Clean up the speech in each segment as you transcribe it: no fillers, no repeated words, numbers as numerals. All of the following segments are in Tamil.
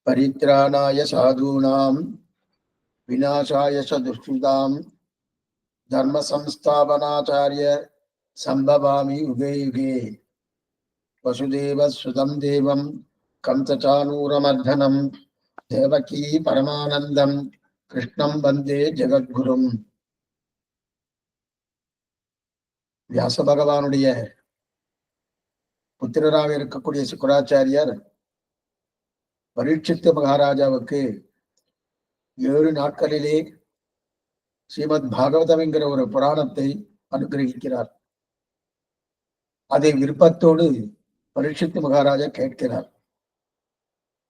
परित्राणाय साधूनां विनाशाय च दुष्कृतां धर्म संस्थापनाचार्य संभवामि युगे युगे वसुदेव सुतं देवं कंसचानूरमर्दनं देवकी परमानंदं कृष्णं वंदे जगद्गुरुं. வியாச பகவானுடைய புத்திரராக இருக்கக்கூடிய சுக்கராச்சாரியார் பரீட்சித்து மகாராஜாவுக்கு 7 நாட்களிலே ஸ்ரீமத் பாகவதம் என்கிற ஒரு புராணத்தை அனுகிரகிக்கிறார். அதை விருப்பத்தோடு பரீட்சித்து மகாராஜா கேட்கிறார்.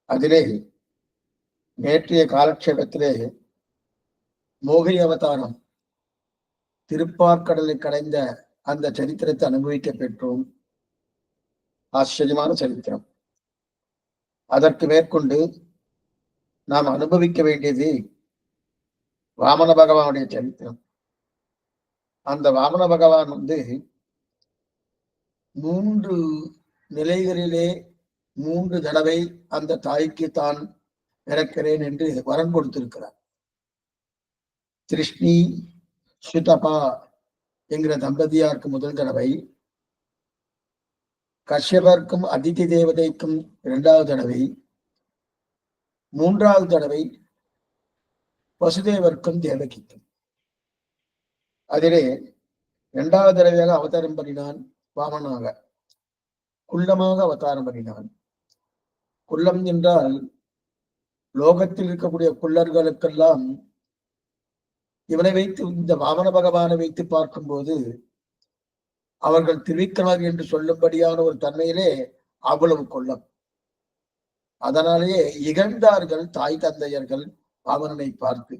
அதிலே நேற்றைய காலக்ஷேபத்திலே மோகினி அவதாரம் திருப்பார்கடலை கடைந்த அந்த சரித்திரத்தை அனுபவிக்க பெற்றோம். ஆச்சரியமான சரித்திரம். அதற்கு மேற்கொண்டு நாம் அனுபவிக்க வேண்டியது வாமன பகவானுடைய சரித்திரம். அந்த வாமன பகவான் 3 நிலைகளிலே 3 தடவை அந்த தாய்க்கு தான் இறக்கிறேன் என்று வரம் கொடுத்திருக்கிறார். திருஷ்ணி சுதபா என்கிற தம்பதியாருக்கு முதல் தடவை, கஷ்யபர்க்கும் அதிதி தேவதைக்கும் 2வது தடவை, 3வது தடவை வசுதேவர்க்கும் தேவகிக்கும். அதிலே 2வது தடவையாக அவதாரம் பண்ணினான் வாமனாக, குள்ளமாக அவதாரம் பண்ணினான். குள்ளம் என்றால் லோகத்தில் இருக்கக்கூடிய குள்ளர்களுக்கெல்லாம் இவனை வைத்து, இந்த வாமன பகவானை வைத்து பார்க்கும்போது அவர்கள் திருவிக்கிரமர் என்று சொல்லும்படியான ஒரு தன்மையிலே அவ்வளவு கொள்ளம். அதனாலேயே இகழ்ந்தார்கள் தாய் தந்தையர்கள் வாமனனை பார்த்து.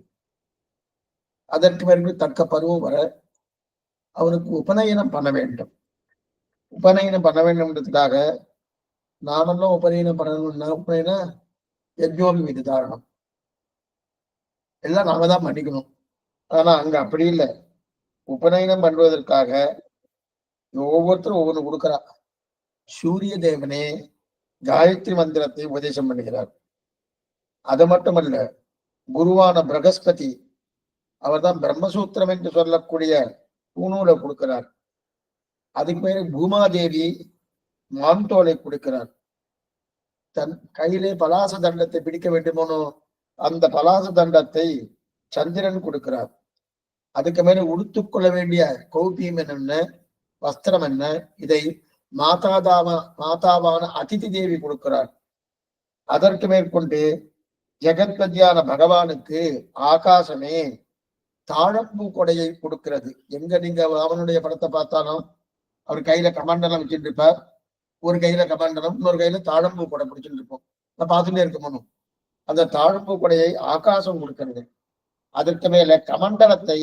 அதற்கு பிறகு தக்க பருவம் வர அவனுக்கு உபநயனம் பண்ண வேண்டும். உபநயனம் பண்ண வேண்டும்ன்றதுக்காக நாமெல்லாம் உபநயனம் பண்ணணும்னா உபநயன யஜ்ஞோபி மீது தாரணம் எல்லாம் நாம தான் பண்ணிக்கணும். ஆனா அங்க அப்படி இல்லை. உபநயனம் பண்ணுவதற்காக ஒவ்வொருத்தரும் ஒவ்வொன்று கொடுக்கிறா. சூரிய தேவனே காயத்ரி மந்திரத்தை உபதேசம் பண்ணுகிறார். அது மட்டுமல்ல, குருவான பிரகஸ்பதி அவர்தான் பிரம்மசூத்திரம் என்று சொல்லக்கூடிய பூநூலை கொடுக்கிறார். அதுக்கு மேலே பூமாதேவி மான்தோலை கொடுக்கிறார். தன் கையிலே பலாச தண்டத்தை பிடிக்க வேண்டுமோனோ அந்த பலாச தண்டத்தை சந்திரன் கொடுக்கிறார். அதுக்கு மேலே உடுத்துக்கொள்ள வேண்டிய கௌபியம் என்ன, வஸ்திரம் என்ன, இதை மாதாவான அதிதி தேவி கொடுக்கிறார். அதற்கு மேற்கொண்டு ஜெகத்பதியான பகவானுக்கு ஆகாசமே தாழம்பூ கொடையை கொடுக்கிறது. எங்க நீங்க அவனுடைய படத்தை பார்த்தாலும் அவர் கையில கமண்டலம் வச்சுட்டு இருப்பார். ஒரு கையில கமண்டலம், இன்னொரு கையில தாழம்பூ கொடை பிடிச்சுட்டு இருப்போம். நான் பார்த்துட்டே இருக்கணும். அந்த தாழம்பூ கொடையை ஆகாசம் கொடுக்கிறது. அதற்கு மேல கமண்டலத்தை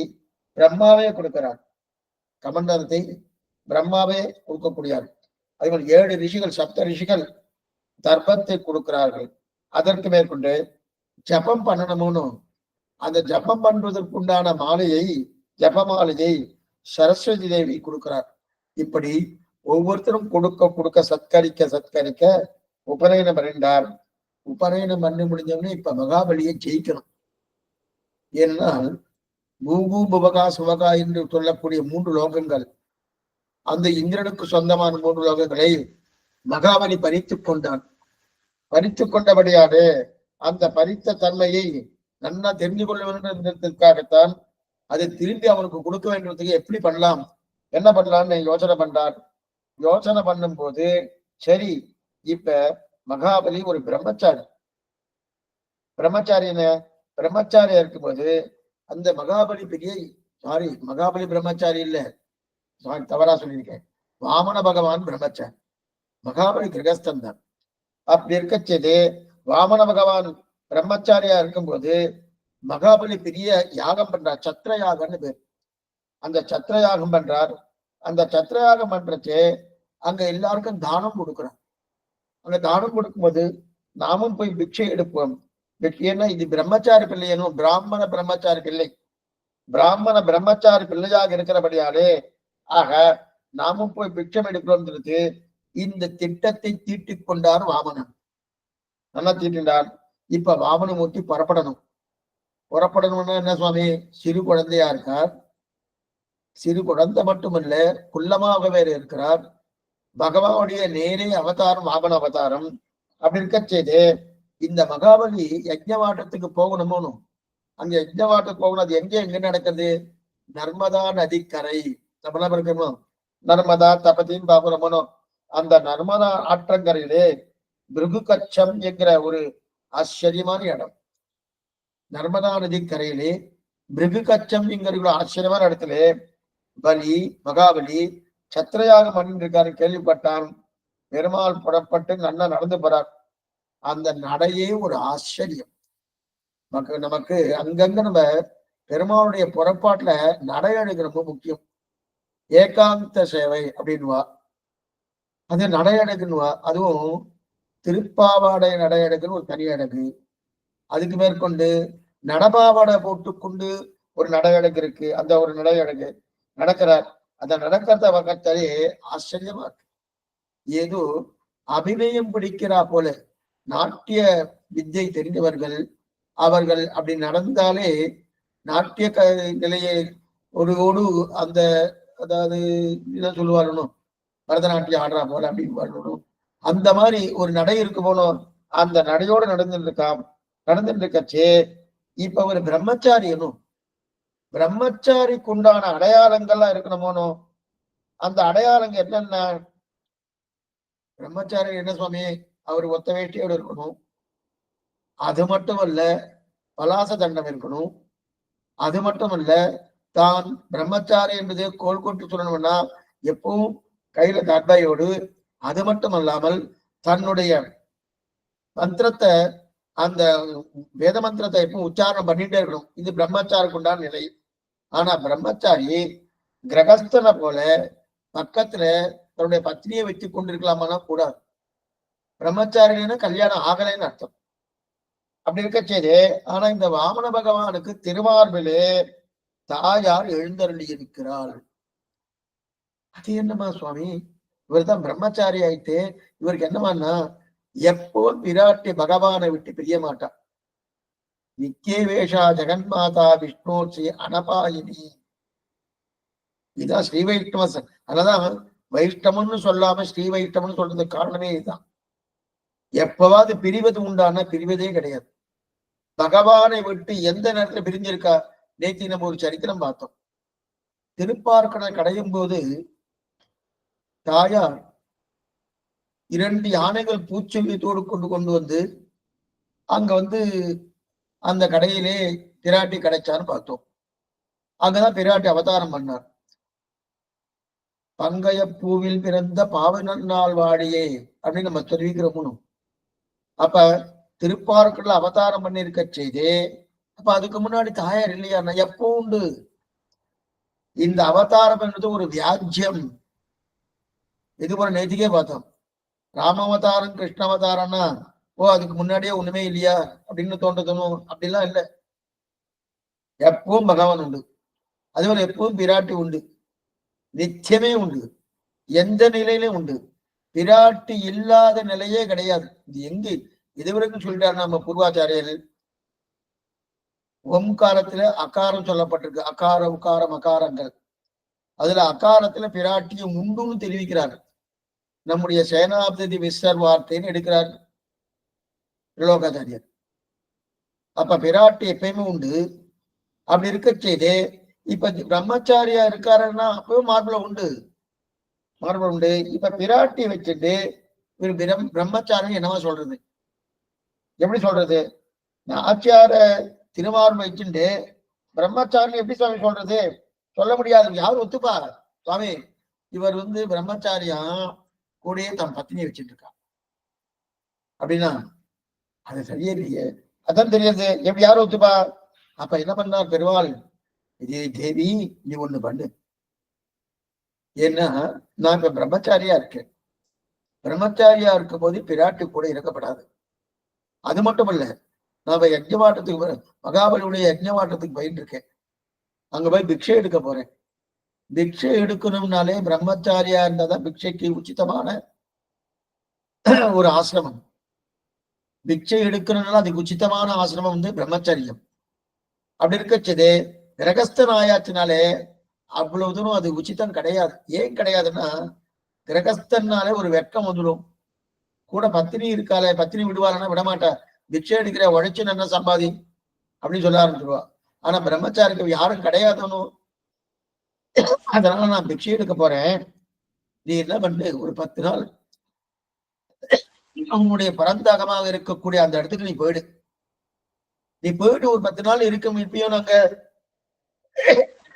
பிரம்மாவே கொடுக்கிறார். கமண்டலத்தை பிரம்மாவே கொடுக்கக்கூடியார். அதே மாதிரி 7 ரிஷிகள், 7 ரிஷிகள் தர்ப்பத்தை கொடுக்கிறார்கள். அதற்கு மேற்கொண்டு ஜபம் பண்ணணும்னு அந்த ஜபம் பண்றதற்குண்டான மாலையை, ஜப மாலையை சரஸ்வதி தேவி கொடுக்கிறார். இப்படி ஒவ்வொருத்தரும் கொடுக்க சத்கரிக்க உபநயனம் பண்ணிட்டார். உபநயனம் பண்ணி முடிஞ்சவனே இப்ப மகாபலியை ஜெயிக்கணும். ஏன்னால் பூபு புபகா சுபகா என்று சொல்லக்கூடிய 3 லோகங்கள், அந்த இந்திரனுக்கு சொந்தமான 3 லோகங்களை மகாபலி பறித்துக் கொண்டான். பறித்துக் கொண்டபடியாலே அந்த பறித்த தன்மையை நன்னா தெரிந்து கொள்ள வேண்டும் என்பதற்காகத்தான் அதை திரும்பி அவனுக்கு கொடுக்க வேண்டியதுக்கு எப்படி பண்ணலாம், என்ன பண்ணலாம்னு யோசனை பண்றார். யோசனை பண்ணும் போது சரி, இப்ப மகாபலி ஒரு பிரம்மச்சாரி. பிரம்மச்சாரியா இருக்கும்போது அந்த மகாபலி மகாபலி பிரம்மச்சாரி இல்ல, தவறா சொல்லியிருக்கேன். வாமன பகவான் பிரம்மச்சாரி, மகாபலி கிரகஸ்தன் தான். அப்படி இருக்கச்சது வாமன பகவான் பிரம்மச்சாரியா இருக்கும்போது மகாபலி பெரிய யாகம் பண்றார். சத்திர யாகம்னு பேர். அந்த சத்திர யாகம் பண்றார். அந்த சத்திர யாகம் பண்றச்சு அங்க எல்லாருக்கும் தானம் கொடுக்குறார். அங்க தானம் கொடுக்கும்போது நாமும் போய் பிக்ஷை எடுப்போம். ஏன்னா இது பிரம்மச்சாரி பிள்ளையனும் பிராமண பிரம்மச்சாரி பிள்ளை, பிராமண பிரம்மச்சாரி பிள்ளையாக இருக்கிறபடியாலே ஆக நாமும் போய் பிக்ஷம் எடுக்கிறோம்ன்றது இந்த திட்டத்தை தீட்டிக் கொண்டார் வாமனன். நல்லா தீட்டினார். இப்ப வாமனமூர்த்தி புறப்படணும். புறப்படணும்னா என்ன சுவாமி? சிறு குழந்தையா இருக்கார். சிறு குழந்தை மட்டுமல்ல, குள்ளமாக வேற இருக்கிறார். பகவானுடைய நேரே அவதாரம் வாமன அவதாரம். அப்படி இருக்க செய்து இந்த மகாபலி யஜ்ஞவாட்டத்துக்கு போகணுமோனும். அங்க யஜ்ஞவாட்டத்துக்கு போகணும். அது எங்க நடக்குது? நர்மதா நதிக்கரை. நம்மளாம் இருக்கணும். நர்மதா தபதின்னு பாக்குறோமோ, அந்த நர்மதா ஆற்றங்கரையிலே பிருகு கச்சம் என்கிற ஒரு ஆச்சரியமான இடம். நர்மதா நதி கரையிலே பிருகு கச்சம் என்கிற ஆச்சரியமான இடத்துல பலி மகாபலி சத்திரயாக பண்ணிருக்காரு கேள்விப்பட்டான். பெருமாள் புறப்பட்டு நல்லா நடந்து போறார். அந்த நடையே ஒரு ஆச்சரியம். நமக்கு அங்கங்க நம்ம பெருமாளுடைய புறப்பாட்டுல நடை அழகு ரொம்ப முக்கியம். ஏகாந்த சேவை அப்படின்வா, அது நடை அழகுன்னுவா. அதுவும் திருப்பாவாடை நடை அழகுன்னு ஒரு தனி அழகு. அதுக்கு மேற்கொண்டு நடபாவாடை போட்டுக்கொண்டு ஒரு நடை அழகு இருக்கு. அந்த ஒரு நடை அழகு நடக்கிறார். அந்த நடக்கிறத பக்கத்தாலே ஆச்சரியமா இருக்கு. ஏதோ அபிநயம் பிடிக்கிறா போல. நாட்டிய வித்தை தெரிந்தவர்கள் அவர்கள் அப்படி நடந்தாலே நாட்டிய நிலையை ஒரு அந்த அதாவது இதை சொல்லுவாரணும், பரதநாட்டியம் ஆடுறா போல அப்படின்னு வரணும். அந்த மாதிரி ஒரு நடை இருக்கு போனோம். அந்த நடையோட நடந்துட்டு இருக்கச்சே இப்ப ஒரு பிரம்மச்சாரியனும் பிரம்மச்சாரிக்கு உண்டான அடையாளங்கள்லாம் இருக்கணுமோனோ. அந்த அடையாளங்கள் என்னென்ன? பிரம்மச்சாரி என்ன சுவாமி? அவர் ஒத்த வேட்டியோடு இருக்கணும். அது மட்டுமல்ல, பலாச தண்டம் இருக்கணும். அது மட்டுமல்ல, தான் பிரம்மச்சாரி என்பது கோல் கொண்டு சொல்லணும்னா எப்பவும் கையில தர்பையோடு. அது மட்டும் அல்லாமல் தன்னுடைய மந்திரத்தை, அந்த வேத மந்திரத்தை எப்பவும் உச்சாரணம் பண்ணிட்டே இருக்கணும். இது பிரம்மச்சாரிக்கு உண்டான நிலை. ஆனா பிரம்மச்சாரி கிரகஸ்தனை போல பக்கத்துல தன்னுடைய பத்னியை வச்சு கொண்டிருக்கலாமான்னா கூடாது. பிரம்மச்சாரின்னா கல்யாணம் ஆகலைன்னு அர்த்தம். அப்படி இருக்க செய்து ஆனா இந்த வாமன பகவானுக்கு திருமார்பிலே தாயார் எழுந்தருளி இருக்கிறாள். அது என்னமா சுவாமி? இவர் தான் பிரம்மச்சாரி ஆயிட்டு இவருக்கு என்னமான்னா எப்போ பிராட்டி பகவானை விட்டு பிரிய மாட்டான். நித்தியவேஷா ஜெகன்மாதா விஷ்ணோச்சி அனபாயினி. இதுதான் ஸ்ரீ வைஷ்ணவ. அதனாலதான் வைஷ்ணவம்னு சொல்லாம ஸ்ரீ வைஷ்ணவம்னு சொல்றதுக்கு காரணமே இதுதான். எப்பவாவது பிரிவது உண்டான பிரிவதே கிடையாது. பகவானை விட்டு எந்த நேரத்துல பிரிஞ்சிருக்கா? நேற்று நம்ம ஒரு சரித்திரம் பார்த்தோம். திருப்பார்க்கடை கடையும் போது தாயார் 2 யானைகள் பூச்செல்வியத்தோடு கொண்டு வந்து அங்க அந்த கடையிலே பிராட்டி கிடைச்சான்னு பார்த்தோம். அங்கதான் பிராட்டி அவதாரம் பண்ணார். பங்கைய பூவில் பிறந்த பாவனால் வாழியே அப்படின்னு நம்ம தெரிவிக்கிறோம். அப்ப திருப்பார்க்கடல அவதாரம் பண்ணிருக்க செய்தே. அப்ப அதுக்கு முன்னாடி தாயார் இல்லையா? எப்போ உண்டு இந்த அவதாரம் என்பது ஒரு வியாஜ்யம். இது போல நேற்றுக்கே பார்த்தோம். ராமாவதாரம் கிருஷ்ண அவதாரம்னா அதுக்கு முன்னாடியே ஒண்ணுமே இல்லையா அப்படின்னு தோன்றணும். அப்படிலாம் இல்லை. எப்பவும் பகவான் உண்டு. அதுபோல எப்பவும் பிராட்டி உண்டு. நித்தியமே உண்டு. எந்த நிலையிலும் உண்டு. பிராட்டி இல்லாத நிலையே கிடையாது. இது எங்கு இதுவரைக்கும் சொல்லிட்டாரு நம்ம பூர்வாச்சாரியர்கள். ஓம்காரத்துல அகாரம் சொல்லப்பட்டிருக்கு. அகார உகாரம் அகாரங்கள். அதுல அகாரத்துல பிராட்டியும் உண்டுன்னு தெரிவிக்கிறார். நம்முடைய சேனாபதி விஸ்வர் வார்த்தைன்னு எடுக்கிறார் திரிலோகாச்சாரியர். அப்ப பிராட்டி எப்பயுமே உண்டு. அப்படி இருக்க செய்து இப்ப பிரம்மச்சாரியா இருக்காருன்னா அப்பவும் மார்புல உண்டு. இப்ப பிராட்டி வச்சுட்டு பிரம்மச்சாரி என்னவா சொல்றது? எப்படி சொல்றது? ஆச்சார திருமார்பு வச்சுட்டு பிரம்மச்சாரி எப்படி சுவாமி சொல்றது? சொல்ல முடியாது. யாரும் ஒத்துப்பா? சுவாமி இவர் பிரம்மச்சாரியா கூடயே தன் பத்தினியை வச்சுட்டு இருக்கா அப்படின்னா அது சரியே இல்லையே. அதான் தெரியாது. எப்படி யாரும் ஒத்துப்பா? அப்ப என்ன பண்ணார் பெருமாள்? இதே தேவி நீ ஒண்ணு பண்ணு. ஏன்னா நான் இப்ப பிரம்மச்சாரியா இருக்கேன். பிரம்மச்சாரியா இருக்கும் போது பிராட்டி கூட இருக்கப்படாது. அது மட்டும் இல்ல, நான் யஜ்ஞவாட்டத்துக்கு மகாபலியுடைய யஜ்ஞவாட்டத்துக்கு போயிட்டு இருக்கேன். அங்க போய் பிக்ஷை எடுக்க போறேன். பிக்ஷை எடுக்கணும்னாலே பிரம்மச்சாரியா இருந்தாதான் பிக்ஷைக்கு உச்சிதமான ஒரு ஆசிரமம். பிக்ஷை எடுக்கணும்னால அதுக்கு உச்சிதமான ஆசிரமம் வந்து பிரம்மச்சரியம். அப்படி இருக்கச்சது கிரகஸ்தன் ஆயாச்சுனாலே அவ்வளவு தூரம் அது உச்சிதம் கிடையாது. ஏன் கிடையாதுன்னா, கிரகஸ்தன்னாலே ஒரு வெட்கம் வந்துடும். கூட பத்தினி இருக்காளே, பத்தினி விடுவாருன்னா விடமாட்டா. பிக்ஷை எடுக்கிற உழைச்சு என்ன சம்பாதி அப்படின்னு சொல்ல ஆரம்பிச்சிருவா. ஆனா பிரம்மச்சாரிக்கு யாரும் கிடையாதுன்னு. அதனால நான் பிக்ஷை எடுக்க போறேன், நீ என்ன பண்ணு, ஒரு 10 நாள் அவனுடைய பரந்தகமாக இருக்கக்கூடிய அந்த இடத்துக்கு நீ போயிடு. நீ போயிட்டு ஒரு 10 நாள் இருக்கும் இப்பயும் நாங்க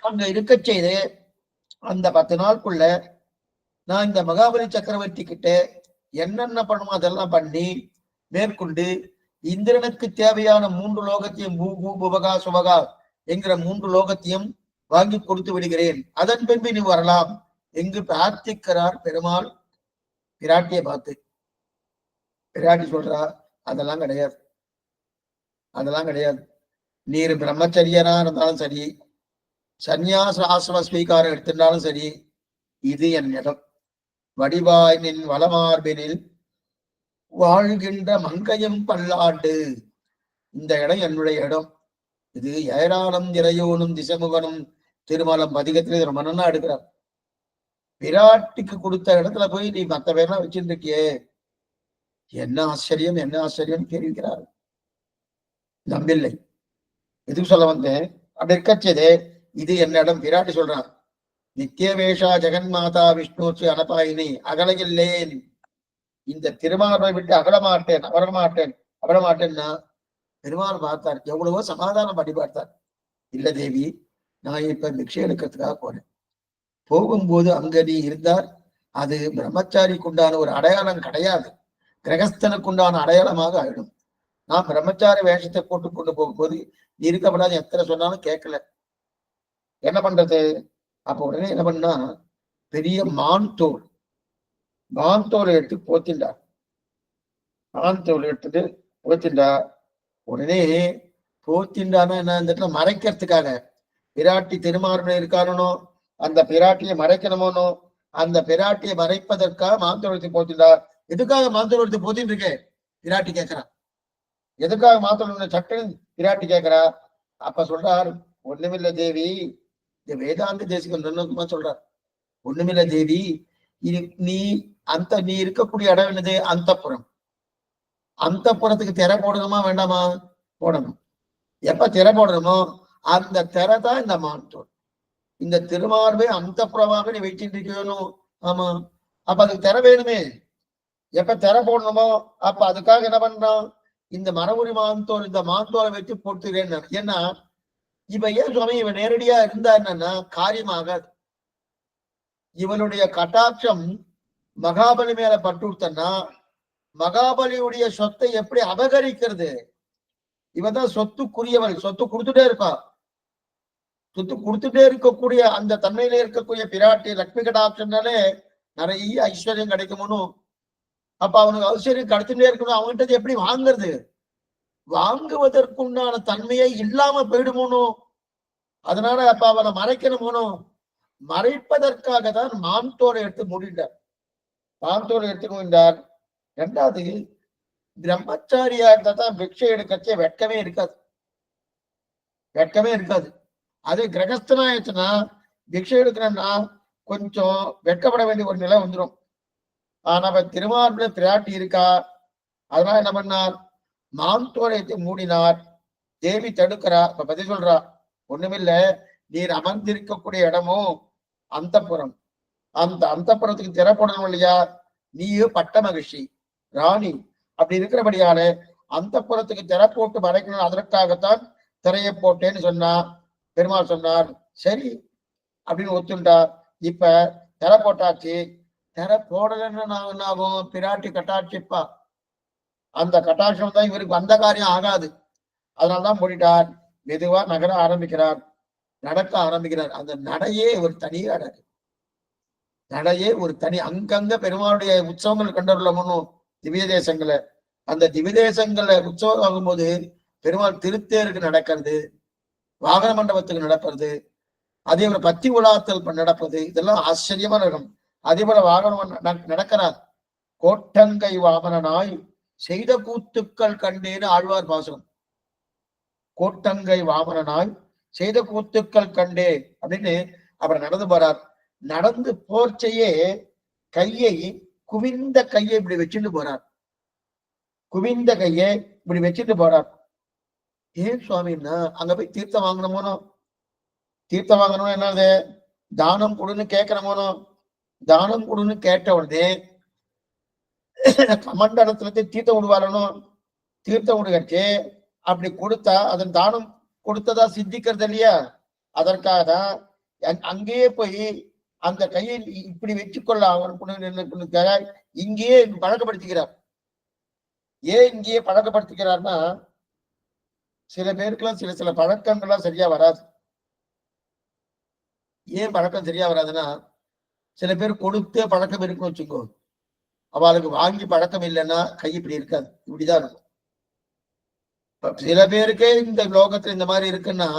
அங்க இருக்க செய்து அந்த 10 நாளுக்குள்ள நான் இந்த மகாபலி சக்கரவர்த்தி கிட்ட என்னென்ன பண்ணுமோ அதெல்லாம் பண்ணி மேற்கொண்டு இந்திரனுக்கு தேவையான 3 லோகத்தையும் பூ புபகா சுபகா என்கிற 3 லோகத்தையும் வாங்கி கொடுத்து விடுகிறேன். அதன் பின்பு நீ வரலாம் எங்கு பிரார்த்திக்கிறார் பெருமாள் பிராட்டியை பார்த்து. பிராட்டி சொல்றா, அதெல்லாம் கிடையாது, அதெல்லாம் கிடையாது. நீர் பிரம்மச்சரியனா இருந்தாலும் சரி, சந்நியாச ஆசிரம ஸ்வீகாரம் எடுத்திருந்தாலும் சரி, இது என் இடம். வடிவாயினின் வளமார்பினில் வாழ்கின்ற மங்கையும் பல்லாண்டு. இந்த இடம் என்னுடைய இடம். இது ஏராளம் இறையோனும் திசைமுகனும் திருமலம் பதிகத்திலே ரொம்ப நன்னா எடுக்கிறார். விராட்டிக்கு கொடுத்த இடத்துல போய் நீ மத்த பேர்லாம் வச்சுட்டு இருக்கியே, என்ன ஆச்சரியம், என்ன ஆச்சரியம் கேள்விக்கிறார். நம்பில்லை. எதுக்கு சொல்ல வந்தேன், அப்படி இருக்கச்சதே இது என்ன இடம். விராட்டி சொல்றான், நித்தியவேஷா ஜெகன்மாதா விஷ்ணு அனபாயினி அகலையில்லேன். இந்த திருமாலை விட்டு அகலமாட்டேன், அகலமாட்டேன்னா பெருமாள் பார்த்தார், எவ்வளவோ சமாதானம் பண்ணி பார்த்தார். இல்ல தேவி, நான் இப்ப பிக்ஷை எடுக்கிறதுக்காக போறேன். போகும்போது அங்க நீ இருந்தார், அது பிரம்மச்சாரிக்கு உண்டான ஒரு அடையாளம் கிடையாது, கிரகஸ்தனுக்கு உண்டான அடையாளமாக ஆயிடும். நான் பிரம்மச்சாரி வேஷத்தை போட்டு கொண்டு போகும்போது நீ இருக்கப்படாது எத்தனை சொன்னாலும் கேட்கல. என்ன பண்றது? அப்ப உடனே என்ன பண்ணா, பெரிய மான் தோல் எடுத்து போத்தின்றார். மான் தோல் எடுத்துட்டு போத்தின்றார். உடனே போத்தின்றானா என்ன, இந்த இடத்துல மறைக்கிறதுக்காக பிராட்டி திருமார்பில் இருக்கானோ அந்த பிராட்டியை மறைக்கணுமோனோ, அந்த பிராட்டியை மறைப்பதற்காக மாந்தோல் எடுத்து போத்தின்றார். எதுக்காக மாந்தோல் எடுத்து போத்தின்னு இருக்கேன் பிராட்டி கேட்கிறான். எதுக்காக மாத்தோல் சட்டுன்னு பிராட்டி கேட்கிறா. அப்ப சொல்றார், ஒண்ணுமில்ல தேவி, இந்த வேதாந்த தேசிகம் நன்னமா சொல்றார், ஒண்ணுமில்ல தேவி, நீ நீ இருக்கக்கூடிய இடம் என்னது, அந்தப்புறம். அந்தப்புறத்துக்கு திரை போடணுமா வேண்டாமா? போடணும். எப்ப திரை போடணுமோ அந்த திரை தான் இந்த மான்தோல். இந்த திருமார்பை அந்தப்புறமாக நீ வச்சுட்டு இருக்கணும். ஆமா, அப்ப அதுக்கு திரை வேணுமே. எப்ப திரை போடணுமோ அப்ப அதுக்காக என்ன பண்றான், இந்த மரபுரி மான்தோல், இந்த மான்தோலை வச்சு போட்டுறேன்னு. ஏன்னா இவ ஏன் சுவாமி இவன் நேரடியா இருந்தா என்னன்னா காரியமாகாது. இவனுடைய கட்டாட்சம் மகாபலி மேல பட்டுத்தன்னா மகாபலியுடைய சொத்தை எப்படி அபகரிக்கிறது? இவன் தான் சொத்துக்குரியவள், சொத்து கொடுத்துட்டே இருப்பா. சொத்து கொடுத்துட்டே இருக்கக்கூடிய அந்த தன்மையில இருக்கக்கூடிய பிராட்டி லட்சுமி கடாட்சம்னாலே நிறைய ஐஸ்வர்யம் கிடைக்குமோ. அப்ப அவனுக்கு ஐஸ்வர்யம் கிடைச்சுட்டே இருக்கணும், அவன்கிட்ட எப்படி வாங்குறது? வாங்குவதற்குண்டான தன்மையை இல்லாம போயிடுமோனோ. அதனால அப்ப அவனை மறைக்கணுமோனோ. மறைப்பதற்காக தான் மான்தோலை எடுத்து மூடிட்டார். மான்தோலை எடுத்துக்கொண்டார். ரெண்டாவது, பிரம்மச்சாரியா இருந்தா தான் பிக்ஷை எடுக்கச்சே வெட்கமே இருக்காது, வெட்கமே இருக்காது. அது கிரகஸ்தனாயிடுச்சுன்னா பிக்ஷை எடுக்கிறன்னா கொஞ்சம் வெட்கப்பட வேண்டிய ஒரு நிலை வந்துடும். ஆனா திருமார்புல பிராட்டி இருக்கா, அதனால என்ன பண்ணார், மான்தோலையத்தை மூடினார். தேவி தடுக்கிறா. இப்ப பத்தி சொல்றா, ஒண்ணுமில்ல, நீர் அமர்ந்திருக்கக்கூடிய இடமும் அந்தப்புறம். அந்த அந்தப்புறத்துக்கு திரை போடணும் இல்லையா, நீயோ பட்ட மகிழ்ச்சி ராணி, அப்படி இருக்கிறபடியால அந்த புறத்துக்கு திரை போட்டு மறைக்கணும், அதற்காகத்தான் திரையை போட்டேன்னு சொன்னா. பெருமாள் சொன்னார், சரி அப்படின்னு ஒத்துண்டார். இப்ப திரை போட்டாச்சு. திரை போடலன்னு நான் ஆகும், பிராட்டி கட்டாட்சிப்பா. அந்த கட்டாட்சம் தான் இவருக்கு வந்த காரியம் ஆகாது. அதனால்தான் மூடிட்டார். மெதுவா நகர ஆரம்பிக்கிறார், நடக்க ஆரம்பிக்கிறார். அந்த நடையே ஒரு தனி அடகு, நடையே ஒரு தனி. அங்கங்க பெருமாளுடைய உற்சவங்கள் கண்டறியல முன்னும் திவ்ய தேசங்களை அந்த திவிதேசங்கள்ல உற்சவம் ஆகும்போது பெருமாள் திருத்தேருக்கு நடக்கிறது, வாகன மண்டபத்துக்கு நடக்கிறது, அதே போல பத்தி உலாத்தல் நடப்பது, இதெல்லாம் ஆச்சரியமா இருக்கும். அதே போல வாகனம் நடக்கிறார். கோட்டங்கை வாமனனாய் செய்த கூத்துக்கள் கண்டேன்னு ஆழ்வார் பாசுரம். கோட்டங்கை வாமனனாய் செய்த கூத்துக்கள் கண்டே அப்படின்னு அவர் நடந்து போறார். நடந்து போர்ச்சையே கையை குவிந்த கையை இப்படி வச்சுட்டு போறார். குவிந்த கையை இப்படி வச்சுட்டு போறார். ஏன் சுவாமின்னா அங்க போய் தீர்த்தம் வாங்கணுமோனோ, தீர்த்தம் வாங்கணும் என்னது, தானம் கொடுன்னு கேட்கணுமோனோ, தானம் கொடுன்னு கேட்ட உடனே கமண்டலத்துல தீர்த்தம் விடுவாரணும். தீர்த்தம் விடுகட்டு அப்படி கொடுத்தா அதன் தானம் கொடுத்ததா சித்திக்கிறது இல்லையா? அதற்காக தான் அங்கேயே போய் அந்த கையை இப்படி வச்சுக்கொள்ள அவன் இங்கேயே பழக்கப்படுத்திக்கிறார். ஏன் இங்கேயே பழக்கப்படுத்திக்கிறார்னா, சில பேருக்குலாம் சில சில பழக்கங்கள்லாம் சரியா வராது. ஏன் பழக்கம் சரியா வராதுன்னா, சில பேர் கொடுத்தே பழக்கம் இருக்குன்னு வச்சுக்கோ, அவளுக்கு வாங்கி பழக்கம் இல்லைன்னா கை இப்படி இருக்காது, இப்படிதான் இருக்கும். சில பேருக்கே இந்த லோகத்துல இந்த மாதிரி இருக்குன்னா,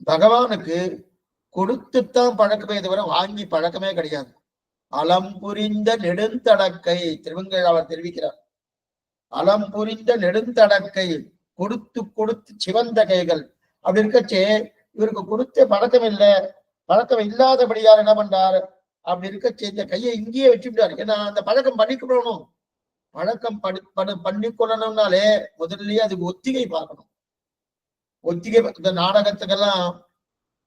பகவானுக்கு கொடுத்துத்தான் பழக்கமே தவிர வாங்கி பழக்கமே கிடையாது. அலம் புரிந்த நெடுந்தடக்கை திருவங்கவர் தெரிவிக்கிறார். அலம் புரிந்த நெடுந்தடக்கை, கொடுத்து கொடுத்து சிவந்த கைகள். அப்படி இருக்கச்சே இவருக்கு கொடுத்த பழக்கம் இல்லை. பழக்கம் இல்லாதபடியார் என்ன பண்றாரு, அப்படி இருக்கச்சே இந்த கையை இங்கேயே வச்சுட்டாரு. ஏன்னா அந்த பழக்கம் பண்ணிக்கொள்ளணும். பழக்கம் பண்ணிக்கொள்ளணும்னாலே முதல்லயே அதுக்கு ஒத்திகை பார்க்கணும். ஒத்திகை இந்த நாடகத்துக்கெல்லாம்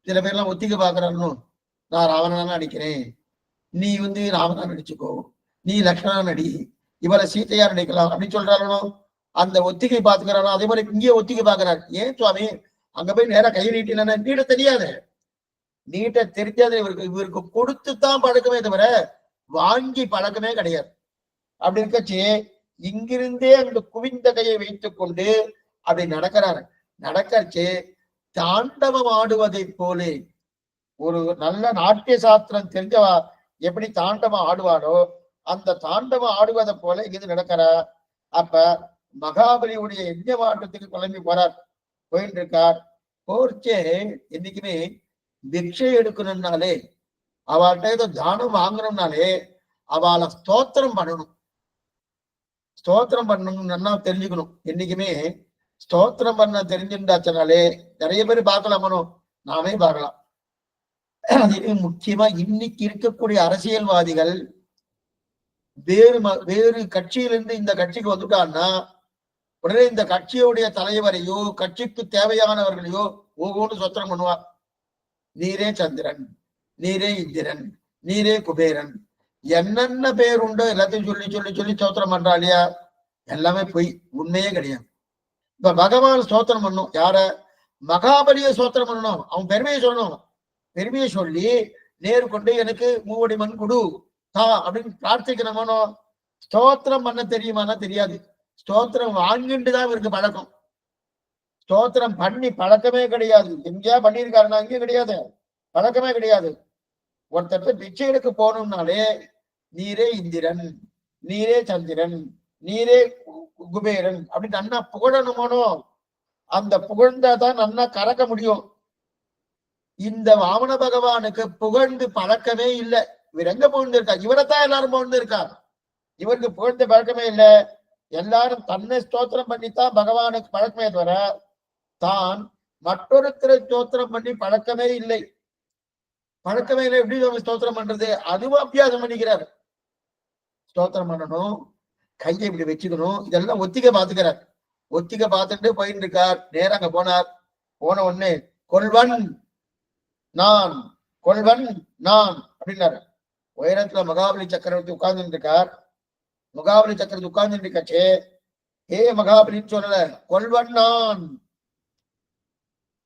சில பேர்லாம் ஒத்திகை பார்க்கறான்னு, நான் ராவணனா நடிக்கிறேன், நீ ராவணா நடிச்சுக்கோ, நீ லக்ஷ்மணா நடி, இவரை சீத்தையா நடிக்கலாம் அப்படின்னு சொல்றாரோ. அந்த ஒத்திகை பார்த்துக்கிறாரோ. அதே மாதிரி இங்கேயே ஒத்திகை பார்க்கிறார். ஏன் சுவாமி அங்க போய் நேரம் கை நீட்டினா நீட்ட தெரியாது, நீட்ட தெரியாது. இவருக்கு கொடுத்துத்தான் பழக்கமே தவிர வாங்கி பழக்கமே கிடையாது. அப்படி இருக்கச்சு இங்கிருந்தே அந்த குவிந்த கையை வைத்துக் கொண்டு அப்படி நடக்கிறாரு. நடக்கச்சு தாண்டவம் ஆடுவதை போலே, ஒரு நல்ல நாட்டிய சாஸ்திரம் தெரிஞ்சவா எப்படி தாண்டவம் ஆடுவாரோ அந்த தாண்டவம் ஆடுவதை போல இங்கிருந்து நடக்கிறா. அப்ப மகாபலியுடைய யஜ்ஞவாட்டத்துக்கு கிளம்பி போறார், போயிட்டு இருக்கார். போர்ச்சே என்னைக்குமே பிக்ஷை எடுக்கணும்னாலே, அவள்கிட்ட ஏதோ தானம் வாங்கணும்னாலே அவளை ஸ்தோத்திரம் பண்ணணும். ஸ்தோத்திரம் பண்ணணும் நல்லா தெரிஞ்சுக்கணும். என்னைக்குமே ஸ்தோத்திரம் பண்ண தெரிஞ்சுட்டாச்சனாலே நிறைய பேர் பார்க்கலாமனோ, நாமே பார்க்கலாம். அது முக்கியமா இன்னைக்கு இருக்கக்கூடிய அரசியல்வாதிகள் வேறு கட்சியிலிருந்து இந்த கட்சிக்கு வந்துட்டான்னா உடனே இந்த கட்சியுடைய தலைவரையோ கட்சிக்கு தேவையானவர்களையோ ஒவ்வொன்று சொத்திரம் பண்ணுவார். நீரே சந்திரன், நீரே இந்திரன், நீரே குபேரன், என்னென்ன பேர் உண்டோ எல்லாத்தையும் சொல்லி சொல்லி சொல்லி ஸ்தோத்திரம் பண்றா இல்லையா? எல்லாமே பொய், உண்மையே கிடையாது. இப்ப பகவான் ஸ்தோத்திரம் பண்ணணும். யார? மகாபலியை ஸ்தோத்திரம் பண்ணணும். அவன் பெருமையை சொல்லணும். பெருமையை சொல்லி நேரு கொண்டு எனக்கு மூவடி மண் குடு அப்படின்னு பிரார்த்திக்கணுமோ. ஸ்தோத்திரம் பண்ண தெரியுமானா தெரியாது. ஸ்தோத்திரம் வாங்கிட்டு தான் இவருக்கு பழக்கம். ஸ்தோத்திரம் பண்ணி பழக்கமே கிடையாது. எங்கேயா பண்ணியிருக்காருன்னா அங்கேயும் கிடையாது, பழக்கமே கிடையாது. ஒருத்தர் பிச்சை எடுக்க போகணும்னாலே நீரே இந்திரன், நீரே சந்திரன், நீரே குபேரன் அப்படின்னு நன்னா புகழணுமோனோ. அந்த புகழ்ந்தாதான் நன்னா கறக்க முடியும். இந்த வாமன பகவானுக்கு புகழ்ந்து பழக்கமே இல்லை. இவர் எங்க புகழ்ந்திருக்கா? இவரைத்தான் எல்லாரும் புகழ்ந்திருக்கா. இவருக்கு புகழ்ந்த பழக்கமே இல்லை. எல்லாரும் தன்னை ஸ்தோத்திரம் பண்ணித்தான் பகவானுக்கு பழக்கமே தவிர தான் மற்றொருத்தரை ஸ்தோத்திரம் பண்ணி பழக்கமே இல்லை. பழக்கமே இல்லை. எப்படி அவங்க ஸ்தோத்திரம் பண்றது? அதுவும் அபியாசம் பண்ணிக்கிறார். ஸ்தோத்திரம் பண்ணணும், கையை இப்படி வச்சுக்கணும், இதெல்லாம் ஒத்திகை பார்த்துக்கிறார். ஒத்திகை பார்த்துட்டு போயிட்டு இருக்கார். நேரம் அங்க போனார். போன உடனே கொள்வன் நான், கொள்வன் நான் அப்படின்னாரு. உயரத்துல மகாபலி சக்கரவர்த்தி உட்கார்ந்துட்டு இருக்கார். மகாபலி சக்கரவர்த்தி உட்கார்ந்துட்டு இருக்காச்சே, ஏ மகாபலின்னு சொல்லல, கொள்வன் நான்,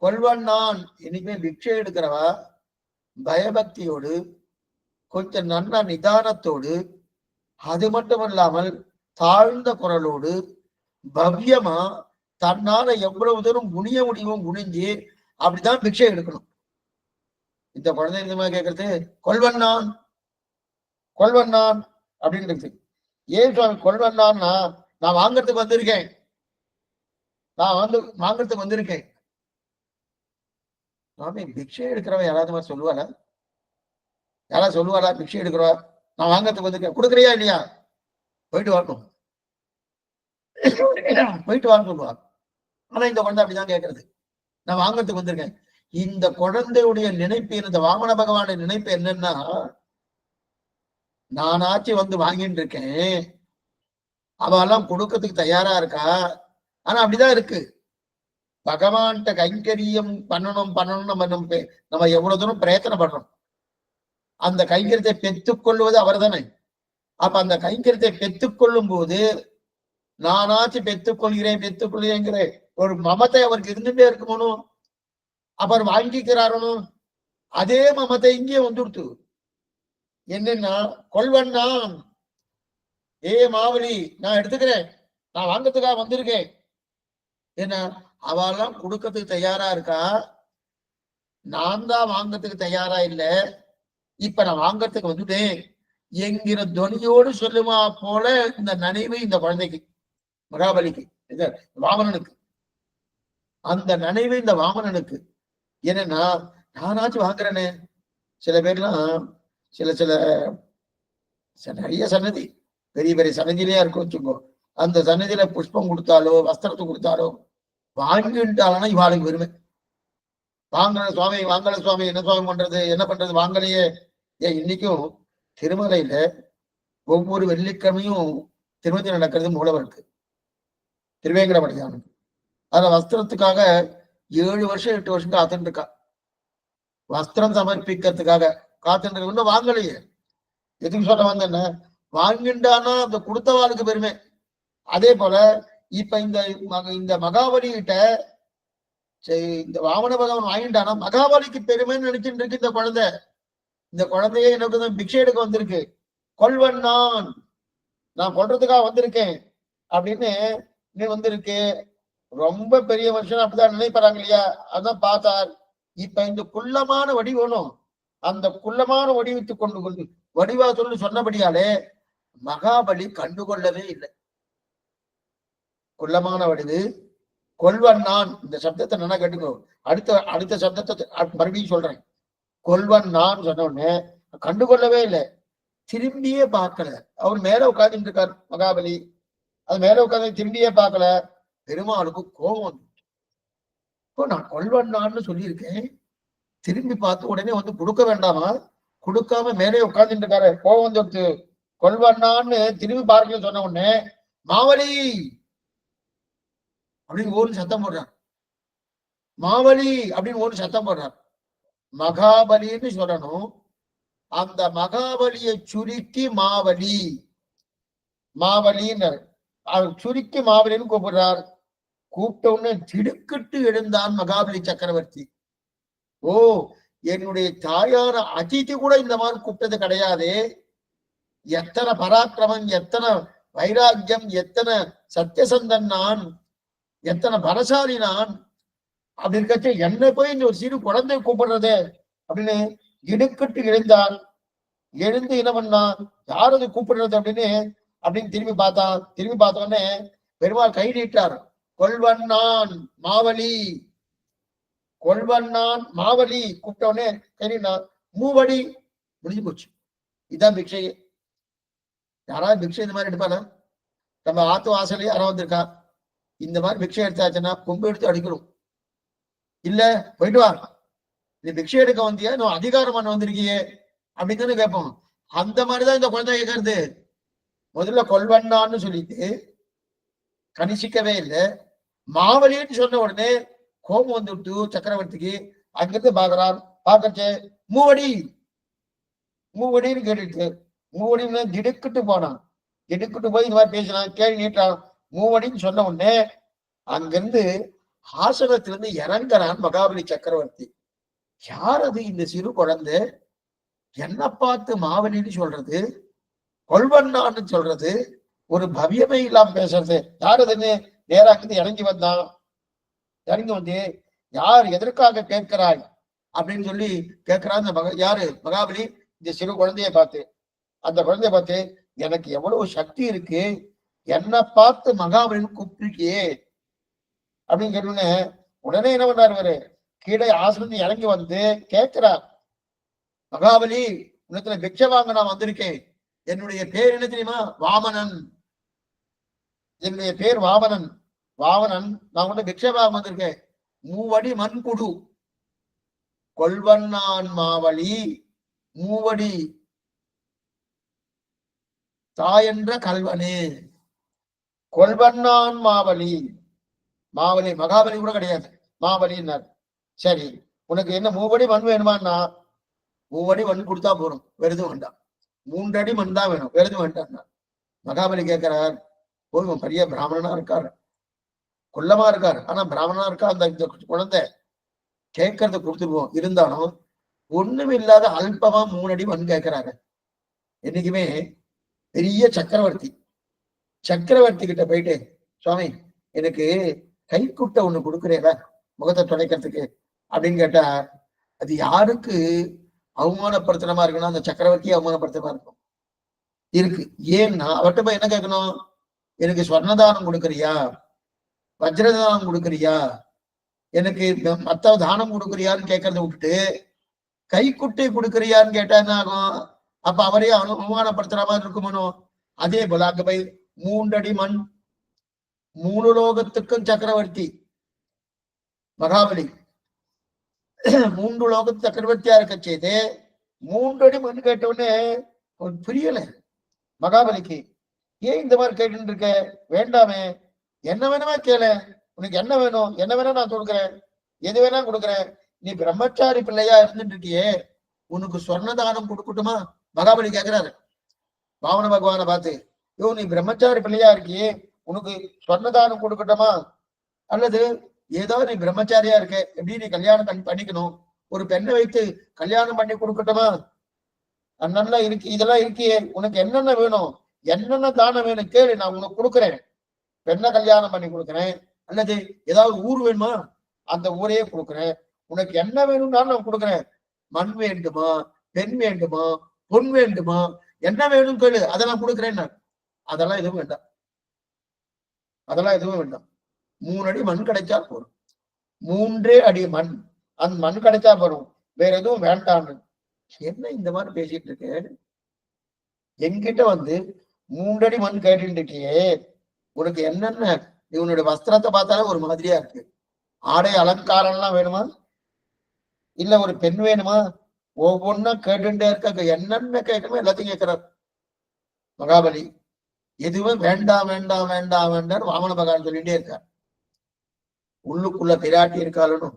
கொள்வன் நான். இனிமே பிக்ஷை எடுக்கிறவா பயபக்தியோடு கொஞ்சம் நல்ல நிதானத்தோடு, அது மட்டும் இல்லாமல் தாழ்ந்த குரலோடு பவ்யமா தன்னால எவ்வளவு தூரம் குனிய முடியுமோ குனிஞ்சு அப்படிதான் பிக்ஷை எடுக்கணும். இந்த குழந்தை இந்த மாதிரி கேட்கறது கொள்வன்னான், கொள்வன்னான் அப்படின்னு இருக்கு. ஏன் சுவாமி கொள்வன்னான்னா நான் வாங்கறதுக்கு வந்திருக்கேன், நான் வாங்கறதுக்கு வந்திருக்கேன். சுவாமி பிக்ஷை எடுக்கிறவன் யாராவது மாதிரி சொல்லுவாரா? யாராவது சொல்லுவாரா பிக்ஷை எடுக்கிறவா நான் வாங்கறதுக்கு வந்திருக்கேன், கொடுக்குறியா இல்லையா, போயிட்டு வரணும், போயிட்டு வாங்க சொல்லுவாங்க. ஆனா இந்த குழந்தை அப்படிதான் கேட்கறது, நான் வாங்கறதுக்கு வந்திருக்கேன். இந்த குழந்தையுடைய நினைப்பு, இந்த வாமன பகவானுடைய நினைப்பு என்னன்னா, நானாச்சும் வந்து வாங்கிட்டு இருக்கேன், அவெல்லாம் கொடுக்கறதுக்கு தயாரா இருக்கா. ஆனா அப்படிதான் இருக்கு. பகவான்கிட்ட கைங்கரியம் பண்ணணும் நம்ம எவ்வளவு தூரம் பிரயத்தனை பண்றோம், அந்த கைங்கரியத்தை பெற்றுக்கொள்வது அவர் தானே. அப்ப அந்த கைங்கரியத்தை பெற்றுக்கொள்ளும் போது நானாச்சும் பெற்றுக்கொள்கிறேங்கிற ஒரு மமத்தை அவருக்கு இருந்துட்டே இருக்கணும். அவர் வாங்கிக்கிறாரணும், அதே மமத்தை இங்கே வந்துடுத்து. என்னன்னா கொள்வன்னா, ஏ மாவலி நான் எடுத்துக்கிறேன், நான் வாங்கறதுக்காக வந்திருக்கேன். என்ன அவெல்லாம் கொடுக்கறதுக்கு தயாரா இருக்கா, நான் தான் வாங்கறதுக்கு தயாரா இல்ல, இப்ப நான் வாங்கறதுக்கு வந்துட்டேன் என்கிற துவனியோடு சொல்லுமா போல இந்த நினைவு இந்த குழந்தைக்கு, மகாபலிக்கு, இந்த வாமனனுக்கு அந்த நினைவு இந்த வாமனனுக்கு. என்னன்னா நானாச்சும் வாங்குறேனே. சில பேர்லாம் சில நிறைய சன்னதி, பெரிய பெரிய சன்னதியிலேயே இருக்கும் வச்சுக்கோ, அந்த சன்னதியில புஷ்பம் கொடுத்தாலோ வஸ்திரத்தை கொடுத்தாலோ வாங்கிட்டாலனா இவாளுக்கு பெருமை. வாங்கல சுவாமி, வாங்கல சுவாமி, என்ன சுவாமி பண்றது, என்ன பண்றது, வாங்கலையே. ஏன் இன்னைக்கும் திருமலையில ஒவ்வொரு வெள்ளிக்கிழமையும் திருமதி நடக்கிறது மூலவருக்கு, திருவேங்கடமடையானுக்கு. அதுல வஸ்திரத்துக்காக 7 வருஷம் 8 வருஷம் காத்துட்டு இருக்கா, வஸ்திரம் சமர்ப்பிக்கிறதுக்காக காத்துட்டு இருக்க. வாங்கலையே, எதுக்கு சொல்ல வந்தேன்ன, வாங்கிண்டானா அந்த கொடுத்தவாளுக்கு பெருமை. அதே போல இப்ப இந்த மகாபலி கிட்ட இந்த வாமன பகவான் வாங்கிட்டானா மகாபலிக்கு பெருமைன்னு நினைச்சுட்டு இருக்கு இந்த குழந்தை. இந்த குழந்தையே எனக்கு பிக்ஷை எடுக்க வந்திருக்கு, கொள்வன் நான் கொள்றதுக்காக வந்திருக்கேன் அப்படின்னு நீ வந்திருக்கு. ரொம்ப பெரிய மனுஷன் அப்படிதான் நினைப்பாங்க இல்லையா, அதான் பார்த்தார். இப்ப இந்த குள்ளமான வடிவனும் அந்த குள்ளமான வடிவத்தை கொண்டு வடிவா சொல்லி சொன்னபடியாலே மகாபலி கண்டுகொள்ளவே இல்லை. குள்ளமான வடிவு கொள்வன் நான், இந்த சப்தத்தை நல்லா கேட்டுக்கோ. அடுத்த சப்தத்தை மறுபடியும் சொல்றேன். கொள்வன் நான் சொன்ன உடனே கண்டுகொள்ளவே இல்லை, திரும்பியே பார்க்கல. அவர் மேல உட்கார்ந்துட்டு இருக்கார் மகாபலி, அது மேல உட்கார்ந்து திரும்பியே பார்க்கல. பெருமாளுக்கு கோபம் வந்து, இப்போ நான் கொள்வன்னான்னு சொல்லியிருக்கேன், திரும்பி பார்த்து உடனே வந்து கொடுக்க வேண்டாமா, கொடுக்காம மேலே உட்கார்ந்துட்டு இருக்காரு, கோபம் வந்து கொள்வன்னான்னு திரும்பி பார்க்கல. சொன்ன உடனே மாவலி அப்படின்னு ஒரு சத்தம் போடுறார், மாவலி அப்படின்னு ஒரு சத்தம் போடுறார். மகாபலின்னு சொல்லணும், அந்த மகாபலியை சுருக்கி மாவலி, மாவலின்னு சுருக்கி மாவலின்னு கூப்பிடுறார். கூப்பிட்ட உடனே திடுக்கிட்டு எழுந்தான் மகாபலி சக்கரவர்த்தி. ஓ, என்னுடைய தாயார அதிதி கூட இந்த மாதிரி கூப்பிட்டது கிடையாது, எத்தனை பராக்கிரமம், எத்தனை வைராக்கியம், எத்தனை சத்தியசந்தன் நான், எத்தனை பலசாலி நான் அப்படி இருக்கச்சு என்ன போய் இந்த ஒரு சிறு குழந்தை கூப்பிடுறது அப்படின்னு இடுக்கிட்டு எழுந்தான். எழுந்து என்ன பண்ணான், யார் அது கூப்பிடுறது அப்படின்னு திரும்பி பார்த்தான். திரும்பி பார்த்தோடனே பெருமாள் கை நீட்டார், கொள்வன்னான் மாவலி, கொள்வன்னான் மாவலி கூப்பிட்டோடனே கை நீட்டான். மூவடி முடிஞ்சு போச்சு. இதுதான் பிக்ஷையே. யாராவது பிக்ஷை இந்த மாதிரி எடுப்பானா? நம்ம ஆத்து வாசலே யாரோ வந்திருக்கா, இந்த மாதிரி பிக்ஷை எடுத்தாச்சுன்னா கொம்பு எடுத்து அடிக்கணும். இல்ல போயிட்டு வா, நீ பிக்ஷை எடுக்க வந்தியா, நான் அதிகாரம் பண்ண வந்திருக்கியே அப்படின்னு தானே கேட்போம். அந்த மாதிரிதான் இந்த குழந்தை கேட்கறது. முதல்ல கொள்வன்னான்னு சொல்லிட்டு கணிசிக்கவே இல்லை, மாவலின்னு சொன்ன உடனே கோபம் வந்து விட்டு சக்கரவர்த்திக்கு. அங்கிருந்து பாக்குறான், பாக்கச்சே மூவடி மூவடின்னு கேட்டுட்டு மூவடின்னு திடுக்கிட்டு போனான். திடுக்கிட்டு போய் இந்த மாதிரி பேசினான், கேள்வி நீட்டான். மூவடின்னு சொன்ன உடனே அங்கிருந்து ஆசனத்திலிருந்து இறங்குறான் மகாபலி சக்கரவர்த்தி. யார் அது, இந்த சிறு குழந்தை என்ன பார்த்து மாவலின்னு சொல்றது, கொள்வன்னான்னு சொல்றது, ஒரு பவ்யமே இல்லாம பேசுறது, யார் அதுன்னு நேராக இறங்கி வந்தான். இறங்கி வந்து யார் எதற்காக கேட்கிறாய் அப்படின்னு சொல்லி கேட்கிறான். யாரு மகாபலி இந்த சிறு குழந்தைய பார்த்து, அந்த குழந்தைய பார்த்து எனக்கு எவ்வளவு சக்தி இருக்கு, என்ன பார்த்து மகாபலி கூப்பிட்டுருக்கியே அப்படின்னு கேட்டோன்னே உடனே என்ன பண்றாரு இவரு, கீழே ஆசிரியர் இறங்கி வந்து கேட்கிறார், மகாபலி உனத்துல பிக்ஷை வாங்க நான் வந்திருக்கேன். என்னுடைய பேர் என்ன தெரியுமா? வாமனன். என்னுடைய பேர் வாமனன். வாமனன், நான் உன்னை பிக்ஷை வாங்க வந்திருக்கேன். மூவடி மண் குடு கொள்வன்னான் மாவழி மூவடி தாயென்ற கல்வனே. கொள்வன்னான் மாவழி, மாவலி மகாபலி கூட கிடையாது, மாவலின்னார். சரி, உனக்கு என்ன மூவடி மண் வேணுமான்னா, மூவடி மண் கொடுத்தா போறோம், வேற எதுவும் வேண்டாம். 3 அடி மண் தான் வேணும், வேற எதுவும் வேண்டாம். மகாபலி கேட்கிறார், போதும், பெரிய பிராமணனா இருக்காரு, கொல்லமா இருக்காரு, ஆனா பிராமணனா இருக்கா, அந்த குழந்தை கேட்கறத கொடுத்துருவோம். இருந்தாலும் ஒண்ணும் இல்லாத அல்பமா 3 அடி மண் கேட்கிறாரு. என்னைக்குமே பெரிய சக்கரவர்த்தி, சக்கரவர்த்தி கிட்ட போயிட்டு, சுவாமி எனக்கு கைக்குட்டை ஒண்ணு கொடுக்குறேடா முகத்தை துடைக்கிறதுக்கு அப்படின்னு கேட்டா, அது யாருக்கு அவமானப்படுத்தனமா இருக்குன்னா அந்த சக்கரவர்த்தியை அவமானப்படுத்தமா இருக்கும் இருக்கு. ஏன்னா அவர்கிட்ட போய் என்ன கேட்கணும், எனக்கு ஸ்வர்ணதானம் கொடுக்குறியா, வஜ்ரதானம் கொடுக்குறியா, எனக்கு மத்த தானம் கொடுக்குறியான்னு கேட்கறத விட்டுட்டு கைக்குட்டை கொடுக்குறியான்னு கேட்டா என்ன ஆகும்? அப்ப அவரையே அவமானப்படுத்துற மாதிரி இருக்குமனோ. அதே போல அங்க போய் 3 அடி மண், 3 லோகத்துக்கும் சக்கரவர்த்தி மகாபலி, 3 லோகத்து சக்கரவர்த்தியா இருக்க செய்து 3 அடி மண் கேட்டவுடனே புரியல மகாபலிக்கு. ஏன் இந்த மாதிரி கேட்டு இருக்க? வேண்டாமே, என்ன வேணுமா கேள, உனக்கு என்ன வேணும், என்ன வேணா நான் கொடுக்குறேன், எது வேணா கொடுக்குறேன். நீ பிரம்மச்சாரி பிள்ளையா இருந்துட்டு இருக்கியே, உனக்கு சொர்ணதானம் கொடுக்கட்டுமா? மகாபலி கேட்கிறாரு வாமன பகவானை பார்த்து, யோ நீ பிரம்மச்சாரி பிள்ளையா இருக்கியே, உனக்கு சொர்ணதானம் கொடுக்கட்டுமா? அல்லது ஏதோ நீ பிரம்மச்சாரியா இருக்க, எப்படி நீ கல்யாணம் பண்ணிக்கணும், ஒரு பெண்ணை வைத்து கல்யாணம் பண்ணி கொடுக்கட்டுமா? நல்லா இருக்கு, இதெல்லாம் இருக்கியே, உனக்கு என்னென்ன வேணும், என்னென்ன தானம் வேணும் கேளு, நான் உனக்கு கொடுக்குறேன். பெண்ணை கல்யாணம் பண்ணி கொடுக்குறேன், அல்லது ஏதாவது ஊர் வேணுமா, அந்த ஊரையே கொடுக்குறேன். உனக்கு என்ன வேணும்னாலும் நான் கொடுக்குறேன். மண் வேண்டுமா, பெண் வேண்டுமா, பொன் வேண்டுமா, என்ன வேணும் கேளு, அதெல்லாம் கொடுக்குறேன். அதெல்லாம் எதுவும் வேண்டாம், அதெல்லாம் எதுவும் வேண்டாம். 3 அடி மண் கிடைச்சா போறோம், 3 அடி மண், அந்த மண் கிடைச்சா போறோம், வேற எதுவும் வேண்டாம்னு. என்ன இந்த மாதிரி பேசிட்டு இருக்கு, என்கிட்ட வந்து 3 அடி மண் கேட்டுட்டு இருக்கியே, உனக்கு என்னென்ன, இவனுடைய வஸ்திரத்தை பார்த்தாலே ஒரு மாதிரியா இருக்கு, ஆடை அலங்காரம் எல்லாம் வேணுமா, இல்ல ஒரு பெண் வேணுமா, ஒவ்வொன்னா கேட்டுட்டே இருக்க, என்னென்ன கேட்கணுமோ எல்லாத்தையும் கேட்கிறார் மகாபலி. எதுவும் வேண்டாம் வேண்டாம் வேண்டாம் வேண்டாம் வாமன பகவான் சொல்லிட்டே இருக்கார். உள்ளுக்குள்ள பிராட்டி இருக்காளனும்,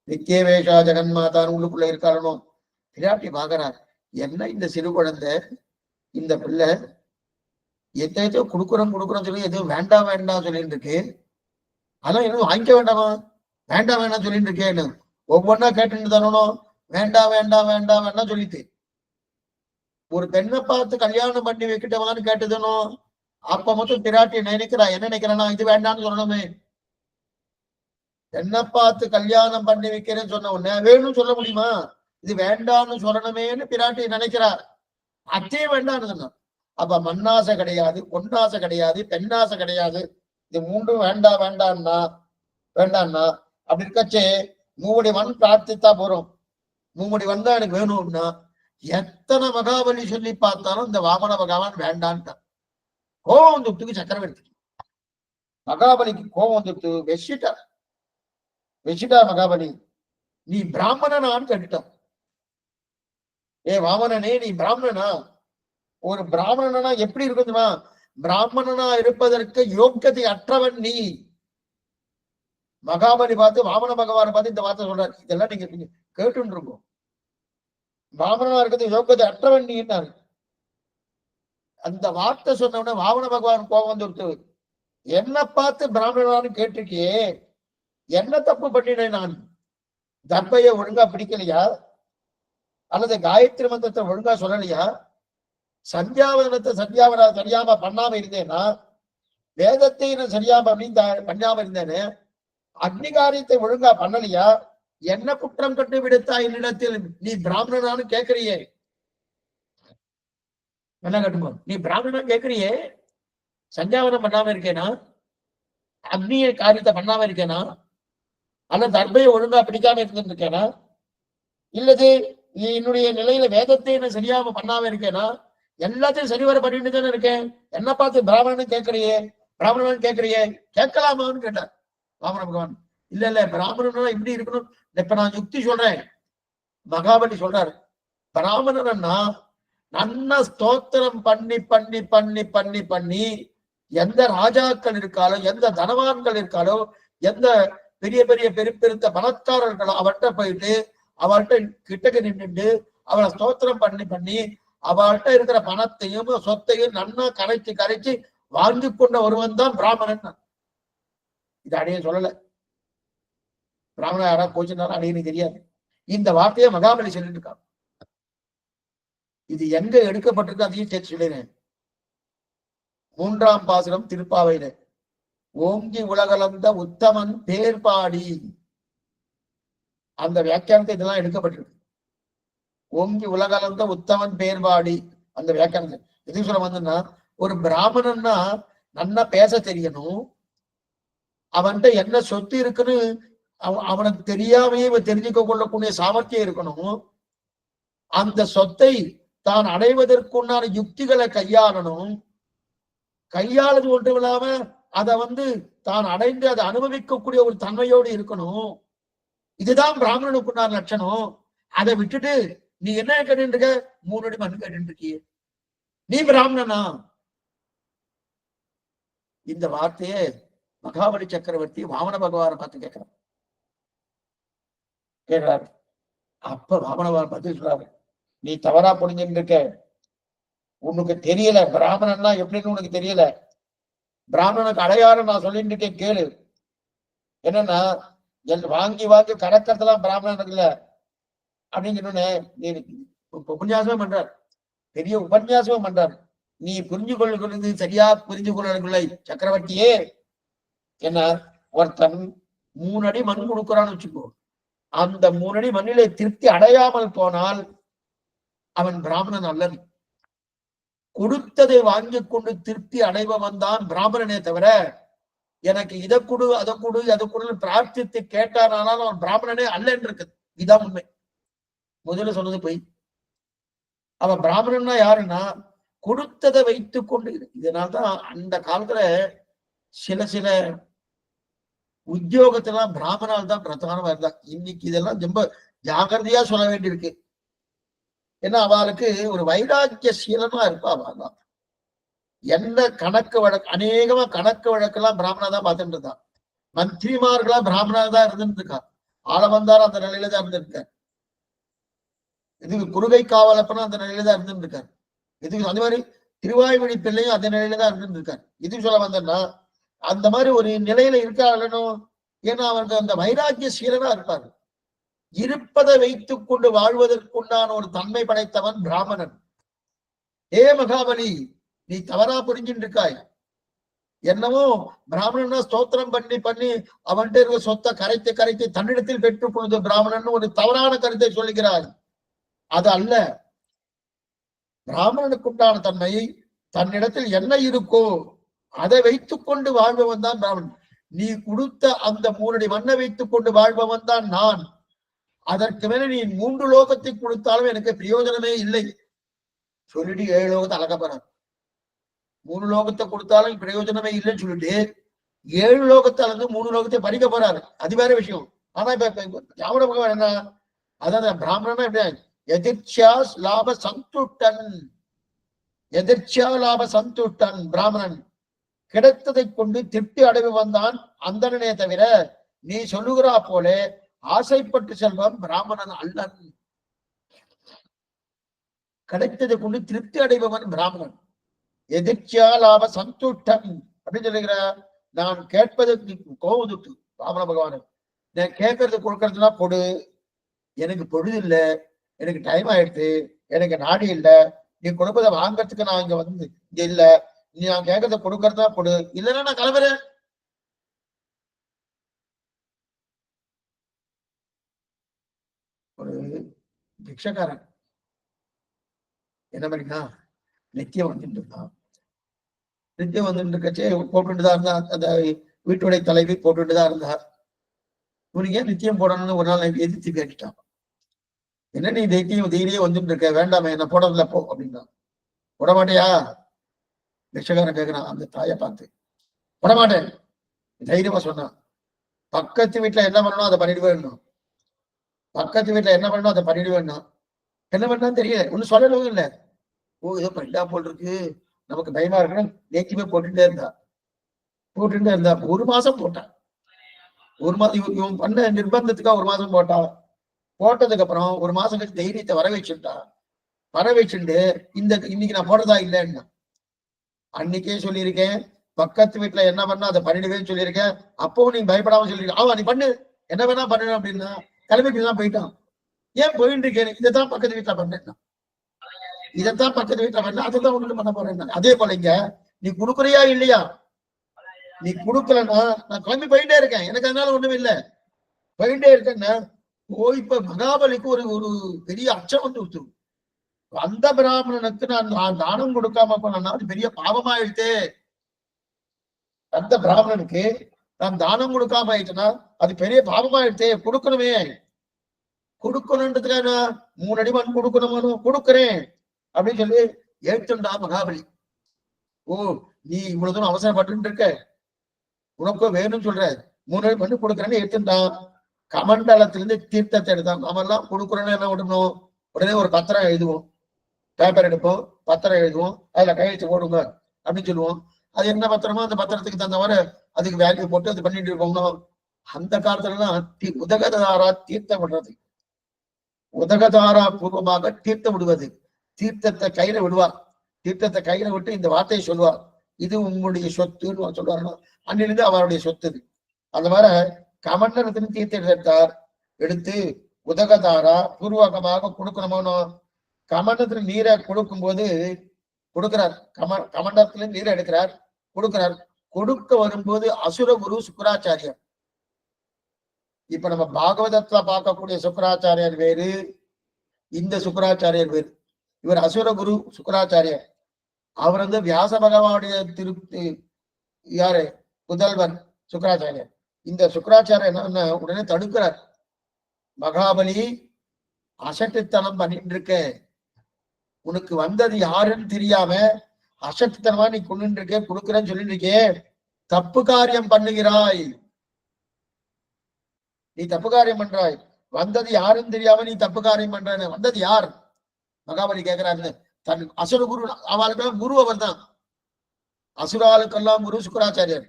நித்தியவேஷா ஜெகன்மாதான் உள்ளுக்குள்ள இருக்காளனும். பிராட்டி பாக்குறார், என்ன இந்த சிறு குழந்தை, இந்த பிள்ளை எதோ கொடுக்குறோம் சொல்லி எதுவும் வேண்டாம் வேண்டாம் சொல்லிட்டு இருக்கு, அதான் எதுவும் வாங்கிக்க வேண்டாமா, வேண்டாம் வேண்டாம் சொல்லிட்டு இருக்கேன்னு ஒவ்வொன்னா கேட்டுட்டு தானோ, வேண்டாம் வேண்டாம் வேண்டாம் வேண்டாம் சொல்லிட்டு. ஒரு பெண்ணை பார்த்து கல்யாணம் பண்ணி வைக்கிட்டவான்னு கேட்டதுனோ, அப்ப மட்டும் பிராட்டி நினைக்கிறா, என்ன நினைக்கிறேன்னா, இது வேண்டாம்னு சொல்லணுமே. பெண்ணை பார்த்து கல்யாணம் பண்ணி வைக்கிறேன்னு சொன்ன உடனே வேணும்னு சொல்ல முடியுமா, இது வேண்டாம்னு சொல்லணுமேன்னு பிராட்டி நினைக்கிறார். அத்தையும் வேண்டாம்னு சொன்ன, அப்ப மண்ணாசை கிடையாது, பொன்னாசை கிடையாது, பெண்ணாசை கிடையாது, இது 3 வேண்டாம் வேண்டாம்னா வேண்டாம்னா. அப்படி இருக்கச்சே 3 மண் பிரார்த்தித்தா போறோம், 3 மண் தான் எனக்கு வேணும்னா, எத்தனை மகாபலி சொல்லி பார்த்தாலும் இந்த வாமன பகவான் வேண்டான்ட்டான். கோபம் வந்துட்டுக்கு சக்கரவர்த்தி, மகாபலிக்கு கோபம் வந்துட்டு வச்சிட்டா மகாபலி, நீ பிராமணனான்னு கேட்டுட்டான். ஏ வாமனனே, நீ பிராமணனா? ஒரு பிராமணனா எப்படி இருக்குதுமா, பிராமணனா இருப்பதற்கு யோக்கியதை அற்றவன் நீ. மகாபலி பார்த்து வாமன பகவானை பார்த்து இந்த வார்த்தை சொல்றாரு, இதெல்லாம் நீங்க கேட்டு இருக்கோம். பிராமணனா இருக்கிறது யோக்கியதை அற்றவன் நீ. அந்த வார்த்தை சொன்ன வாமன பகவான் கோபம் வந்துடுத்து, என்ன பார்த்து பிராமணனான்னு கேட்டிருக்கியே, என்ன தப்பு பண்ணினேன் நான்? தர்பைய ஒழுங்கா பிடிக்கலையா, அல்லது காயத்ரி மந்திரத்தை ஒழுங்கா சொல்லலையா, சந்தியாவதனத்தை சரியாம பண்ணாம இருந்தேன்னா, வேதத்தை நான் சரியாம பண்ணாம இருந்தேன்னு, அக்னி காரியத்தை ஒழுங்கா பண்ணலையா, என்ன குற்றம் கட்டு விடுத்தா என்னிடத்தில், நீ பிராமணனான்னு கேட்கிறியே, என்ன கட்டுமோ, நீ பிராமணன் கேட்கிறியே, சந்தியாவனம் பண்ணாம இருக்கேனா, அக்னிய காரியத்தை பண்ணாம இருக்கேனா, அல்ல தர்பையை ஒழுங்கா பிடிக்காம இருந்துட்டு இருக்கேனா, இல்லது என்னுடைய நிலையில வேதத்தை என்ன சரியாம பண்ணாம இருக்கேனா, எல்லாத்தையும் சரிவர பண்ணிட்டு தானே இருக்கேன். என்ன பார்த்து பிராமணன் கேட்கறியே, பிராமணன் கேட்கறியே, கேட்கலாமான்னு கேட்டார் ராமண பகவான். இல்ல இல்ல பிராமணன் இப்படி இருக்கணும். இப்ப நான் யுக்தி சொல்றேன். மகாபலி சொல்றாரு, பிராமணன்னா நன்னா ஸ்தோத்திரம் பண்ணி பண்ணி பண்ணி பண்ணி பண்ணி எந்த ராஜாக்கள் இருக்காளோ, எந்த தனவான்கள் இருக்காளோ, எந்த பெரிய பெரிய பெருத்த பணக்காரர்களோ அவர்கிட்ட போயிட்டு அவள்கிட்ட கிட்டக்க நின்றுட்டு அவளை ஸ்தோத்திரம் பண்ணி பண்ணி அவள்கிட்ட இருக்கிற பணத்தையும் சொத்தையும் நன்னா கரைச்சு கரைச்சு வாங்கி கொண்ட ஒருவன் தான் பிராமணன். இது அடைய சொல்லல. பிராமணன் யாராவது கோச்சினாலும் அடையனு தெரியாது. இந்த வார்த்தையை மகாபலி சொல்லிட்டு இருக்கான். இது எங்க எடுக்கப்பட்டிருக்கு அதையும் சேர்த்து சொல்லிடுறேன். 3ஆம் பாசுரம் திருப்பாவையில, ஓங்கி உலகளந்த உத்தமன் பேர்பாடி, அந்த வியாக்கியானத்தை இதெல்லாம் எடுக்கப்பட்டிருக்கு. ஓங்கி உலகளந்த உத்தமன் பேர்பாடி அந்த வியாக்கியானத்தை எதுக்கு சொல்ல வந்தோம்னா, ஒரு பிராமணன்னா நல்லா பேச தெரியணும், அவன்கிட்ட என்ன சொத்து இருக்குன்னு அவனுக்கு தெரியாமையே தெரிஞ்சுக்க கொள்ளக்கூடிய சாமர்த்தியம் இருக்கணும், அந்த சொத்தை தான் அடைவதற்குண்டான யுக்திகளை கையாளணும், கையாளது ஒன்றும் இல்லாம அதை தான் அடைந்து அதை அனுபவிக்கக்கூடிய ஒரு தன்மையோடு இருக்கணும். இதுதான் பிராமணனுக்குண்டான லட்சணம். அதை விட்டுட்டு நீ என்ன கேட்டு இருக்க, 3 அடி மண் கேட்டு இருக்கிய, நீ பிராமணனா? இந்த வார்த்தையே மகாபலி சக்கரவர்த்தி வாமன பகவானை பார்த்து கேட்கிறார். கேட்கிறாரு. அப்ப வாமன பகவான் பார்த்து சொல்றாரு, நீ தவறா புரிஞ்சுட்டு இருக்க, உனக்கு தெரியல பிராமணன்னா எப்படின்னு உனக்கு தெரியல. பிராமணனுக்கு அடையாளம் நான் சொல்லிட்டு இருக்கேன் கேளு. என்னன்னா, வாங்கி வாங்கி கடக்கிறதுலாம் பிராமணனுக்கு இல்ல அப்படின்னு சொன்னேன். உபன்யாசமே பண்றார், பெரிய உபன்யாசமும் பண்றார். நீ புரிஞ்சு கொள்ளுகிறது சரியா புரிஞ்சு கொள்ளவில்லை சக்கரவர்த்தியே. என்ன, ஒருத்தன் 3 அடி மண் கொடுக்குறான்னு வச்சுக்கோ, அந்த 3 அடி மண்ணிலே திருப்தி அடையாமல் போனால் அவன் பிராமணன் அல்லது. கொடுத்ததை வாங்கி கொண்டு திருப்தி அடைபவன் தான் பிராமணனே தவிர, எனக்கு இதை கொடு அதை கொடு அதை கொடுன்னு பிரார்த்தித்து கேட்டானாலும் அவன் பிராமணனே அல்லன்னு இருக்குது. இதுதான் உண்மை. முதல்ல சொன்னது போய். அவன் பிராமணன்னா யாருன்னா, கொடுத்ததை வைத்துக் கொண்டு. இதனால்தான் அந்த காலத்துல சில சில உத்தியோகத்தெல்லாம் பிராமணால் தான் பிரதானமா இருந்தா. இன்னைக்கு இதெல்லாம் ரொம்ப ஜாகிரதையா சொல்ல வேண்டியிருக்கு. ஏன்னா அவளுக்கு ஒரு வைராக்கிய சீலமா இருப்பா. அவதான் என்ன கணக்கு வழக்கு, அநேகமா கணக்கு வழக்கெல்லாம் பிராமணா தான் பார்த்துட்டு இருந்தான். மந்திரிமார்களா பிராமணா தான் இருந்துட்டு இருக்கா. ஆள வந்தாலும் அந்த நிலையில தான் இருந்திருக்க. இதுக்கு குறுகை காவலப்பனும் அந்த நிலையில தான் இருந்துட்டு இருக்காரு. இதுக்கு அந்த மாதிரி திருவாய்மொழி பிள்ளையும் அந்த நிலையில தான் இருந்துட்டு இருக்காரு. இதுக்கு சொல்ல வந்தேன்னா, அந்த மாதிரி ஒரு நிலையில இருக்காளனும். ஏன்னா அவருக்கு அந்த வைராக்கிய சீலனா இருப்பாரு. இருப்பதை வைத்துக் கொண்டு வாழ்வதற்குண்டான ஒரு தன்மை படைத்தவன் பிராமணன். ஏ மகாபலி, நீ தவறா புரிஞ்சுட்டு இருக்காய். என்னவோ பிராமணனா ஸ்தோத்திரம் பண்ணி பண்ணி அவன்கிட்ட இருக்க சொத்தை கரைத்து கரைத்து தன்னிடத்தில் பெற்றுக் கொள்வது பிராமணன் ஒரு தவறான கருத்தை சொல்லுகிறார். அது அல்ல. பிராமணனுக்கு உண்டான தன்மை தன்னிடத்தில் என்ன இருக்கோ அதை வைத்துக் கொண்டு வாழ்பவன் தான் பிராமணன். நீ கொடுத்த அந்த 3 அடி மண்ணை வைத்துக் கொண்டு வாழ்பவன் தான் நான். அதற்கு மேல நீ 3 லோகத்தை கொடுத்தாலும் எனக்கு பிரயோஜனமே இல்லை சொல்லிட்டு 7 லோகத்தை அழக போறார். 3 லோகத்தை கொடுத்தாலும் பிரயோஜனமே இல்லைன்னு சொல்லிட்டு 7 லோகத்தை அளந்து 3 லோகத்தை பறிக்க போறாரு. அது வேற விஷயம். ஆனா இப்ப ராவண பகவான் என்ன, அதான் பிராமணனா எப்படியா எதிர்ச்சியா லாப சந்துட்டன், எதிர்ச்சியா லாப சந்துட்டன் பிராமணன். கிடைத்ததை கொண்டு திருப்தி அடைவு வந்தான் அந்தனனே தவிர நீ சொல்லுகிறா போல ஆசைப்பட்டு செல்வம் பிராமணன் அல்லன். கிடைத்ததை கொண்டு திருப்தி அடைபவன் பிராமணன். எதிர்ச்சியா லாப சந்துட்டன் அப்படின்னு சொல்லுகிற. நான் கேட்பதற்கு கோவதுட்டு ராமண பகவான், நான் கேட்கறது கொடுக்கறதுனா கொடு, எனக்கு பொழுது இல்லை, எனக்கு டைம் ஆயிடுச்சு, எனக்கு நாடி இல்லை, நீ கொடுப்பதை வாங்கறதுக்கு நான் இங்க இங்க இல்ல, நீ நான் கேட்கறத கொடுக்கறதா கொடு, இல்லைன்னா நான் கிளம்புறேன். ஒரு பிக்ஷக்காரன் என்ன பண்ணினா நித்தியம் வந்துட்டு இருந்தான். நித்தியம் வந்துட்டு இருக்கச்சே போட்டுட்டுதான் இருந்தா, அந்த வீட்டுடைய தலைவி போட்டுட்டுதான் இருந்தார். இவனுக்கு ஏன் நித்தியம் போடணும்னு ஒரு நாள் எதிர்த்து கேட்டுட்டான். என்ன நீ தைரியம் வந்துட்டு இருக்க, வேண்டாமே என்ன போடல போ அப்படின்னா. போட மாட்டியா? ரிஷகாரன் கேட்கிறான் அந்த தாயை பார்த்து. போட மாட்டேன் தைரியமா சொன்னான். பக்கத்து வீட்டுல என்ன பண்ணணும் அதை பண்ணிட்டு வேணும். பக்கத்து வீட்டுல என்ன பண்ணணும் அதை பண்ணிட்டு வேணும். என்ன பண்ணான்னு தெரியல, ஒன்னும் சொல்லவும் இல்லை. ஓ ஏதோ பண்ணா போல் இருக்கு, நமக்கு பயமா இருக்குன்னு நேற்றுமே போட்டுட்டே இருந்தா ஒரு மாசம் போட்டான். ஒரு மாதம் இவன் பண்ண நிர்பந்தத்துக்காக ஒரு மாசம் போட்டான். போட்டதுக்கு அப்புறம் ஒரு மாசம் கழிச்சு தைரியத்தை வர வச்சுட்டு இன்னைக்கு நான் போடுறதா இல்லைன்னா. அன்னைக்கே சொல்லியிருக்கேன், பக்கத்து வீட்டுல என்ன பண்ணா அதை பண்ணிடுவேன்னு சொல்லியிருக்கேன். அப்பவும் நீ பயப்படாம சொல்லிருக்க. ஆமா நீ பண்ணு, என்ன வேணா பண்ணு அப்படின்னா கிளம்பிட்டு தான் போயிட்டான். ஏன் போயிட்டு இருக்கேன், இதைத்தான் பக்கத்து வீட்டுல பண்ணேன், இதைத்தான் பக்கத்து வீட்டுல பண்ண, அதைத்தான் ஒண்ணு பண்ண போறேன். அதே போல இங்க நீ கொடுக்குறியா இல்லையா? நீ கொடுக்கலன்னா நான் கிளம்பி போயிட்டே இருக்கேன், எனக்கு அதனால ஒண்ணுமே இல்லை, போயிட்டே இருக்கேன்னா. இப்ப மகாபலிக்கு ஒரு ஒரு பெரிய அச்சம் வந்து விட்டுரும். அந்த பிராமணனுக்கு நான் தானம் கொடுக்காம போனா அது பெரிய பாவமாயிடுச்சு. அந்த பிராமணனுக்கு நான் தானம் கொடுக்காம ஆயிட்டேன்னா அது பெரிய பாவமாயிடுச்சு, கொடுக்கணுமே. கொடுக்கணுன்றதுக்காக 3 அடி மண் கொடுக்கணும், கொடுக்குறேன் அப்படின்னு சொல்லி ஏற்றுண்டா மகாபலி. ஓ நீ இவ்வளவு தூரம் அவசரப்பட்டு இருக்க, உனக்கு வேணும்னு சொல்ற, 3 அடி மண் கொடுக்குறேன்னு ஏற்றுண்டான். கமண்டலத்திலிருந்து தீர்த்தத்தை எடுத்தான். நம்ம எல்லாம் கொடுக்குறோன்னு என்ன விடணும், உடனே ஒரு பத்திரம் எழுதுவோம், பேப்பர் எடுப்போம், பத்திரம் எழுதுவோம், அதுல கையெழுத்து போடுங்க அப்படின்னு சொல்லுவோம். அது என்ன பத்திரமோ அந்த பத்திரத்துக்கு தந்தவரை அதுக்கு வேல்யூ போட்டு அது பண்ணிட்டு இருக்கோம். அந்த காலத்துலலாம் உதகதாரா தீர்த்தம் விடுறது, உதகதாரா பூர்வமாக தீர்த்தம் விடுவது, தீர்த்தத்தை கையில விடுவார். தீர்த்தத்தை கையில விட்டு இந்த வார்த்தையை சொல்லுவார், இது உங்களுடைய சொத்துன்னு சொல்லுவாருன்னா அன்னிலிருந்து அவருடைய சொத்து. அந்த மாதிரி கமண்டலத்தின் தீர்த்தம் எடுத்தார். எடுத்து உதகதாரா பூர்வகமாக கொடுக்கணுமோ. கமண்டத்துல நீரை கொடுக்கும் போது கொடுக்கிறார், கமண்டத்துல நீரை எடுக்கிறார், கொடுக்கிறார். கொடுக்க வரும்போது அசுரகுரு சுக்கராச்சாரியர். இப்ப நம்ம பாகவதத்துல பார்க்கக்கூடிய சுக்கராச்சாரியர் வேறு, இந்த சுக்கராச்சாரியர் வேறு. இவர் அசுரகுரு சுக்கராச்சாரியர். அவர் வந்து வியாச பகவானுடைய யாரு புதல்வன் சுக்கராச்சாரியர். இந்த சுக்கராச்சாரியர் என்ன உடனே தடுக்கிறார், மகாபலி அசட்டுத்தனம் பண்ணிட்டு இருக்க, உனக்கு வந்தது யாருன்னு தெரியாம அசட்டுத்தனமா நீ கொண்டு இருக்க, கொடுக்குறேன்னு சொல்லிட்டு இருக்கே, தப்பு காரியம் பண்ணுகிறாய், நீ தப்பு காரியம் பண்றாய். வந்தது யாருன்னு தெரியாம நீ தப்பு காரியம் பண்ற. வந்தது யார் மகாபலி கேட்கிறாரு. தன் அசுர குரு, அவளுக்கெல்லாம் குரு அவர் தான், அசுராளுக்கெல்லாம் குரு சுக்கராச்சாரியர்.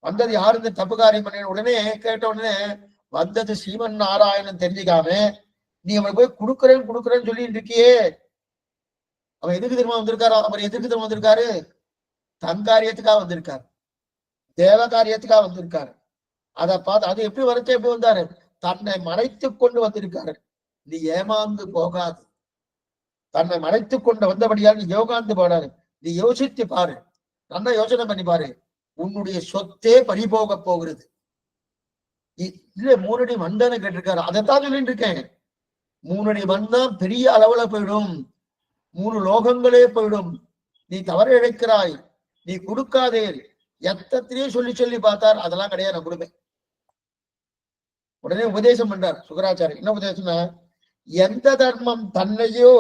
வந்தது யாருன்னு தப்பு காரியம் பண்ண. உடனே கேட்ட உடனே வந்தது ஸ்ரீமன் நாராயணன் தெரிஞ்சுக்காம நீ அவனை போய் கொடுக்குறேன்னு சொல்லிட்டு இருக்கியே. அவன் எதுக்கு தெரியுமா வந்திருக்காரு? அவர் எதுக்கு தெரியுமா வந்திருக்காரு? தன் காரியத்துக்காக வந்திருக்காரு, தேவ காரியத்துக்காக வந்திருக்காரு. அதை பார்த்து அது எப்படி வரைச்சா எப்படி வந்தாரு? தன்னை மறைத்து கொண்டு வந்திருக்காரு. நீ ஏமாந்து போகாது, தன்னை மறைத்து கொண்டு வந்தபடியால் நீ யோகாந்து போடாரு. நீ யோசித்து பாரு, நல்லா யோசனை பண்ணி பாரு, உன்னுடைய சொத்தே பறிபோக போகிறது. இல்ல 3 அடி மந்தான கேட்டிருக்காரு, அதைத்தான் சொல்லிட்டு இருக்கேன். 3 அடி மந்தா பெரிய அளவுல போயிடும், 3 லோகங்களே போயிடும். நீ தவறு இழைக்கிறாய், நீ கொடுக்காதே. எத்தனையோ சொல்லி பார்த்தார், அதெல்லாம் கிடையாது, நான் கொடுப்பேன். உடனே உபதேசம் பண்றார் சுக்கராச்சாரியர். என்ன உபதேசம்னா, எந்த தர்மம் தன்னையோ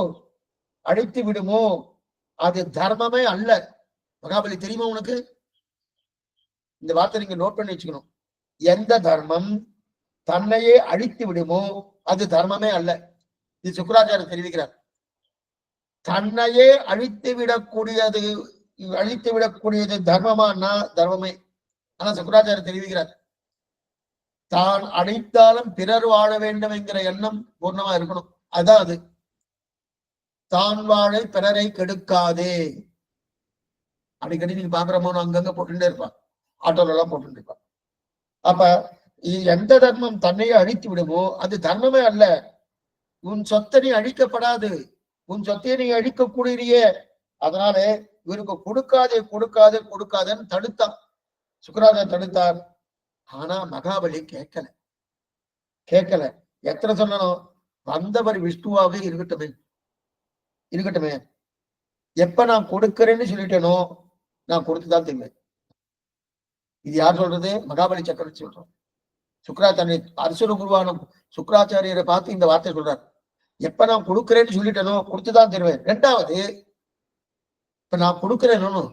அழித்து விடுமோ அது தர்மமே அல்ல. மகாபலி தெரியுமா உனக்கு? இந்த வார்த்தை நீங்க நோட் பண்ணி வச்சுக்கணும். எந்த தர்மம் தன்னையே அழித்து விடுமோ அது தர்மமே அல்ல. இது சுக்கராச்சாரியர் தெரிவிக்கிறார். தன்னையே அழித்து விடக்கூடியது தர்மமானா தர்மமே. ஆனா சுக்கராச்சாரியர் தெரிவிக்கிறார், தான் அழித்தாலும் பிறர் வாழ வேண்டும் என்கிற எண்ணம் பூர்ணமா இருக்கணும். அதான் அது. தான் வாழை பிறரை கெடுக்காதே. அடிக்கடி நீங்க பாக்குறமோ அங்கங்க போட்டுட்டே இருப்பான், ஆட்டோல எல்லாம் போட்டு இருப்பான். அப்ப எந்த தர்மம் தன்னையே அழித்து விடுமோ அது தர்மமே அல்ல. உன் சொத்தை நீ அழிக்கப்படாது, உன் சொத்தையை நீ அழிக்கக்கூடியே. அதனால இவருக்கு கொடுக்காதேன்னு தடுத்தான், சுக்கராச்சாரியர் தடுத்தார். ஆனா மகாபலி கேட்கல. எத்தனை சொல்லணும், வந்தவர் விஷ்ணுவாக இருக்கட்டுமே. எப்ப நான் கொடுக்கிறேன்னு சொல்லிட்டேனோ நான் கொடுத்துதான் தருவேன். இது யார் சொல்றது? மகாபலி சக்கரவர்த்தி சொல்றோம். சுக்கராச்சாரிய அரசுர குருவான சுக்கராச்சாரியரை பார்த்து இந்த வார்த்தை சொல்றார். எப்ப நான் கொடுக்குறேன்னு சொல்லிட்டேனோ கொடுத்துதான் தருவேன். ரெண்டாவது, இப்ப நான் கொடுக்குறேன்னு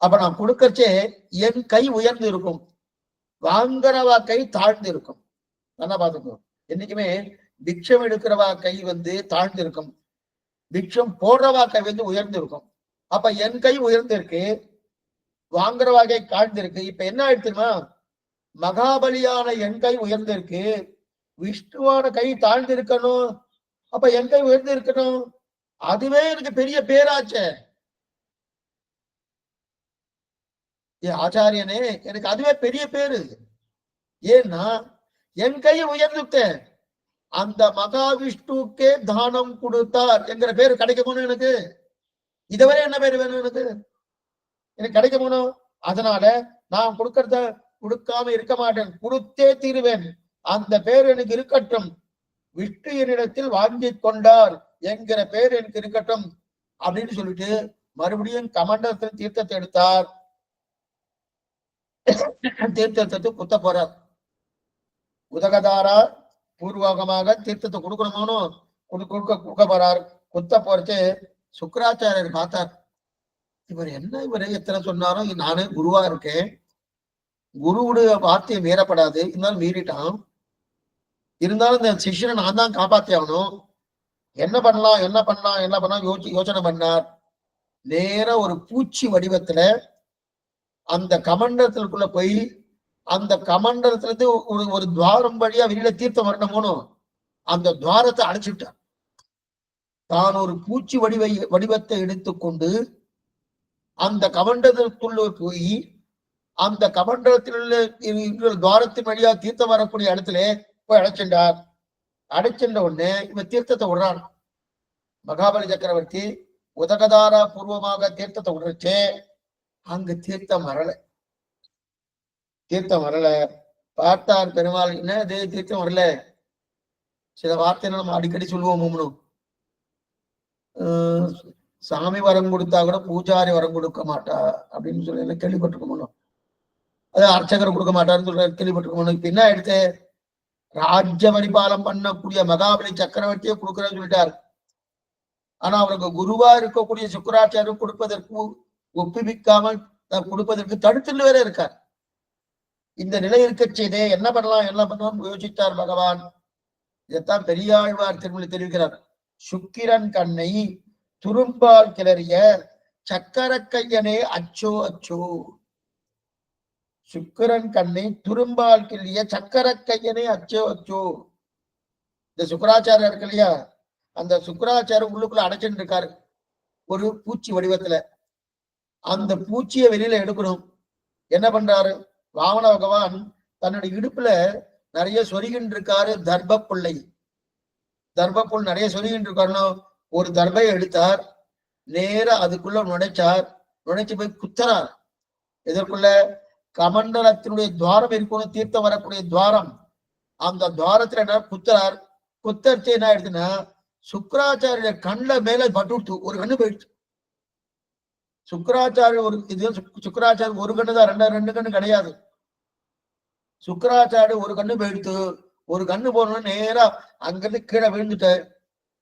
அப்ப நான் கொடுக்கறச்சே என் கை உயர்ந்து இருக்கும், வாங்குறவா கை தாழ்ந்து இருக்கும். நல்லா பார்த்துக்கோ. என்னைக்குமே பிக்ஷம் எடுக்கிறவா கை தாழ்ந்து இருக்கும், பிக்ஷம் போடுறவா கை உயர்ந்து இருக்கும். அப்ப என் கை உயர்ந்து இருக்கு, வாங்குறவா கை தாழ்ந்து இருக்கு. இப்ப என்ன ஆயிடுச்சுன்னா, மகாபலியான என் கை உயர்ந்து இருக்கு, விஷ்ணுவான கை தாழ்ந்து இருக்கணும். அப்ப என் கை உயர்ந்து இருக்கணும். அதுவே எனக்கு பெரிய பேராச்சே. ஆச்சாரியனே, எனக்கு அதுவே பெரிய பேரு. ஏன்னா என் கை உயர்ந்துட்டேன், அந்த மகாவிஷ்ணுக்கே தானம் கொடுத்தார் என்கிற பேரு கிடைக்கணும் எனக்கு. இதுவரை என்ன பேரு வேணும் எனக்கு கிடைக்கணும். அதனால நான் கொடுக்கறத கொடுக்காம இருக்க மாட்டேன், கொடுத்தே தீருவேன். அந்த பேர் எனக்கு இருக்கட்டும், விஷ்ணு என்னிடத்தில் வாங்கி கொண்டார் என்கிற பேர் எனக்கு இருக்கட்டும் அப்படின்னு சொல்லிட்டு மறுபடியும் கமண்டலத்தில் தீர்த்தத்தை எடுத்தார். தீர்த்தத்தை குத்த போறார். உதகதாரா பூர்வகமாக தீர்த்தத்தை கொடுக்கணுமோனும் கொடுக்க போறார். குத்த போறச்சு சுக்கராச்சாரியர் பார்த்தார், இவர் என்ன இவரை எத்தனை சொன்னாலும் நானே குருவா இருக்கேன், குருவுடைய வார்த்தையை மீறப்படாது, இருந்தாலும் மீறிட்டான். இருந்தாலும் இந்த சிஷ்யனை நான் தான் காப்பாத்தி ஆகணும். என்ன பண்ணலாம் யோசனை பண்ணார். நேர ஒரு பூச்சி வடிவத்துல அந்த கமண்டலத்திற்குள்ள போய் அந்த கமண்டலத்துல இருந்து ஒரு துவாரம் வழியா வெளியில தீர்த்தம் வரணுமோனும் அந்த துவாரத்தை அடைச்சிட்டார். தான் ஒரு பூச்சி வடிவத்தை எடுத்துக்கொண்டு அந்த கமண்டலத்துக்குள்ள போய் அந்த கமண்டலத்தில் துவாரத்தின் வழியா தீர்த்தம் வரக்கூடிய இடத்துல போய் அடைச்சின்றார். அடைச்சின்ற உடனே இவன் தீர்த்தத்தை விடுறான். மகாபலி சக்கரவர்த்தி உதகதாரா பூர்வமாக தீர்த்தத்தை விடுறச்சே அங்க தீர்த்தம் வரல. பார்த்தார் பெருமாள், என்ன இது தீர்த்தம் வரல? சில வார்த்தை நம்ம அடிக்கடி சொல்லுவோம், சாமி வரம் கொடுத்தா கூட பூஜாரி வரம் கொடுக்க மாட்டா அப்படின்னு சொல்லி கேள்விப்பட்டிருக்கணும். அது அர்ச்சகர் கொடுக்க மாட்டாருன்னு சொல்ற கேள்விப்பட்டிருக்கணும். இப்ப என்ன ஆயிடுச்சு, ராஜ்ய பரிபாலம் பண்ணக்கூடிய மகாபலி சக்கரவர்த்தியை கொடுக்குறேன்னு சொல்லிட்டாரு. ஆனா அவருக்கு குருவா இருக்கக்கூடிய சுக்கராச்சாரியர் கொடுப்பதற்கு ஒப்புவிக்காமல் கொடுப்பதற்கு தடுத்துட்டு வேற இருக்கார். இந்த நிலை இருக்க செய்தே என்ன பண்ணலாம் யோசித்தார் பகவான். இதைத்தான் பெரியாழ்வார் திருமொழி தெரிவிக்கிறார். சுக்கிரன் கண்ணை துரும்பால் கிளறிய சக்கர கையனே அச்சோ அச்சோ. சுக்கிரன் கண்ணை துரும்பால் கிளறிய சக்கர கையனே அச்சோ அச்சோ. இந்த சுக்கராச்சாரியர் இருக்கு இல்லையா, அந்த சுக்கராச்சாரம் உள்ளுக்குள்ள அடைச்சுட்டு இருக்காரு ஒரு பூச்சி வடிவத்துல. அந்த பூச்சியை வெளியில எடுக்கணும். என்ன பண்றாரு வாமன பகவான், தன்னுடைய இடுப்புல நிறைய சொருகின்னு இருக்காரு தர்பப்புள்ளை. தர்பப்புல் நிறைய சொருகின்னு இருக்காருன்னு ஒரு தர்பையை எடுத்தார், நேர அதுக்குள்ள நுழைச்சு போய் குத்துறார். இதற்குள்ள கமண்டலத்தினுடைய துவாரம் இருக்கணும், தீர்த்தம் வரக்கூடிய துவாரம். அந்த துவாரத்துல என்ன குத்துறார். குத்தரிச்சு என்ன ஆயிடுச்சுன்னா, சுக்கராச்சாரிய கண்ணில் மேல பட்டு ஒரு கண்ணு போயிடுச்சு. சுக்கராச்சாரிய சுக்கராச்சாரிய ஒரு கண்ணு தான், ரெண்டு கண்ணு கிடையாது. சுக்கராச்சாரிய ஒரு கண்ணு போயிடுத்து. ஒரு கண்ணு போனோன்னு நேரா அங்கிருந்து கீழே விழுந்துட்டார்.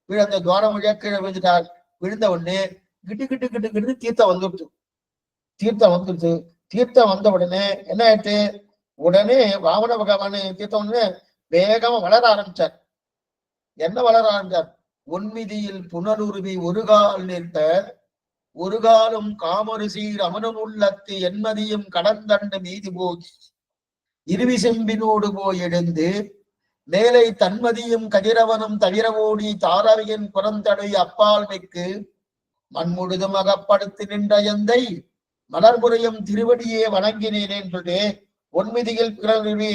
அந்த துவாரம் வழியா கீழே விழுந்துட்டார். விழுந்த உடனே கிட்டு தீர்த்தம் வந்துடுச்சு. தீர்த்தம் வந்த உடனே என்ன ஆயிடுச்சு, உடனே வாமன பகவான் தீர்த்தம் உடனே வேகமா வளர ஆரம்பிச்சார். என்ன வளர ஆரம்பிச்சார், உன்மிதியில் புனருருவி ஒரு கால் நிற்க ஒரு காலும் காமரு சீர் அமனும் உள்ளத்து என்மதியும் கடந்தண்டு மீதி போய் இருவி செம்பினோடு போய் எழுந்து மேலை தன்மதியும் கதிரவனும் தவிரவோடி தாரவையின் புறந்தடை அப்பால் மிக்கு மண்முழுதும் அகப்படுத்தி நின்ற எந்தை மலர்புறையும் திருவடியே வணங்கினேன் சொல்லிட்டு ஒன்மிதியில் பிறவி.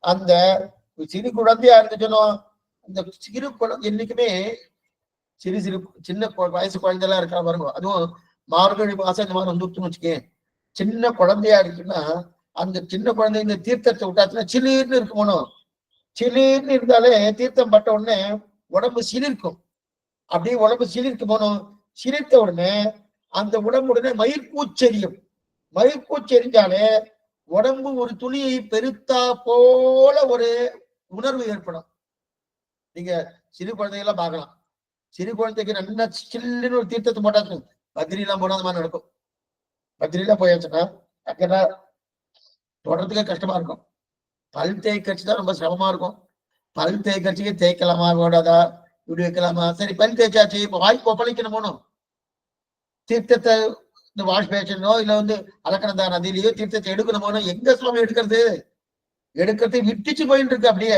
அந்த சிறு குழந்தையா இருந்துச்சனோ, அந்த சிறு குழந்தை என்னைக்குமே சின்ன வயசு குழந்தைலாம் இருக்கா பாருங்க. அதுவும் மார்கழி மாசம் இந்த மாதிரி வந்துருச்சுன்னு வச்சுக்கேன், சின்ன குழந்தையா இருக்குன்னா அந்த சின்ன குழந்தை இந்த தீர்த்தத்தை விட்டாச்சுன்னா சிலிர்னு இருக்குமோனோ. சிலிர்னு இருந்தாலே தீர்த்தம் பட்ட உடனே உடம்பு சிலிர்க்கும். அப்படியே உடம்பு சிலிர்க்கு போனோம். சிலிர்த்த உடனே அந்த உடம்புடனே மயிர்கூச்செரியும். மயிர்கூச்செரிஞ்சாலே உடம்பு ஒரு துணியை பெருத்தா போல ஒரு உணர்வு ஏற்படும். நீங்க சிறு குழந்தைகள்லாம் பார்க்கலாம். சிறு குழந்தைக்கு நல்லா சில்லுன்னு ஒரு தீர்த்தத்தை போட்டாச்சு, பத்ரிலாம் போனா அந்த மாதிரி நடக்கும். பத்ரிலாம் போயாச்சுன்னா அங்கதான் தொடர்றதுக்கே கஷ்டமா இருக்கும். பல் தேய்க்கட்சி தான் ரொம்ப சிரமமா இருக்கும். பல் தேய்க்கட்சிக்கு தேய்க்கலாமா கூடாதா, இப்படி வைக்கலாமா, சரி பல் தேய்ச்சாச்சு, இப்ப வாய் கொப்பளிக்கணும் போனோம். தீர்த்தத்தை இந்த வாஷ் பேஷனோ இல்ல அலக்கணந்தா நதியிலயோ தீர்த்தத்தை எடுக்கணுமோ, எங்க சுவாமி எடுக்கிறது விட்டுச்சு போயிட்டு இருக்கு. அப்படியே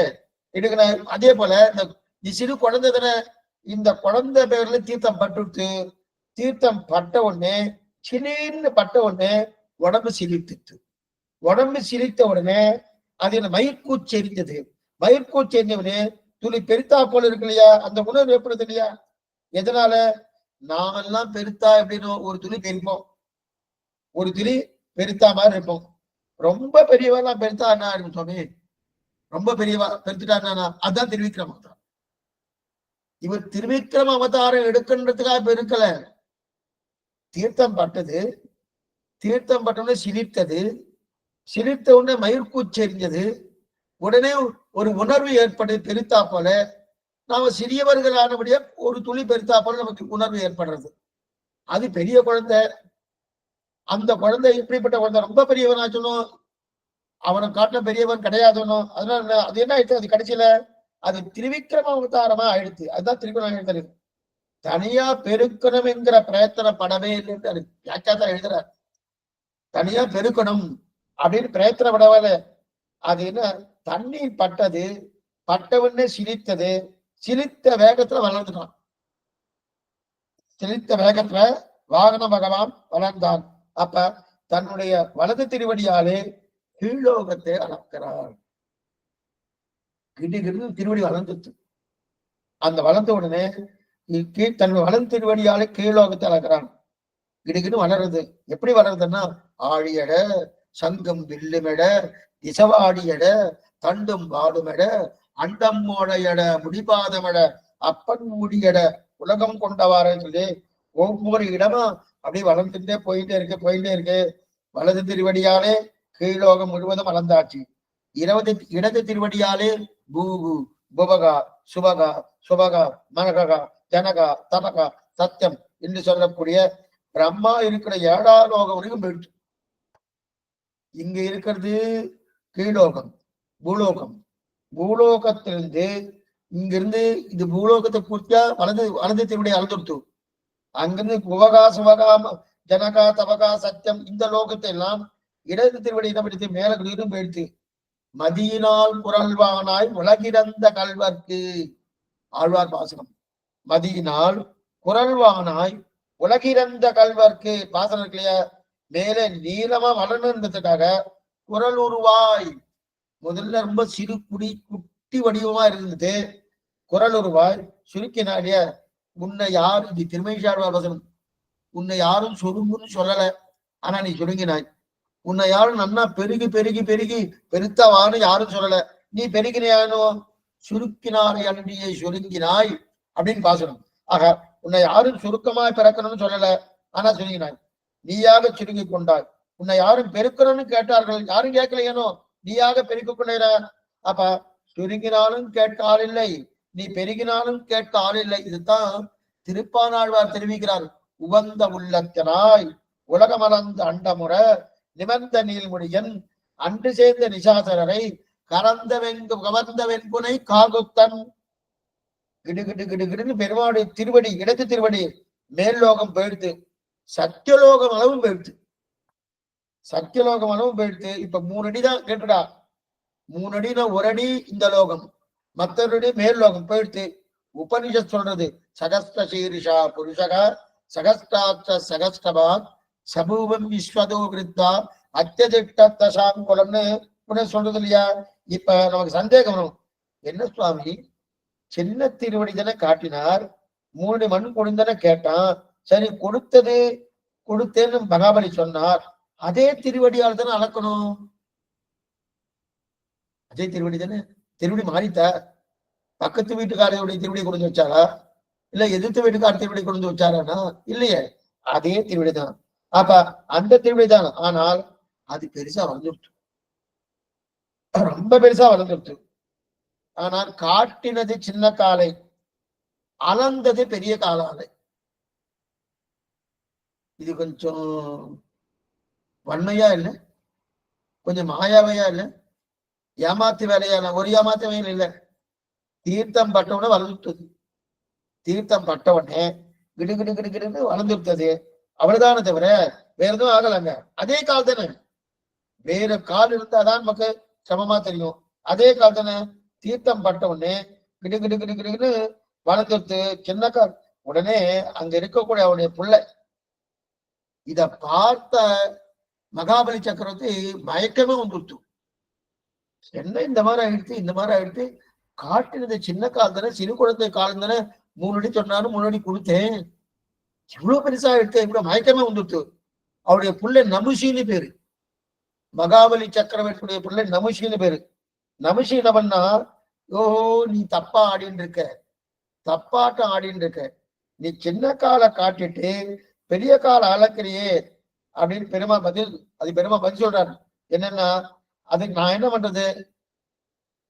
எடுக்கணும். அதே போல இந்த சிறு குழந்தை தானே, இந்த குழந்தை பேர்ல தீர்த்தம் பட்டுட்டு, தீர்த்தம் பட்ட உடனே சிலின்னு பட்ட உடனே உடம்பு சிலித்துட்டு, உடம்பு சிலித்த உடனே அது என்ன மயிர்கூச்செறிஞ்சது. மயிர்கூச்செறிஞ்சவனே துளி பெருத்தா போல இருக்கு இல்லையா, அந்த உணர்வு ஏற்படுது இல்லையா. எதனால? நாமெல்லாம் பெருத்தா எப்படின்னு ஒரு துளி பெருப்போம், ஒரு துளி பெருத்தா மாதிரி இருப்போம். ரொம்ப பெரியவெல்லாம் பெருத்தா என்ன ஆயிடும் சுவாமி, ரொம்ப பெரியவா பெருத்துட்டாருன்னா அதுதான் திருவிக்கிரம அவதாரம். இவர் திருவிக்கிரம அவதாரம் எடுக்கின்றதுக்காக பெருக்கல. தீர்த்தம் பட்டது, தீர்த்தம் பட்டோட சிலிர்த்தது, சிலிர்த்த உடனே மயிர்கூச்செறிஞ்சது, உடனே ஒரு உணர்வு ஏற்படுது பெருத்தா போல. நாம சிறியவர்கள் ஆனபடியா ஒரு துளி பெருத்தா போல நமக்கு உணர்வு ஏற்படுறது. அது பெரிய குழந்தை. அந்த குழந்தை இப்படிப்பட்ட குழந்தை ரொம்ப பெரியவனாச்சுனோ, அவனை காட்டின பெரியவன் கிடையாதுனோ, அதனால அது என்ன ஆயிடுச்சு, அது கடைசியில அது திருவிக்கிரம அவதாரமா ஆயிடுச்சு. அதுதான் திருக்குறள் தனியா பெருக்கணும் என்கிற பிரயத்தனப்படவே இல்லைன்னு வியாக்கியாதான் எழுதுறார். தனியா பெருக்கணும் அப்படின்னு பிரயத்தனப்படவே. அது என்ன, தண்ணீர் பட்டது, பட்டவன்னே சிரித்தது, சிரித்த வேகத்துல வளர்ந்துட்டான். சிரித்த வேகத்துல வாகன பகவான் வளர்ந்தான். அப்ப தன்னுடைய வலது திருவடியாலே கீழோகத்தை அளக்கிறார். கிடுகிடு திருவடி வளர்ந்துச்சு. அந்த வளர்ந்த உடனே தன்னுடைய வலது திருவடியாலே கீழோகத்தை அளக்கிறான். கிடுகிடு வளருது. எப்படி வளருதுன்னா, ஆழியட சங்கம் வில்லுமெட இசவாடியட தண்டும் வாடுமெட அண்டம் மோடையட முடிபாதமட அப்பன் முடியட உலகம் கொண்டவாரன்னு சொல்லி ஒவ்வொரு இடமா அப்படி வளர்ந்துட்டே போயிட்டே இருக்கு. வலது திருவடியாலே கீழோகம் முழுவதும் வளர்ந்தாச்சு. இடது திருவடியாலே பூகு புபகா சுபகா சுபகா மனகா ஜனகா தபகா சத்தியம் என்று சொல்லக்கூடிய பிரம்மா இருக்கிற 7ஆம் லோகம் வரைக்கும் போயிடுச்சு. இங்க இருக்கிறது கீழோகம், பூலோகம். பூலோகத்திலிருந்து இங்கிருந்து இது பூலோகத்தை பூர்த்தியா வலது திருவடி அளந்துடுத்து. அங்கிருந்து புவகா சுவகா ஜனகா தபகா சத்தியம் இந்த லோகத்தை எல்லாம் இடது திருவடி இடப்படுத்தி மேல குடியும் போயிடுச்சு. மதியினால் குரல்வானாய் உலகிறந்த கல்வர்க்கு, ஆழ்வார் பாசனம். மதியினால் குரல்வானாய் உலகிறந்த கல்வர்க்கு பாசனம் இருக்கு இல்லையா, மேலே நீளமா வளர்ந்ததுக்காக குரல் உருவாய். முதல்ல ரொம்ப சிறு குட்டி வடிவமா இருந்தது, குரல் உருவாய் சுருக்கினாடிய. உன்னை யார், இது திருமேஷாழ்வார் வசனம், உன்னை யாரும் சுருங்குன்னு சொல்லல, ஆனா நீ சுருங்கினாய். உன்னை யாரும் நன்னா பெருகி பெருகி பெருகி பெருத்தவான்னு யாரும் சொல்லல, நீ பெருகினானோ சுருக்கினாரை அன்றியை சுருங்கினாய் அப்படின்னு பாசனம். ஆக உன்னை யாரும் சுருக்கமாய் பிறக்கணும்னு சொல்லல, ஆனா சுருங்கினாய், நீயாக சுருங்கி கொண்டாய். உன்னை யாரும் பெருக்கணும்னு கேட்டார்கள், யாரும் கேட்கலையனோ நீயாக பெருக்க கொண்டாயிர. அப்ப சுருங்கினாலும் கேட்க ஆள் இல்லை, நீ பெருகினாலும் கேட்க ஆள் இல்லை. இதுதான் திருப்பானாழ்வார் தெரிவிக்கிறார். உவந்த உள்ளத்தினாய் உலகமலர்ந்த அண்டமுற நிமர்ந்த நீள்முடியன் அன்று சேர்ந்த நிசாசரரை கவர்ந்த வெண்புனை காகுத்தன். கிடுகிடு கிடுகிடுன்னு பெருமாளுடைய திருவடி, இடது திருவடி மேல்லோகம் போயிடுத்து, சத்தியலோகம் அளவும் போயிடுத்து. சத்தியலோகம் அளவும் போயிடுத்து. இப்ப 3 அடி தான் கேட்டுடா, 3 அடினா 1 அடி இந்த லோகம், மற்றொரு மேல் லோகம் போயிடுத்து. உபனிஷத் சொல்றது சகஸ்த சீரிஷா புருஷக சகஸ்டாட்ச சகஸ்டபாத் சபூபம் விஸ்வதோ விருத்தா அத்தியதிஷ்டசாங்குலம்னு சொல்றது இல்லையா. இப்ப நமக்கு சந்தேகம் வரும், என்ன சுவாமி சின்ன திருவடி தானே காட்டினார், 3 மண் கொடுந்தன கேட்டான், சரி கொடுத்தேன்னு மகாபலி சொன்னார், அதே திருவடியால் தானே அளக்கணும், அதே திருவடி தானே. திருவடி மாறித்தா, பக்கத்து வீட்டுக்காரையுடைய திருவடி கொண்டு வச்சாரா, இல்ல எதிர்த்து வீட்டுக்கார திருவடி கொண்டு வச்சாரானா, இல்லையே. அதே திருவிடைதான். அப்ப அந்த திருவிடைதான். ஆனால் அது பெருசா வளர்ந்துட்டு, ரொம்ப பெருசா வளர்ந்துட்டு. ஆனால் காட்டினது சின்ன காலை, அளந்தது பெரிய காலாலை. இது கொஞ்சம் வன்மையா இல்லை, கொஞ்சம் மாயாவையா இல்லை, ஏமாத்து வேலையான ஒரு ஏமாத்து வேலை இல்லை. தீர்த்தம் பட்டவுடனே வளர்ந்துட்டது. தீர்த்தம் பட்டவுடனே கிடு கிடு கிடு கிடுன்னு வளர்ந்துட்டது. அவ்வளவுதானே தவிர வேற எதுவும் ஆகலைங்க. அதே கால் தானே, வேற கால் இருந்தாதான் நமக்கு சமமா தெரியும். அதே கால் தானே. தீர்த்தம் பட்ட உடனே கிடு கிடு கிடு கிடுன்னு வளர்ந்துட்டு சின்ன கால். உடனே அங்க இருக்கக்கூடிய அவனுடைய பிள்ளை இத பார்த்த மகாபலி சக்கரவர்த்தி மயக்கமே வந்துருச்சு. என்ன இந்த மாதிரி ஆயிடுச்சு, இந்த மாதிரி ஆயிடுச்சு. காட்டினது சின்ன கால் தானே, சிறு குழந்தை காலம் தானே, 3 அடி சொன்னாலும் 3 அடி கொடுத்தேன், இவ்வளவு பெருசா ஆயிடுச்சு, இவ்வளவு மயக்கமே வந்துருச்சு. அவருடைய பிள்ளை நமுஷின்னு பேரு, மகாபலி சக்கரவர்த்தியுடைய பிள்ளை நமுஷின்னு பேரு. நமுஷி என்ன பண்ணா, ஓஹோ நீ தப்பா ஆடின்னு இருக்க, தப்பாட்டம் ஆடின்னு இருக்க, நீ சின்ன காலை காட்டிட்டு பெரிய கால அளக்கிறியே அப்படின்னு பெருமா பதில். அது பெருமா பதில் சொல்றாரு. என்னன்னா, அதுக்கு நான் என்ன பண்றது,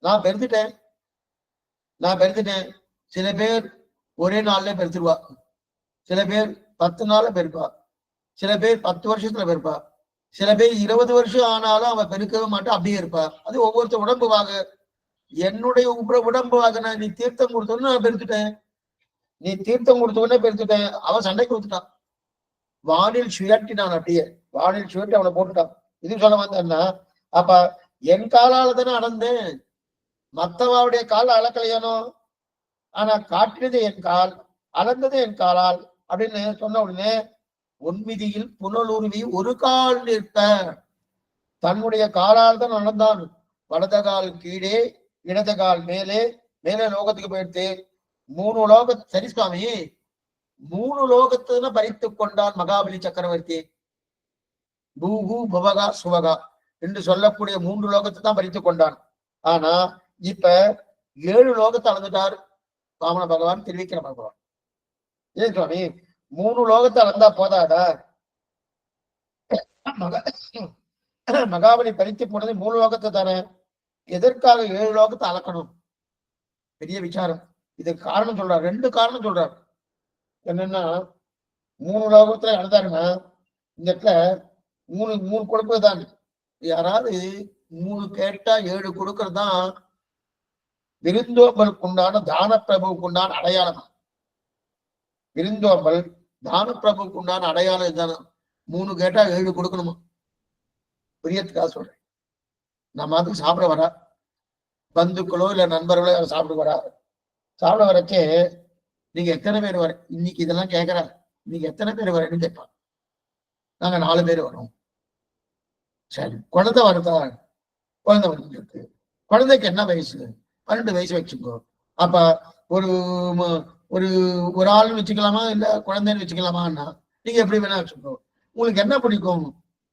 நான் பெருத்துட்டேன், நான் பெருத்துட்டேன். சில பேர் ஒரே நாள்ல பெருத்துருவா, சில பேர் 10 நாள்ல பெருப்பா, சில பேர் 10 வருஷத்துல பெருப்பா, சில பேர் 20 வருஷம் ஆனாலும் அவன் பெருக்கவே மாட்டான், அப்படியே இருப்பா. அது ஒவ்வொருத்தர் உடம்புவாக. என்னுடைய உடம்புவாக நான் நீ தீர்த்தம் கொடுத்தோன்னு நான் பெருத்துட்டேன், நீ தீர்த்தம் கொடுத்தோடனே பெருத்துட்டேன். அவன் சண்டைக்கு கொடுத்துட்டான், வானில் சுழட்டினான், அப்படியே வானில் சுழட்டி அவனை போட்டுட்டான். இது சொல்ல வந்தேன்னா, அப்ப என் காலால தானே அளந்தேன், மத்தவாவுடைய கால அளக்கலையானோ, ஆனா காட்டினது என் கால், அளந்தது என் காலால் அப்படின்னு சொன்ன உடனே ஒன்மிதியில் புனலுருவி ஒரு கால் நிற்ப. தன்னுடைய காலால் தான் நடந்தான். வலத கால் கீழே, இடது கால் மேலே, மேலே லோகத்துக்கு போயிடுத்து. 3 லோகத்து, சரி சுவாமி, 3 லோகத்துல பறித்து கொண்டான் மகாபலி சக்கரவர்த்தி. பூகு புவகா சுவகா என்று சொல்லக்கூடிய 3 லோகத்தை தான் பறித்து கொண்டான். ஆனா இப்ப 7 லோகத்தை அளந்துட்டார் வாமன பகவான், திருவிக்கிர பகவான். ஏன் சுவாமி 3 லோகத்தை அளந்தா போதாதா? மகாபலி பறித்து போனது 3 லோகத்தை தானே, எதற்காக 7 லோகத்தை அளக்கணும்? பெரிய விசாரம். இதுக்கு காரணம் சொல்றார், 2 காரணம் சொல்றார். என்னன்னா, 3 லோகத்துல அளந்தாருன்னா இந்த இடத்துல 3 கொடுப்பது தான். யாராவது 3 கேட்டா 7 கொடுக்கறது தான் விருந்தோம்பலுக்கு உண்டான, தான பிரபுவுக்கு உண்டான அடையாளம். விருந்தோம்பல் தான பிரபுவுக்கு உண்டான அடையாளம் இதுதானே. 3 கேட்டா 7 கொடுக்கணுமா? பிரியத்துக்காக சொல்றேன். நம்ம அதுக்கு சாப்பிட வரா பந்துக்களோ இல்ல நண்பர்களோ சாப்பிட வரா, சாப்பிட வரச்சே நீங்க எத்தனை பேர் வர, இன்னைக்கு இதெல்லாம் கேட்கறா, நீங்க எத்தனை பேர் வரேன்னு கேட்பான். நாங்க 4 பேர் வரோம். சரி, குழந்தை வருதா? குழந்தை வந்துருக்கு. குழந்தைக்கு என்ன வயசு? 12 வயசு வச்சுக்கோ. அப்ப ஒரு ஒரு ஒரு ஆள்னு வச்சுக்கலாமா, இல்ல குழந்தைன்னு வச்சுக்கலாமான்னா நீங்க எப்படி வேணா வச்சுக்கோ. உங்களுக்கு என்ன பிடிக்கும்?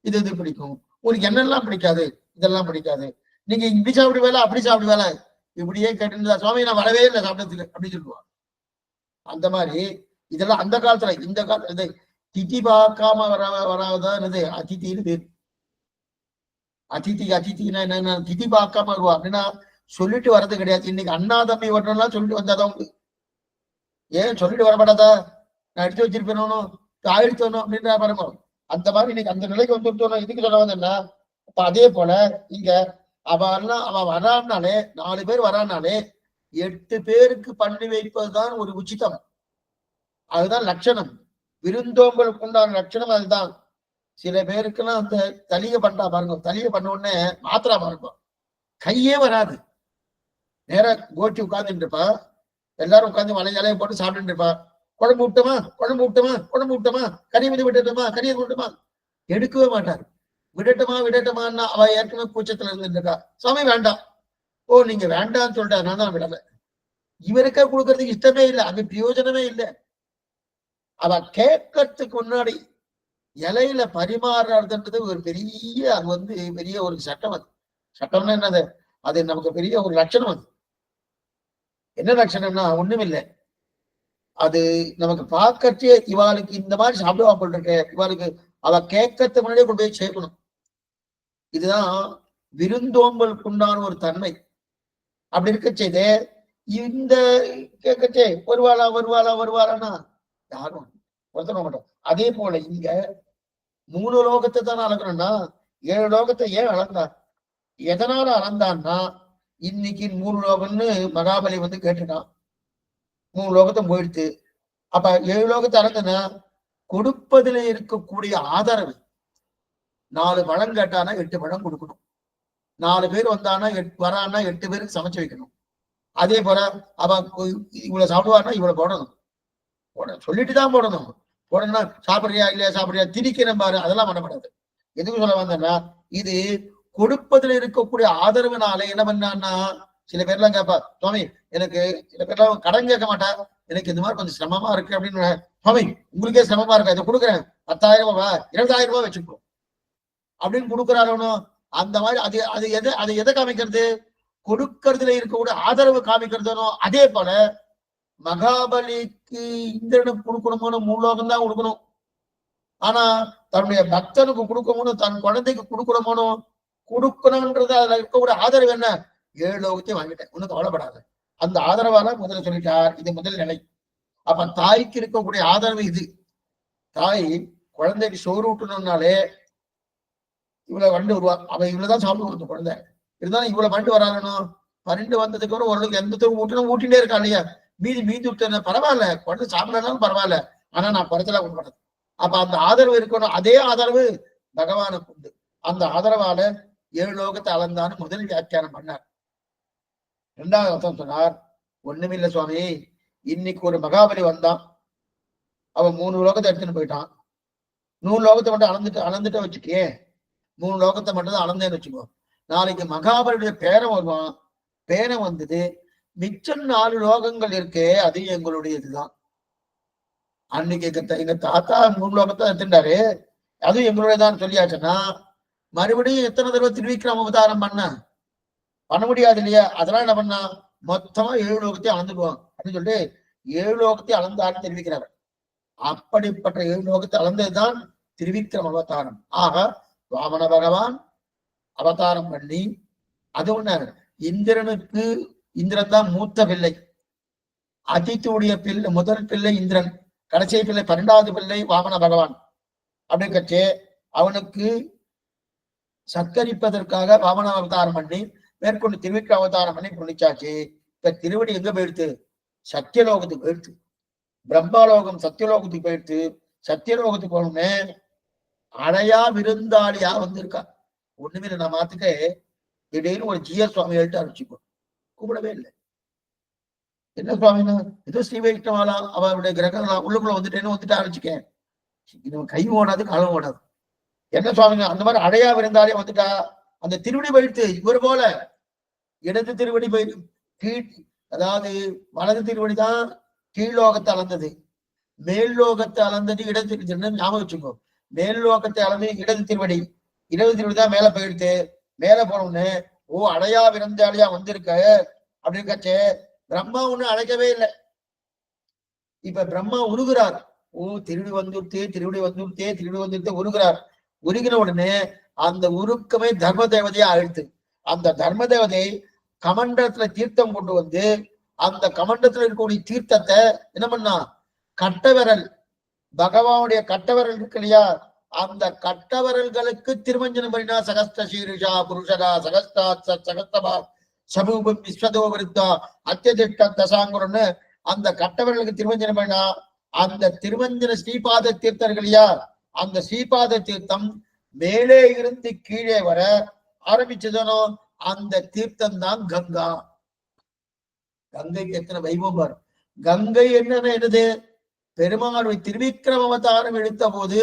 இது பிடிக்கும். உங்களுக்கு என்னெல்லாம் பிடிக்காது? இதெல்லாம் பிடிக்காது. நீங்க இப்படி சாப்பிடுவேல, அப்படி சாப்பிடுவேல, இப்படியே கேட்டு சுவாமி நான் வரவே இல்லை சாப்பிட்டதுக்கு அப்படின்னு சொல்லுவாங்க. அந்த மாதிரி இதெல்லாம் அந்த காலத்துல, இந்த காலத்துல திதி பார்க்காம வராதான் அதித்தின்னு பேரு. அதித்தினா என்ன, திதி பார்க்காம வருவா அப்படின்னா சொல்லிட்டு வர்றது கிடையாது. இன்னைக்கு அண்ணா தம்பி வரணும்லாம் சொல்லிட்டு வந்தாதான் உண்டு. ஏன் சொல்லிட்டு வரமாட்டாதா? நான் எடுத்து வச்சிருப்பேனோ, ஆயிடுத்தோணும் அப்படின்ற பாருங்க. அந்த மாதிரி இன்னைக்கு அந்த நிலைக்கு வந்துட்டோம். இதுக்கு சொல்ல வந்தேன்னா, அப்ப அதே போல இங்க அவன் வரான்னாலே, 4 பேர் வரானாலே 8 பேருக்கு பண்ணி வைப்பதுதான் ஒரு உச்சிதம். அதுதான் லட்சணம். விருந்தோம்பலுக்கு உண்டான லட்சணம் அதுதான். சில பேருக்குலாம் அந்த தலிகை பண்ணா பாருங்க, தலிகை பண்ண உடனே மாத்திரா பாருங்க, கையே வராது. நேரா கோட்டி உட்கார்ந்துட்டு இருப்பா, எல்லாரும் உட்காந்து வளைஞ்சாலையை போட்டு சாப்பிட்டு இருப்பா. குழம்பு விட்டமா, குழம்பு விட்டமா, குழம்பு விட்டமா, கறி மீது விடட்டுமா, கறியை விட்டுமா, எடுக்கவே மாட்டார். விடட்டுமான்னா அவ ஏற்கனவே கூச்சத்துல இருந்துட்டு இருக்கா. சாமி வேண்டாம். ஓ நீங்க வேண்டாம்னு சொல்லிட்டு நான் தான் விடல. இவருக்கே கொடுக்கறதுக்கு இஷ்டமே இல்லை, அது பிரயோஜனமே இல்லை. அவ கேட்கறதுக்கு முன்னாடி இலையில பரிமாறுறதுன்றது ஒரு பெரிய, அது பெரிய ஒரு சட்டம். அது சட்டம்னா என்னது? அது நமக்கு பெரிய ஒரு லட்சணம். அது என்ன லட்சணம்னா ஒண்ணும் இல்லை. அது நமக்கு பார்க்கறச்சே இவாளுக்கு இந்த மாதிரி சாப்பிடுவா போல் இருக்க, இவாளுக்கு அவ கேட்கறதுக்கு முன்னாடியே கொண்டு போய் சேர்க்கணும். இதுதான் விருந்தோம்பலுக்கு உண்டான ஒரு தன்மை. அப்படி இருக்க செய்து இந்த கேட்கச்சே வருவாளா வருவாளா வருவாளான்னா யாரும் ஒருத்தன மாட்டோம். அதே போல இங்க 3 லோகத்தை தானே அளக்கணும்னா 7 லோகத்தை ஏன் அளந்தான்? எதனால அளந்தான்னா இன்னைக்கு 3 லோகம்னு மகாபலி வந்து கேட்டுட்டான். 3 லோகத்தை போயிடுத்து. அப்ப 7 லோகத்தை அளந்தனா கொடுப்பதில் இருக்கக்கூடிய ஆதரவு. 4 பழம் கேட்டானா 8 பழம் கொடுக்கணும். 4 பேர் வந்தானா வரான்னா 8 பேருக்கு சமைச்சு வைக்கணும். அதே போல அவன் இவ்வளவு சாப்பிடுவான்னா இவ்வளவு போடணும். சொல்லிட்டுதான் போடணும். போடணும்னா சாப்பிடுறியா இல்லையா சாப்பிடுறியா திணிக்கிறேன் பாரு, அதெல்லாம் பண்ணப்படாது. எதுக்கு சொல்ல வந்தேன்னா இது கொடுப்பதில் இருக்கக்கூடிய ஆதரவுனால என்ன பண்ணான்னா சில பேர்லாம் கேட்பா, சுவாமி எனக்கு சில பேர்லாம் கடன் கேட்க மாட்டா, எனக்கு இந்த மாதிரி கொஞ்சம் சிரமமா இருக்கு அப்படின்னு. சுவாமி உங்களுக்கே சிரமமா இருக்கா, இதை கொடுக்குறேன் 10,000 ரூபாய் 20,000 ரூபாய் வச்சுக்கணும் அப்படின்னு கொடுக்குறாரோ. அந்த மாதிரி அது எதை காமிக்கிறது? கொடுக்கறதுல இருக்கக்கூடிய ஆதரவு காமிக்கிறதுனோ. அதே போல மகாபலிக்கு இந்திரனுக்கு கொடுக்கணுமோன்னு 3 லோகம் தான் கொடுக்கணும். ஆனா தன்னுடைய பக்தனுக்கு கொடுக்கணும்னு தன் குழந்தைக்கு கொடுக்கணுமோனோ கொடுக்கணும்ன்றது அதுல இருக்கக்கூடிய ஆதரவு என்ன? 7 லோகத்தையும் வாங்கிட்டேன், ஒன்னும் கவலைப்படாது. அந்த ஆதரவால முதல்ல சொல்லிட்டார். இது முதல் நிலை. அப்ப தாய்க்கு இருக்கக்கூடிய ஆதரவு இது. தாய் குழந்தைக்கு சோறு ஊட்டணும்னாலே இவ்வளவு வண்டு வருவா, அவ இவ்வளவுதான் சாப்பிட்டு கொடுத்த குழந்தை. இருந்தாலும் இவ்வளவு வண்டு வராங்கணும். 12 வந்ததுக்கு அப்புறம் ஓரளவுக்கு எந்த ஊட்டணும் ஊட்டிகிட்டே இருக்கா இல்லையா? மீதி விட்டு பரவாயில்ல, குழந்தை சாப்பிடனாலும் பரவாயில்ல, ஆனா நான் குறைச்சலா கொடுக்கணும். அப்ப அந்த ஆதரவு இருக்கணும். அதே ஆதரவு பகவானுக்கு உண்டு. அந்த ஆதரவால 7 லோகத்தை அளந்தான்னு முதல் வியாக்கியானம் பண்ணார். 2வது அர்த்தம் சொன்னார், ஒண்ணுமில்ல சுவாமி, இன்னைக்கு ஒரு மகாபலி வந்தான், அவன் 3 லோகத்தை எடுத்துன்னு போயிட்டான். 100 லோகத்தை மட்டும் அளந்துட்டு வச்சுக்கே, 3 லோகத்தை மட்டும் தான் அளந்தேன்னு வச்சுக்கோ. நாளைக்கு மகாபலியுடைய பேரன் வருவான். பேரன் வந்தது மிச்சம் 4 லோகங்கள் இருக்கே, அது எங்களுடையதுதான். அன்னைக்கு எங்க தாத்தா 3 லோகத்தை எடுத்துட்டாரு, அதுவும் எங்களுடையதான் சொல்லியாச்சுன்னா மறுபடியும் எத்தனை தடவை திருவிக்கிரம அவதாரம் பண்ண முடியாது இல்லையா? அதெல்லாம் என்ன பண்ணா மொத்தமா 7 லோகத்தையும் அளந்துடுவாங்க அப்படின்னு சொல்லிட்டு 7 லோகத்தையும் அளந்தாருன்னு தெரிவிக்கிறார். அப்படிப்பட்ட 7 லோகத்தை அளந்ததுதான் திருவிக்கிரம அவதாரம். ஆக வாமன பகவான் அவதாரம் பண்ணி, அது ஒண்ணு இந்திரனுக்கு, இந்திரன் தான் மூத்த பிள்ளை, அதித்துடைய பிள்ளை, முதல் பிள்ளை இந்திரன், கடைசி பிள்ளை 12வது பிள்ளை வாமன பகவான். அப்படி கட்சி அவனுக்கு சத்கரிப்பதற்காக வாமன அவதாரம் பண்ணி மேற்கொண்டு திருவிக்கிரம அவதாரம் பண்ணி புரிச்சாச்சு. இப்ப திருவடி எங்க போயிடுத்து? சத்தியலோகத்துக்கு போயிடுத்து. பிரம்மாலோகம் சத்தியலோகத்துக்கு போயிடுத்து. சத்தியலோகத்துக்கு போகணுமே அடையா விருந்தாளியா வந்திருக்கா. ஒண்ணுமே இல்லை. நான் மாத்துக்க திடீர்னு ஒரு ஜிஎஸ் சுவாமி எழுட்டு ஆரம்பிச்சுக்கோ, கூப்பிடவே இல்லை. என்ன சுவாமினா ஏதோ ஸ்ரீ வைஷ்ணவாலா அவருடைய கிரகங்களா உள்ளுக்குள்ள வந்துட்டு ஆரம்பிச்சுக்கேன். இது கை ஓடாது காலம் ஓடாது. என்ன சுவாமிங்க அந்த மாதிரி அடையா விருந்தாலே வந்துட்டா. அந்த திருவடி போயிடுத்து. இவர் போல இடது திருவடி போயிடு கீழ், அதாவது வலது திருவடி தான் கீழ்லோகத்தை அளந்தது, மேல் லோகத்தை அளந்தது இடது திருவடி. ஞாபகம் வச்சுக்கோ, மேல் லோகத்தை அளந்து இடது திருவடி, இடது திருவடி தான் மேல போயிடுத்து. மேல போனோம்னு ஓ அடையா விருந்தாளியா வந்திருக்க அப்படின்னு கச்சே. பிரம்மா ஒண்ணு அழைக்கவே இல்லை. இப்ப பிரம்மா உருகுறார். ஓ திருடி வந்துருத்தே உருகுறார். உருகின உடனே அந்த உருக்கமே தர்ம தேவதையா அழுத்து. அந்த தர்ம தேவதை கமண்டத்துல தீர்த்தம் கொண்டு வந்து அந்த கமண்டத்துல இருக்கக்கூடிய தீர்த்தத்தை என்ன பண்ணா, கட்டவிரல், பகவானுடைய கட்டவிரல் இருக்கு இல்லையா, அந்த கட்டவரல்களுக்கு திருமஞ்சனம் பண்ணினா. சகஸ்த சீருஷா புருஷரா சகஸ்தாத் சகஸ்தபா சமூபம் விஸ்வதோ விருத்தா அத்தியதிஷ்ட தசாங்குரன்னு அந்த கட்டவர்களுக்கு திருமஞ்சனம் பண்ணினா. அந்த திருமஞ்சன ஸ்ரீபாத தீர்த்தர்கள் இல்லையா, அந்த ஸ்ரீபாத தீர்த்தம் மேலே இருந்து கீழே வர ஆரம்பிச்சதனோ அந்த தீர்த்தம் தான் கங்கா. கங்கைக்கு எத்தனை வைபவம் வரும். கங்கை என்னது? பெருமாளுடைய திருவிக்கிரம அவதாரம் எடுத்த போது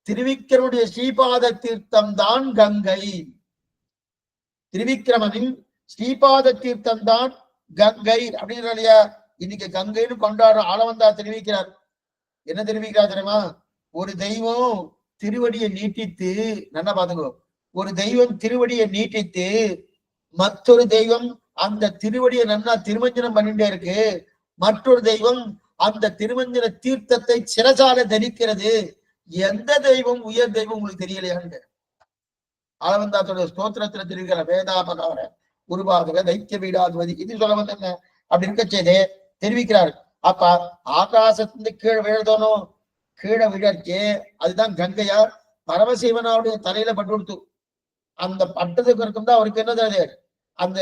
திருவிக்கிரமுடைய ஸ்ரீபாத தீர்த்தம் தான் கங்கை. திருவிக்கிரமனின் ஸ்ரீபாத தீர்த்தம் தான் கங்கை அப்படிங்கிற இல்லையா. இன்னைக்கு கங்கைன்னு கொண்டாடுற ஆளவந்தா தெரிவிக்கிறார். என்ன தெரிவிக்கிறார் தெரியுமா? ஒரு தெய்வம் திருவடியை நீட்டித்து, நல்லா பாத்துக்கோ, ஒரு தெய்வம் திருவடியை நீட்டித்து மற்றொரு தெய்வம் அந்த திருவடியை நல்லா திருமஞ்சனம் பண்ணிட்டே இருக்கு. மற்றொரு தெய்வம் அந்த திருமஞ்சன தீர்த்தத்தை சிரசால தரிக்கிறது எந்த தெய்வம் உயர் தெய்வம் உங்களுக்கு தெரியலையான்னு ஆளவந்தாத்தோட ஸ்தோத்திரத்துல தெரிவிக்கிற வேதாபகார உருவாகுக தைத்திய வீடாதுவதி இது சொல்ல வந்து என்ன அப்படி இருக்க செய்தே தெரிவிக்கிறாரு. அப்ப ஆகாசத்துல கீழே விழுதணும், கீழே விழற்கே அதுதான் கங்கையார் பரமசிவனாவுடைய தலையில பட்டு கொடுத்து அந்த பட்டத்துக்கு இருக்கும் தான் அவருக்கு என்னது அந்த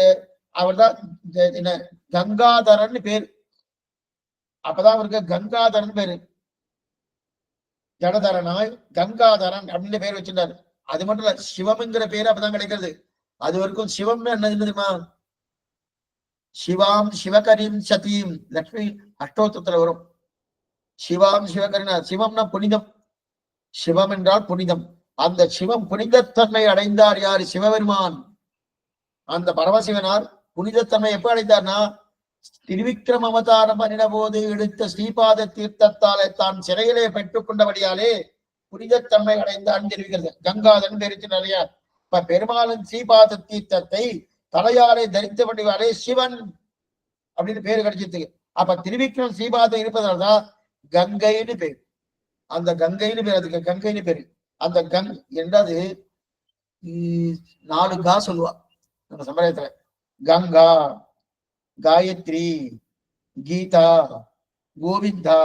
அவர் தான் என்ன கங்காதரன் பேரு. அப்பதான் அவருக்கு கங்காதரன் பேரு. ஜடதரனாய் கங்காதரன் அப்படின்னு பேர் வச்சிருந்தாரு. அது மட்டும் இல்ல சிவம்ங்கிற பேரு அப்பதான் கிடைக்கிறது. அது வரைக்கும் சிவம்னு என்ன தெரியுமா? சிவாம் சிவகரிம் சதீம் லட்சுமி அஷ்டோத்திரத்துல வரும். சிவாம் சிவகரினா சிவம்னா புனிதம், சிவம் என்றால் புனிதம். அந்த சிவம் புனிதத்தன்மை அடைந்தார் யாரு? சிவபெருமான். அந்த பரமசிவனார் புனிதத்தன்மை எப்ப அடைந்தார்னா திருவிக்கிரம அவதாரம் பண்ணின போது எடுத்த ஸ்ரீபாத தீர்த்தத்தாலே தான் சிறையிலே பெற்றுக் கொண்டபடியாலே புனிதத்தன்மை அடைந்தான்னு தெரிவிக்கிறது. கங்காதன் தெரிவிச்சு நிறைய இப்ப பெருமாளின் ஸ்ரீபாத தீர்த்தத்தை தலையாலே தரித்தபடியாலே சிவன் அப்படின்னு பேரு கிடைச்சிருக்கு. அப்ப திருவிக்ரம் ஸ்ரீபாதம் இருப்பதால்தான் கங்கைன்னு பேரு. அந்த கங்கைன்னு பேர், அதுக்கு கங்கைன்னு பேரு. அந்த கங் என்றது 4 கா சொல்லுவா நம்ம சம்பிரதாயத்துல. கங்கா, காயத்ரி, கீதா, கோவிந்தா,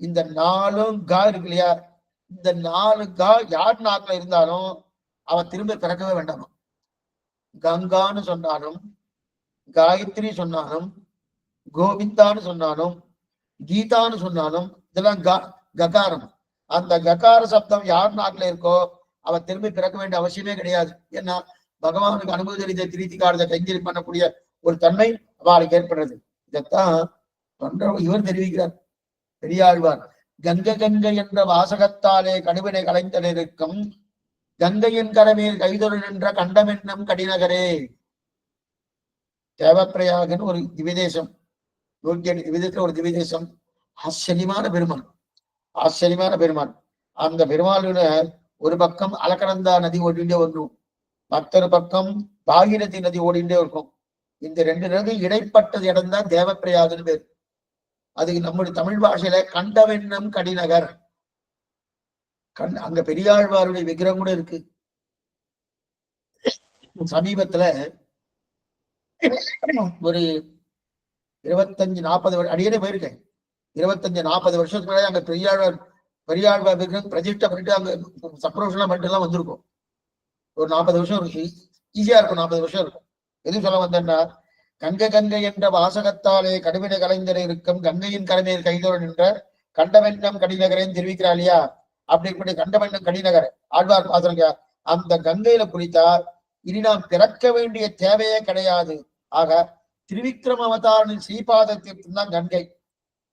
இந்த 4 கா இருக்கு இல்லையா? இந்த 4 கா யார் நாக்குல இருந்தாலும் அவன் திரும்ப பிறக்கவே வேண்டாமா. கங்கான்னு சொன்னாலும், காயத்ரி சொன்னாலும், கோவிந்தான்னு சொன்னாலும், கீதான்னு சொன்னாலும் இதெல்லாம் ககாரம். அந்த ககார சப்தம் யார் நாக்குல இருக்கோ அவன் திரும்பி பிறக்க வேண்டிய அவசியமே கிடையாது. ஏன்னா பகவானுக்கு அனுபவத்தை திருத்தி காலத்தை கைங்கரி பண்ணக்கூடிய ஒரு தன்மை அவளுக்கு ஏற்படுறது. இதைத்தான் இவர் தெரிவிக்கிறார் பெரியாழ்வார். கங்கை கங்கை என்ற வாசகத்தாலே கடுவினை கலைந்தலிருக்கும் கங்கையின் கரமேல் கைதொரு நின்ற கண்டமென்னும் கடிநகரே. தேவப்பிரயாகன்னு ஒரு திவிதேசம், விதத்துல ஒரு திவிதேசம். ஆச்சரியமான பெருமான், ஆச்சரியமான பெருமான். அந்த பெருமாளுல ஒரு பக்கம் அலக்கநந்தா நதி ஓடிண்டே வரணும், மற்றொரு பக்கம் பாகிரதி நதி ஓடிண்டே இருக்கும். இந்த 2 நதி இடைப்பட்டது இடம் தான் தேவப்பிரயாகன்னு பேர். அதுக்கு நம்முடைய தமிழ் பாஷையில கண்டவென்னம் கடிநகர். அங்க பெரியாழ்வாருடைய விக்கிரகம் கூட இருக்கு. சமீபத்துல ஒரு 25-40 அடியே போயிருக்கேன். 25-40 வருஷத்துக்கு முன்னாடி அங்க பெரியாழ்வார் விக்கிரகம் பிரதிஷ்டை பண்ணிட்டு அங்க சப்ரோஷனா பண்ணிட்டு எல்லாம் வந்திருக்கும். ஒரு 40 வருஷம் இருக்கு, ஈஸியா இருக்கும். 40 வருஷம் இருக்கும். எது சொல்ல வந்தேன்னா, கங்கை கங்கை என்ற வாசகத்தாலே கடுவினை கலைஞர் இருக்கும் கங்கையின் கரைமையில் கைதோடு நின்ற கண்டவென்னம் கடிநகரேன்னு தெரிவிக்கிறா இல்லையா? அப்படிப்பட்ட கண்டவென்னம் கடிநகர் ஆழ்வார் பாசுரங்க. அந்த கங்கையில குளித்தால் இனி நாம் பிறக்க வேண்டிய தேவையே கிடையாது. ஆக திருவிக்கிரம அவதாரனின் ஸ்ரீபாத தீர்த்தம் தான் கங்கை.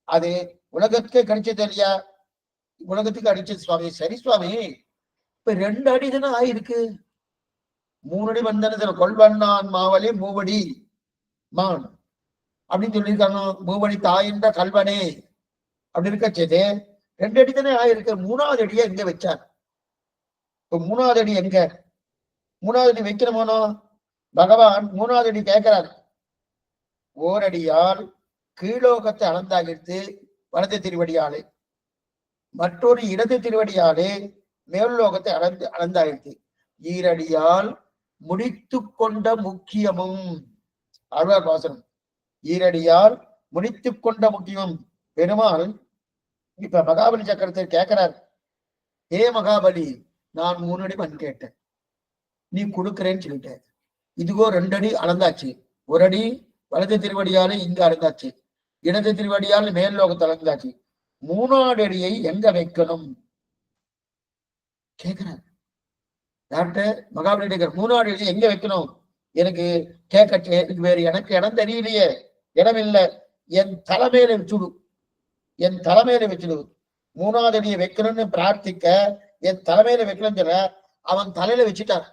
அது உலகத்துக்கே கிடைச்சது இல்லையா? உலகத்துக்கு அடிச்சது சுவாமி. சரி சுவாமி, இப்ப 2 அடி தானே ஆயிருக்கு, 3 அடி வந்தன கொள்வண்ணான் மாவலி மூவடி மான் அப்படின்னு சொல்லியிருக்காங்க. மூவடி தாயின்ற கல்வனே அப்படி இருக்க செய்து 2 அடி தானே ஆயிருக்கு. 3வது அடியை எங்க வச்சார்? இப்ப 3வது அடி எங்க? 3வது அடி வைக்கிறமோனோ பகவான் 3வது அடி கேட்கிறார். ஓரடியால் கீழோகத்தை அளந்தாகிட்டு வலது திருவடியாலே, மற்றொரு இடது திருவடியாலே மேல்லோகத்தை அளந்தாகிட்டு, ஈரடியால் முடித்து கொண்ட முக்கியமும். ஆழ்வார் பாசனம். ஈரடியால் முடித்து கொண்ட முக்கியமும். பெருமாள் இப்ப மகாபலி சக்கரத்தை கேட்கிறார். ஏ மகாபலி, நான் 3 அடி மண் கேட்டேன், நீ கொடுக்குறேன்னு சொல்லிட்டேன். இதுகோ 2 அடி அளந்தாச்சு. 1 அடி வலது திருவடியால இங்க அளந்தாச்சு, இடது திருவடியால் மேல் லோகத்தை அளந்தாச்சு. 3வது அடியை எங்க வைக்கணும் கேட்கிறார். டாக்டர் மகாபலி கேட்கிற 3வது அடியை எங்க வைக்கணும் எனக்கு கேட்க வேறு எனக்கு இடம் தெரியலையே. இடம் இல்லை, என் தலைமையில வச்சுடு, என் தலைமையில வச்சுடு. 3வது அடியை வைக்கணும்னு பிரார்த்திக்க என் தலைமையில வைக்கணும்னு சொல்ல அவன் தலையில வச்சுட்டார்.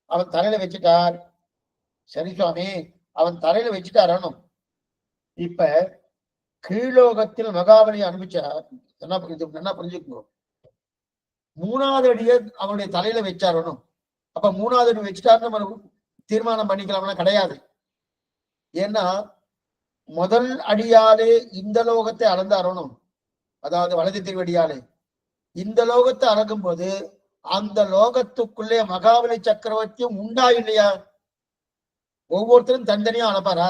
அவன் தலையில வச்சுட்டார். சரி சுவாமி, அவன் தலையில வச்சுட்டாரணும். இப்ப கீழோகத்தில் மகாபலி அனுப்பிச்சார். என்ன புரிஞ்சுக்கணும், 3வது அடியை அவனுடைய தலையில வச்சாரணும். அப்ப 3வது அடி வச்சுட்டாருன்னு நம்ம தீர்மானம் பண்ணிக்கலாம்னா கிடையாது. ஏன்னா முதல் அடியாலே இந்த லோகத்தை அளந்து அறணும். அதாவது வலது திருவடியாலே இந்த லோகத்தை அறக்கும் போது அந்த லோகத்துக்குள்ளே மகாபலி சக்கரவர்த்தியும் உண்டா இல்லையா? ஒவ்வொருத்தரும் தனித்தனியா அளப்பாரா?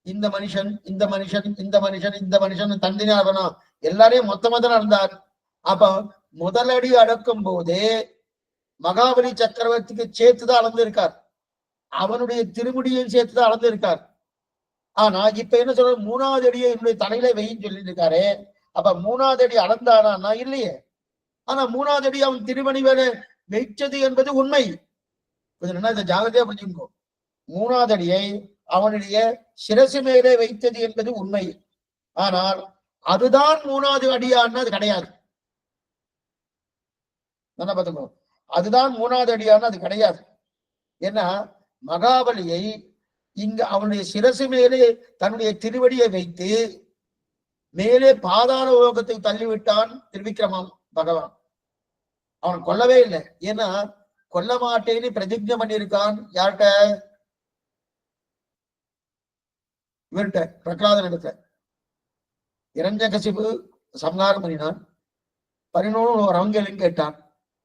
இந்த மனுஷன் இந்த மனுஷன் இந்த மனுஷன் இந்த மனுஷன் தனித்தனியா அளப்பணும், எல்லாரையும் மொத்தமா தான் அளந்தார். அப்ப முதலடி அடக்கும் போதே மகாபலி சக்கரவர்த்திக்கு சேர்த்துதான் அளந்து இருக்கார், அவனுடைய திருமுடியும் சேர்த்துதான் அளந்து இருக்கார். ஆனா இப்ப என்ன சொல்ற, மூணாவது அடியை என்னுடைய தலையில வெயின்னு சொல்லிட்டு இருக்காரு. அப்ப மூணாவது அடி அளந்தானா? இல்லையே. ஆனா மூணாவது அடி அவன் திருமணி வேலை வைச்சது என்பது உண்மை. இதை ஜாகிரதையா புரிஞ்சுக்கோ. மூணாவது அடியை அவனுடைய சிரசு மேலே வைத்தது என்பது உண்மை. ஆனால் அதுதான் மூணாவது அடியான்னு அது கிடையாது. என்ன பார்த்துக்கோ, அதுதான் மூணாவது அடியான்னு அது கிடையாது. ஏன்னா மகாபலியை இங்க அவனுடைய சிரசு மேலே தன்னுடைய திருவடியை வைத்து மேலே பாதாள லோகத்தை தள்ளிவிட்டான் திருவிக்கிரமம் பகவான். அவன் கொல்லவே இல்லை. ஏன்னா கொல்ல மாட்டேன்னு பிரதிஜை பண்ணியிருக்கான். யார்கிட்ட? இவர்கிட்ட, பிரகலாதன் இடத்துல. இரண்யகசிபு சம்ஹாரம் பண்ணினான். 11 ரவங்கலும் கேட்டான்.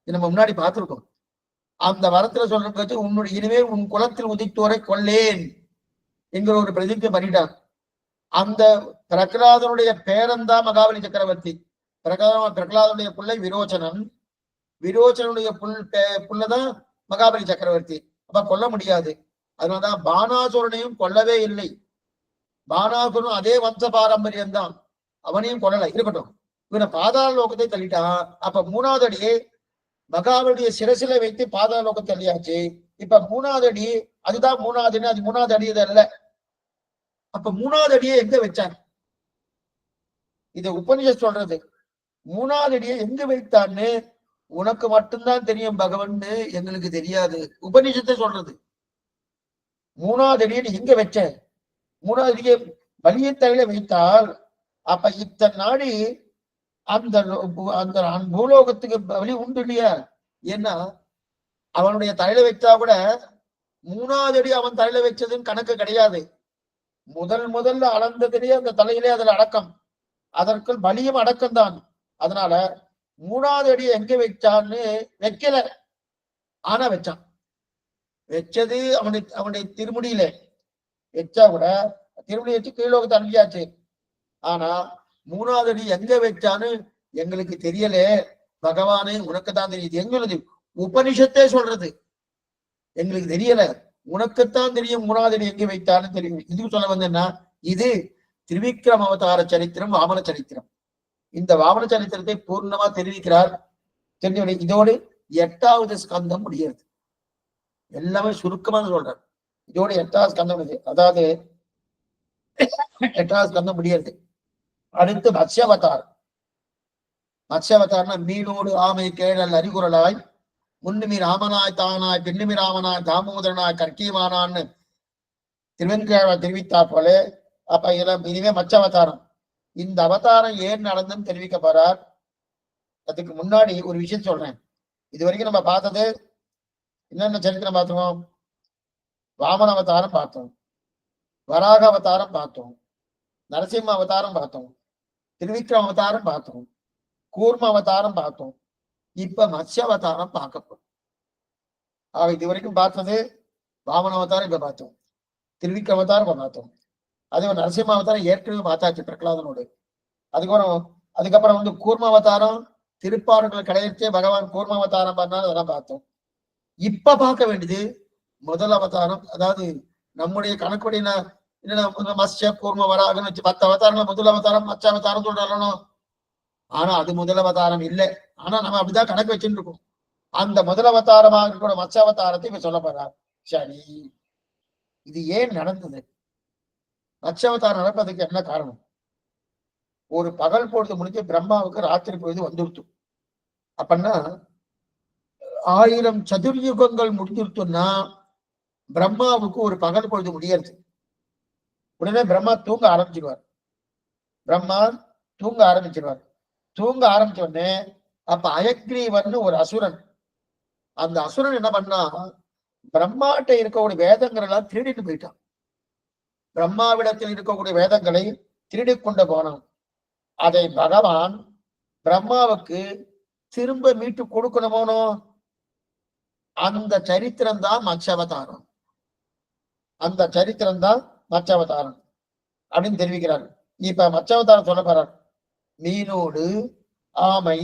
நம்ம முன்னாடி பார்த்திருக்கோம். அந்த வரத்துல சொல்றது உன்னுடைய இனிமேல் உன் குலத்தில் உதித்தோரை கொல்லேன் என்கிற ஒரு பிரதிஜை பண்ணிட்டான். அந்த பிரகலாதனுடைய பேரன்தான் மகாபலி சக்கரவர்த்தி. பிரகலாதனுடைய பிள்ளை விரோச்சனன், விரோச்சனுடைய புள்ளதான் மகாபலி சக்கரவர்த்தி. அப்ப கொல்ல முடியாது. அதனாலதான் பானாசுரனையும் கொல்லவே இல்லை. பானாசுரனும் அதே வம்ச பாரம்பரியம் தான், அவனையும் கொல்லலை. இருக்கட்டும், இவனை பாதாள லோகத்தை தள்ளிட்டான். அப்ப மூணாவது அடியே மகாபலியுடைய சிரசில வைத்து பாதாள லோகத்தை தள்ளியாச்சு. இப்ப மூணாவது அடி அதுதான் மூணாவது அடி, அது மூணாவது அடி அல்ல. அப்ப மூணாவது அடியை எங்க வச்சான்? இது உபனிஷத் சொல்றது. மூணாவது அடியை எங்க வைத்தான்னு உனக்கு மட்டும்தான் தெரியும் பகவன், எங்களுக்கு தெரியாது. உபனிஷத்தை சொல்றது. மூணாவது அடியை நீ எங்க வச்ச? மூணாவது அடியை பலியத்தலையில வைத்தால் அப்ப இத்தனை நாடி அந்த அந்த பூலோகத்துக்கு வழி உண்டு இல்லையா? ஏன்னா அவனுடைய தலையில வச்சா கூட மூணாவது அடி அவன் தலையில வச்சதுன்னு கணக்கு கிடையாது. முதல்ல அளந்ததிலேயே அந்த தலையிலே அதுல அடக்கம், அதற்குள் பலியும் அடக்கம் தான். அதனால மூணாவது அடியை எங்க வச்சான்னு வைக்கல, ஆனா வச்சான். வச்சது அவனுடைய திருமுடியில வச்சா கூட திருமுடி வச்சு கீழோகத்தை அனுப்பியாச்சு. ஆனா மூணாவது அடி எங்க வச்சான்னு எங்களுக்கு தெரியல பகவானே, உனக்கு தான் தெரியுது. எங்களுக்கு உபனிஷத்தே சொல்றது, எங்களுக்கு தெரியல, உனக்குத்தான் தெரியும் மூணாவது அடி எங்க வைத்தான்னு தெரியும். இதுக்கு சொல்ல வந்தேன்னா, இது திரிவிக்ரம அவதார சரித்திரம், வாமன சரித்திரம். இந்த வாமன சரித்திரத்தை பூர்ணமா தெரிவிக்கிறார். தெரிஞ்ச இதோடு 8வது ஸ்கந்தம் முடியாது. எல்லாமே சுருக்கமா சொல்றார். இதோட 8வது ஸ்கந்தம் முடியுது. அதாவது 8வது ஸ்கந்தம் முடியாது. அடுத்து மத்ஸ்யாவதாரம். மத்ஸ்யாவதாரம்னா மீனோடு ஆமை கேழல் அறிகுறலாய் முன்னுமி ராமனாய் தானாய் பின்னுமி ராமனாய் தாமோதரனாய் கற்கியமானான்னு திருவெண்காழ்வார் தெரிவித்தா போல. அப்ப இனிமே மத்ஸ்யாவதாரம். இந்த அவதாரம் ஏன் நடந்துன்னு தெரிவிக்க போறார். அதுக்கு முன்னாடி ஒரு விஷயம் சொல்றேன். இது வரைக்கும் நம்ம பார்த்தது என்னென்ன சரித்திரம் பார்த்தோம்? வாமன அவதாரம் பார்த்தோம், வராக அவதாரம் பார்த்தோம், நரசிம்ம அவதாரம் பார்த்தோம், திருவிக்ரம அவதாரம் பார்த்தோம், கூர்ம அவதாரம் பார்த்தோம். இப்ப மத்ஸ்ய அவதாரம் பார்க்கப்படும். இது வரைக்கும் பார்த்தது வாமன அவதாரம் இப்ப பார்த்தோம், திருவிக்ரம அவதாரம் இப்ப பார்த்தோம். அதே நரசிம்ம அவதாரம் ஏற்கனவே பார்த்தாச்சு பிரகலாதனோடு. அதுக்கப்புறம் கூர்ம அவதாரம் திருப்பாடுகள் கிடைச்சே பகவான் கூர்ம அவதாரம் பண்ணாலும் அதெல்லாம் பார்த்தோம். இப்ப பார்க்க வேண்டியது முதல் அவதாரம். அதாவது நம்முடைய கணக்குடைய மத்ஸ்ய கூர்ம வராகன்னு வச்சு 10 அவதாரங்கள் முதல் அவதாரம் மத்ஸ்ய அவதாரம் சொல்றோம். ஆனா அது முதல் அவதாரம் இல்லை. ஆனா நம்ம அப்படிதான் கணக்கு வச்சுட்டு இருக்கோம். அந்த முதல் அவதாரமாக கூட மத்ஸ்ய அவதாரத்தை இப்ப சொல்ல போறார். சரி, இது ஏன் நடந்தது? மத்ஸ்ய அவதாரம் நடப்பதுக்கு என்ன காரணம்? ஒரு பகல் பொழுது முடிஞ்சு பிரம்மாவுக்கு ராத்திரி பொழுது வந்துருத்து. அப்படின்னா 1000 சதுர்யுகங்கள் முடிஞ்சிருத்துன்னா பிரம்மாவுக்கு ஒரு பகல் பொழுது முடியாது. உடனே பிரம்மா தூங்க ஆரம்பிச்சிருவார். தூங்க ஆரம்பிச்ச உடனே அப்ப அயக்ரீவன் ஒரு அசுரன், அந்த அசுரன் என்ன பண்ணா, பிரம்மாட்ட இருக்க ஒரு வேதங்கள் எல்லாம் திருடிட்டு போயிட்டான். பிரம்மாவிடத்தில் இருக்கக்கூடிய வேதங்களை திருடி கொண்டு போனான். அதை பகவான் பிரம்மாவுக்கு திரும்ப மீட்டு கொடுக்கணுமோனோ, அந்த சரித்திரம் தான் மத்ஸ்யாவதாரம். அந்த சரித்திரம் தான் மத்ஸ்யாவதாரம் அப்படின்னு தெரிவிக்கிறார். இப்ப மத்ஸ்யாவதாரம் சொல்ல போறார். மீனோடு ஆமை,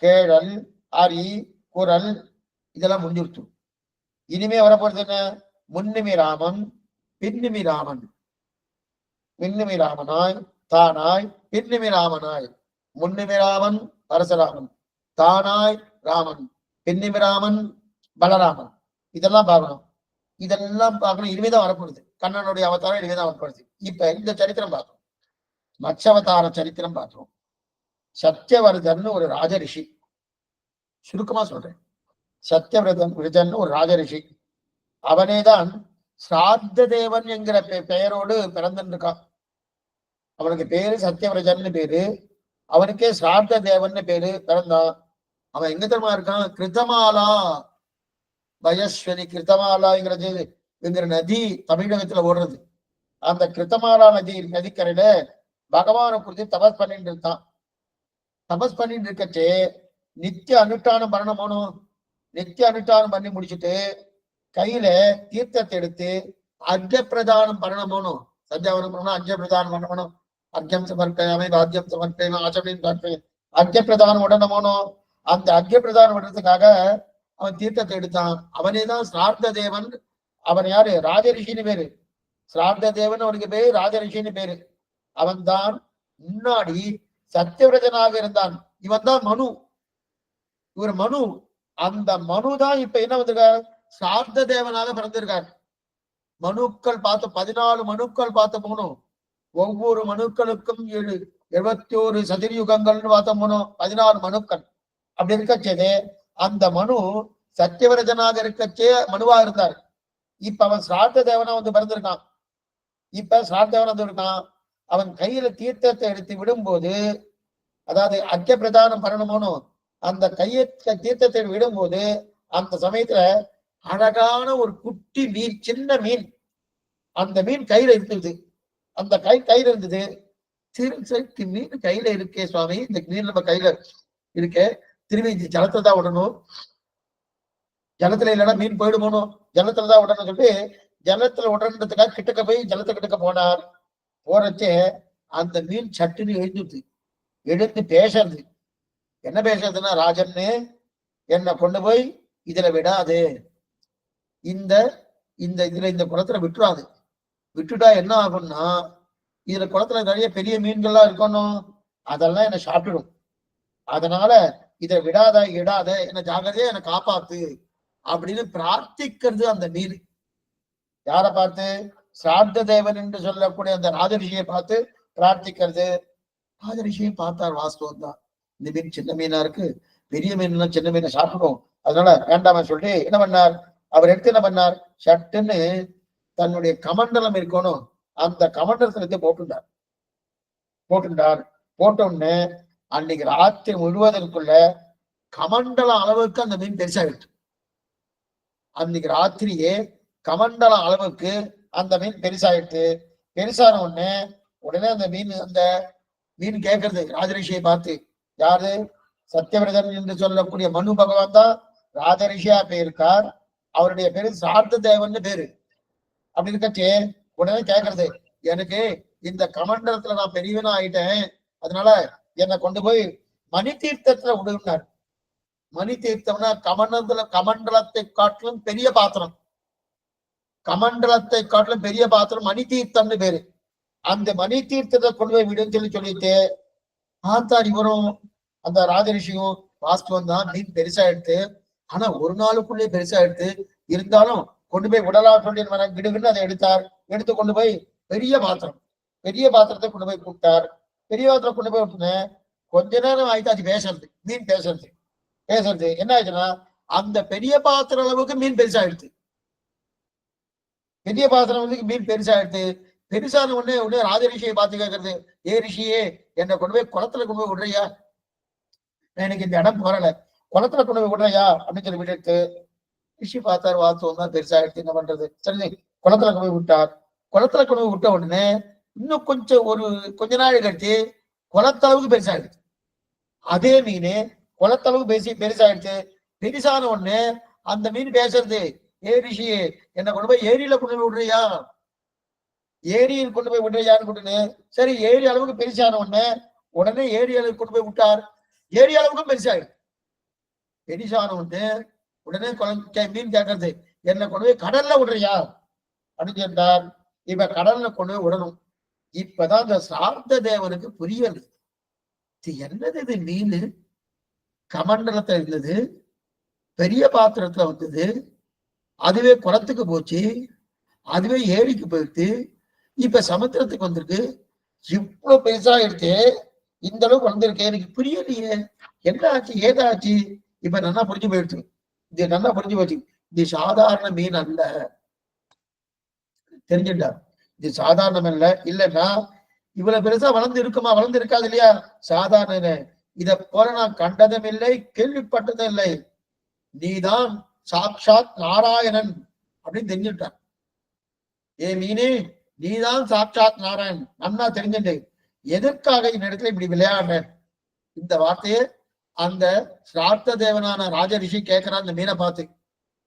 கேழல், அரி, குரல் இதெல்லாம் முடிஞ்சிருச்சு. இனிமே வரப்போறது என்ன? முன்னிமி ராமன், பின்னிமி ராமன். பின்னிமி ராமனாய் தானாய், பின்னிமி ராமனாய். முன்னிமி ராமன் பரசுராமன், தானாய் ராமன், பின்னிமி ராமன் பலராமன். இதெல்லாம் பார்க்கணும். இதெல்லாம் பார்க்கணும். இனிமேதான் வரப்படுது. கண்ணனுடைய அவதாரம் இனிமேதான் வரப்படுது. இப்ப இந்த சரித்திரம் பார்த்தோம். மத்ஸ்யாவதார சரித்திரம் பார்த்தோம். சத்தியவர்தன் ஒரு ராஜரிஷி, சுருக்கமா சொல்றேன். சத்தியவிரதன் ஒரு ராஜரிஷி. அவனேதான் ஸ்ராத்த தேவன் என்கிற பெயரோடு பிறந்திருக்கான். அவனுக்கு பேரு சத்தியவிரதன் பேரு. அவனுக்கே ஸ்ராத்த தேவன் பேரு பிறந்தான். அவன் எங்க தெரியுமா இருக்கான்? கிருத்தமாலா பயஸ்வனி. கிருத்தமாலாங்கிறது என்கிற நதி தமிழகத்துல ஓடுறது. அந்த கிருத்தமாலா நதிக்கரையில பகவானை குறித்து தபஸ் பண்ணிட்டு இருக்கான். தபஸ் பண்ணிட்டு இருக்கச்சே நித்திய அனுஷ்டானம் பண்ணணும். நித்திய அனுஷ்டானம் பண்ணி முடிச்சுட்டு கையில தீர்த்தத்தை எடுத்து அர்க்க பிரதானம் பண்ணணும். சஞ்சாவனம் பண்ணணும், அர்க்க பிரதானம் பண்ணணும். அர்க்கம் சமர்ப்பயாமி, ராஜ்யம் சமர்ப்பயாமி, ஆச்சமயம் சமர்ப்பயாமி. அர்க்க பிரதானம் உடனமோனோ. அந்த அர்க்க பிரதானம் விடுறதுக்காக அவன் தீர்த்தத்தை எடுத்தான். அவனேதான் ஸ்ரார்த்த தேவன். அவன் யாரு? ராஜரிஷின்னு பேரு. ஸ்ரார்த்த தேவன் அவனுக்கு பேரு, ராஜரிஷின்னு பேரு. அவன் தான் முன்னாடி சத்தியவிரதனாக இருந்தான். இவன் தான் மனு. இவர் மனு. அந்த மனு தான் இப்ப என்ன வந்திருக்கார்? சார்த்த தேவனாக பிறந்திருக்கார். மனுக்கள் பார்த்து 14 மனுக்கள் பார்த்த போனோம். ஒவ்வொரு மனுக்களுக்கும் 71 சதுர்யுகங்கள்னு பார்த்த போனோம். 14 மனுக்கள் அப்படி இருக்கச்சே அந்த மனு சத்தியவிரதனாக இருக்கச்சே மனுவா இருந்தார். இப்ப அவன் சார்த்த தேவனா வந்து பிறந்திருக்கான். இப்ப சார்த்த தேவனா வந்து இருக்கான். அவன் கையில தீர்த்தத்தை எடுத்து விடும்போது, அதாவது அர்க்க பிரதானம் பண்ணணுமோனோ, அந்த கையை தீர்த்தத்தை விடும்போது அந்த சமயத்துல அழகான ஒரு குட்டி மீன், சின்ன மீன், அந்த மீன் கையில இருந்தது. அந்த கையில இருந்தது. திருச்சி மீன் கையில இருக்கே சுவாமி, இந்த மீன் நம்ம கையில இருக்கே, திரும்பி ஜலத்துல தான் விடணும். ஜலத்துல இல்லைன்னா மீன் போயிடுமோனும், ஜலத்துலதான் விடணும் சொல்லி ஜலத்துல விடணுன்றதுக்காக கிட்டக்க போய் ஜலத்தை கிட்டக்க போனார். போறச்சே அந்த மீன் சட்டுன்னு எழுந்துட்டு எடுத்து பேசுறது. என்ன பேசுறதுன்னா, ராஜன்னு என்னை கொண்டு போய் இதுல விடாது, இந்த குளத்துல விட்டுறாது. விட்டுட்டா என்ன ஆகும்னா, இதுல குளத்துல நிறைய பெரிய மீன்கள்லாம் இருக்கணும், அதெல்லாம் என்னை சாப்பிட்டுடும். அதனால இதை இடாத என்ன ஜாகிரதையா என்னை காப்பாத்து அப்படின்னு பிரார்த்திக்கிறது அந்த மீன். யாரை பார்த்து? சார்த்த தேவன் என்று சொல்லக்கூடிய அந்த ராஜரிஷியை பார்த்து பிரார்த்திக்கிறது. ராஜரிஷியை பார்த்தார், வாஸ்தவம் தான், இந்த மீன் சின்ன மீனா இருக்கு, பெரிய மீன் சின்ன மீனை சாப்பிடும், அதனால வேண்டாம சொல்லிட்டு என்ன பண்ணார்? அவர் எடுத்து என்ன பண்ணார்? சட்டுன்னு தன்னுடைய கமண்டலம் இருக்கணும், அந்த கமண்டலத்துல இருந்து போட்டுட்டார். போட்ட உடனே அன்னைக்கு ராத்திரி முழுவதற்குள்ள கமண்டலம் அளவுக்கு அந்த மீன் பெருசாகிட்டு. அன்னைக்கு ராத்திரியே கமண்டலம் அளவுக்கு அந்த மீன் பெருசாயிட்டு. பெருசான உடனே அந்த மீன் கேட்கறது ராஜரிஷியை பார்த்து. யாரு? சத்தியவிரதன் என்று சொல்லக்கூடிய மனு பகவான் தான் ராஜரிஷியா போயிருக்கார். அவருடைய பேரு சார்த்த தேவன் பேரு. அப்படி இருக்கச்சே உடனே கேட்கறது, எனக்கு இந்த கமண்டலத்துல நான் பெரியவனா ஆயிட்டேன், அதனால என்னை கொண்டு போய் மணி தீர்த்தத்துல விடுனார். மணி தீர்த்தம்னா கமண்டலத்தை காட்டிலும் பெரிய பாத்திரம். கமண்டலத்தை காட்டிலும் பெரிய பாத்திரம் மணி தீர்த்தம்னு பேரு. அந்த மணி தீர்த்தத்தை கொண்டு போய் விடுன்னு சொல்லிட்டு பார்த்தார். இவரும் அந்த ராஜரிஷியும் வாஸ்தவம் தான், மீன் பெருசா எடுத்து, ஆனா ஒரு நாளுக்குள்ளே பெருசா எடுத்து, இருந்தாலும் கொண்டு போய் விடலாம் சொல்லி கிடுகிட்டு அதை எடுத்து கொண்டு போய் பெரிய பாத்திரத்தை கொண்டு போய் கூப்பிட்டார். பெரிய பாத்திரம் கொண்டு போய் விட்டுனேன். கொஞ்ச நேரம் ஆயிட்டு அது மீன் பேசுறது என்ன ஆயிடுச்சுன்னா, அந்த பெரிய பாத்திரம் அளவுக்கு மீன் பெருசாயிடுது. பெரிய பாத்திரம் வந்து மீன் பெருசாயிடுது. பெருசான உடனே ராஜரிஷியை பார்த்து கேட்கறது, ஏ ரிஷியே, என்னை கொண்டு போய் குளத்துல கொண்டு போய் விடுறியா, எனக்கு இந்த இடம் போறல, குளத்துல கொண்டு போய் விடுறியா அப்படின்னு சொல்லி விட்டு ரிஷி பார்த்தார். வாஸ்தவம் தான், பெருசாயிடுச்சு, என்ன பண்றது? சரி, குளத்துல கொண்டு போய் விட்டார். குளத்துல கொண்டு போய் விட்ட உடனே இன்னும் கொஞ்ச நாள் கழிச்சு குளத்தளவுக்கு பெருசாயிடுச்சு. அதே மீன் குளத்தளவுக்கு பெருசாயிடுச்சு. பெருசான உடனே அந்த மீன் பேசுறது, ரிஷி என்ன கொண்டு போய் ஏரியில கொண்டு போய் விடுறியா, ஏரியில் கொண்டு போய் விடுறியான்னு கொண்டு. சரி, ஏரி அளவுக்கு பெருசான உடனே ஏரி அளவுக்கு கொண்டு போய் விட்டார். ஏரி அளவுக்கும் பெருசாயிடும். பெருசான உடனே மீன் கேட்கறது, என்ன கொண்டு போய் கடல்ல விடுறியா அப்படின்னு கேட்டார். இப்ப கடல்ல கொண்டு போய் விடணும். இப்பதான் இந்த சார்த்த தேவனுக்கு புரியல, என்னது இது மீன் கமண்டலத்துல இருந்தது, பெரிய பாத்திரத்துல வந்தது, அதுவே குளத்துக்கு போச்சு, அதுவே ஏரிக்கு போயிடுச்சு, இப்ப சமுத்திரத்துக்கு வந்திருக்கு, இவ்வளவு பெருசா எடுத்து இந்த அளவுக்கு வந்திருக்கு, எனக்கு புரியலையே, என்ன ஆச்சு ஏதாச்சு. இப்ப நல்லா புரிஞ்சு போயிடுச்சு. இது நல்லா புரிஞ்சு போச்சு, இது சாதாரண மீன் அல்ல. தெரிஞ்சுட்டார், இது சாதாரணம் இல்ல. இல்லைன்னா இவ்வளவு பெருசா வளர்ந்து இருக்குமா, வளர்ந்து இருக்காது இல்லையா, சாதாரண. இத போல நான் கண்டதும் இல்லை, கேள்விப்பட்டதும் இல்லை, நீதான் சாட்சாத் நாராயணன் அப்படின்னு தெரிஞ்சுட்டான். ஏ மீனே, நீதான் சாட்சாத் நாராயணன் நன்னா தெரிஞ்சுட்டு எதற்காக இந்த இடத்துல இப்படி விளையாடுற. இந்த வார்த்தையை அந்த சிரார்த்த தேவனான ராஜ ரிஷி கேட்கிறான் அந்த மீனை பார்த்து,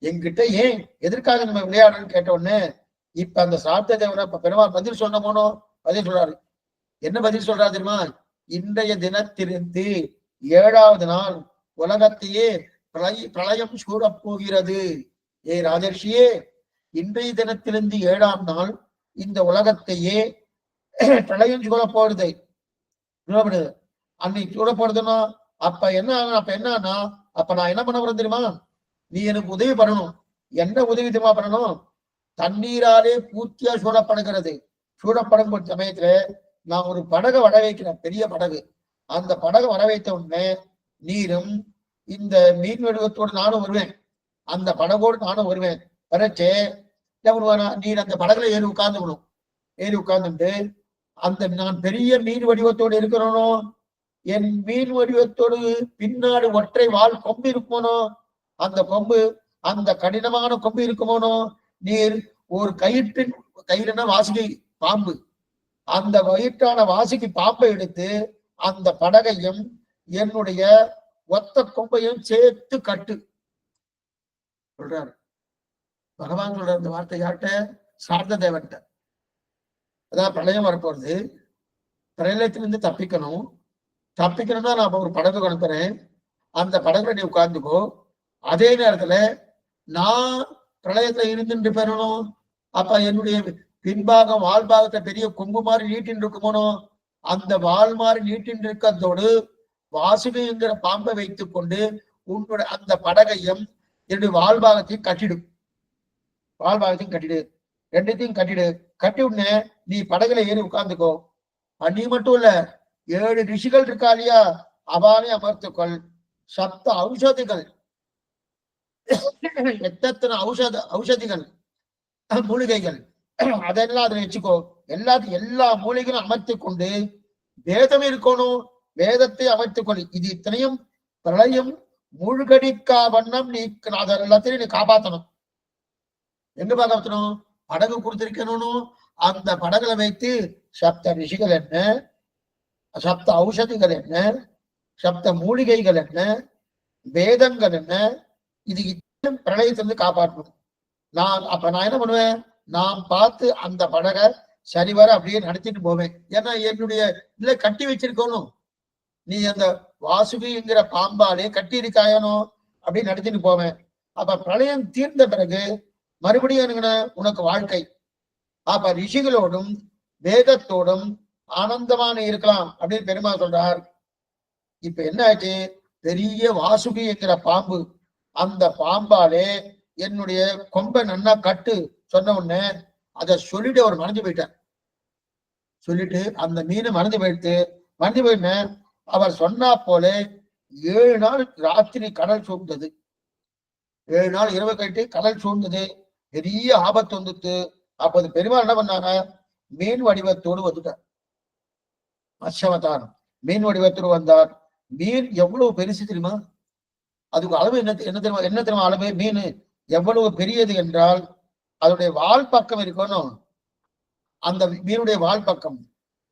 என்கிட்ட ஏன் எதற்காக நம்ம விளையாடுறன்னு கேட்ட உடனே இப்ப அந்த சிரார்த்த தேவனை பெருமாள் பதில் சொன்ன போனோ பதில் சொல்றாரு. என்ன பதில் சொல்றாரு தெரியுமா, இன்றைய தினத்திலிருந்து 7வது நாள் உலகத்தையே பிரளயம் சூழப் போகிறது. ஏ ராஜர்ஷியே, இன்றைய தினத்திலிருந்து 7ஆம் நாள் இந்த உலகத்தையே பிரளயம் சூழ போறது. அன்னைக்கு சூழ போறதுன்னா அப்ப என்னன்னா அப்ப நான் என்ன பண்ண போறேன் தெரியுமா, நீ எனக்கு உதவி பண்ணணும். என்ன உதவி தெரியுமா பண்ணணும், தண்ணீராலே பூர்த்தியா சூழப்படுகிறது. சூழப்படும் சமயத்துல நான் ஒரு படகை வட வைக்கிறேன், பெரிய படகு. அந்த படகை வட வைத்த உடனே நீரும் இந்த மீன் வடிவத்தோடு நானும் வருவேன், அந்த படகோடு நானும் வருவேன். வரைச்சே நீர் அந்த படகுல ஏறி உட்கார்ந்துக்கணும். ஏறி உட்கார்ந்துட்டு அந்த நான் பெரிய மீன் வடிவத்தோடு இருக்கிறனோ, என் மீன் வடிவத்தோடு பின்னாடி ஒற்றை வால் கொம்பு இருக்குமோனோ, அந்த கொம்பு அந்த கடினமான கொம்பு இருக்குமோனோ, நீர் ஒரு கயிறுனா வாசிக்கு பாம்பு, அந்த வயிற்றான வாசிக்கு பாம்பை எடுத்து அந்த படகையும் என்னுடைய ஒத்த கொம்பையும் சேர்த்து கட்டு சொல்றாரு. பகவான் சொல்ற அந்த வார்த்தை யார்கிட்ட, சார்த்த தேவன்கிட்ட. அதான் பிரளயம் வரப்போறது, பிரளயத்திலிருந்து தப்பிக்கணும்னா நான் ஒரு படகு அனுப்புறேன், அந்த படகுல நீ உட்கார்ந்துக்கோ. அதே நேரத்துல நான் பிரளயத்துல இருந்துட்டு பெறணும். அப்ப என்னுடைய பின்பாகம் வாழ்பாகத்தை பெரிய கொம்பு மாதிரி நீட்டின் இருக்குமோனோ, அந்த வால் மாதிரி நீட்டின் இருக்கிறதோடு வாசுகிங்கிற பாம்பை வைத்துக் கொண்டு உன்னுடைய அந்த படகையும் என்னுடைய வாழ்பாகத்தையும் கட்டிடும். வாழ்பாகத்தையும் கட்டிடு, ரெண்டுத்தையும் கட்டிடு. கட்டி உடனே நீ படகுல ஏறி உட்கார்ந்துக்கோ. நீ மட்டும் இல்ல, 7 ரிஷிகள் இருக்கா இல்லையா, அவானே அமர்த்துக்கொள். சப்த ஔஷதிகள், எத்தனை ஔஷதிகள் மூலிகைகள் அதெல்லாம் அதை வச்சுக்கோ. எல்லா மூலிகளும் அமர்த்தி கொண்டு வேதம் இருக்கணும், வேதத்தை அமைத்துக்கொள். இது இத்தனையும் பிரளயம் மூழ்கடிக்கா வண்ணம் நீ அதெல்லாத்தையும் நீ காப்பாற்றணும். எங்க காப்பாற்றணும், படகு கொடுத்திருக்கணும். அந்த படகுல வைத்து சப்த ரிஷிகள் என்ன, சப்த ஔஷதிகள் என்ன, சப்த மூலிகைகள் என்ன, வேதங்கள் என்ன, இது பிரளயத்திலிருந்து காப்பாற்றணும். நான் என்ன பண்ணுவேன், நான் பார்த்து அந்த படகை சரிவர அப்படியே நடத்திட்டு போவேன். ஏன்னா என்னுடைய இல்ல கட்டி வச்சிருக்கணும், நீ அந்த வாசுகிங்கிற பாம்பாலே கட்டி இருக்காயனோ அப்படின்னு நடத்திட்டு போவேன். அப்ப பிரளயம் தீர்ந்த பிறகு மறுபடியும் உனக்கு வாழ்க்கை. அப்ப ரிஷிகளோடும் வேதத்தோடும் ஆனந்தமான இருக்கலாம் அப்படின்னு பெருமாள் சொல்றார். இப்ப என்ன ஆச்சு, பெரிய வாசுகி என்கிற பாம்பு, அந்த பாம்பாலே என்னுடைய கொம்பை நன்னா கட்டு சொன்ன உடனே அதை சொல்லிட்டு அவர் மறைஞ்சு போயிட்டார். சொல்லிட்டு அந்த மீனை மறைஞ்சு போயிட்டு அவர் சொன்னா போல 7 நாள் ராத்திரி கடல் சூழ்ந்தது. 7 நாள் இரவு கழித்து கடல் சூழ்ந்தது. பெரிய ஆபத்து வந்துட்டு. அப்போது பெருமாள் என்ன பண்ணாங்க, மீன் வடிவத்தோடு வந்துட்டார். அஸ்வதாரம் மீன் வடிவத்தோடு வந்தார். மீன் எவ்வளவு பெருசு தெரியுமா, அதுக்கு அளவு என்ன தெரியுமா அளவு, மீன் எவ்வளவு பெரியது என்றால் அதனுடைய வால் பக்கம் இருக்கணும், அந்த மீனுடைய வால் பக்கம்.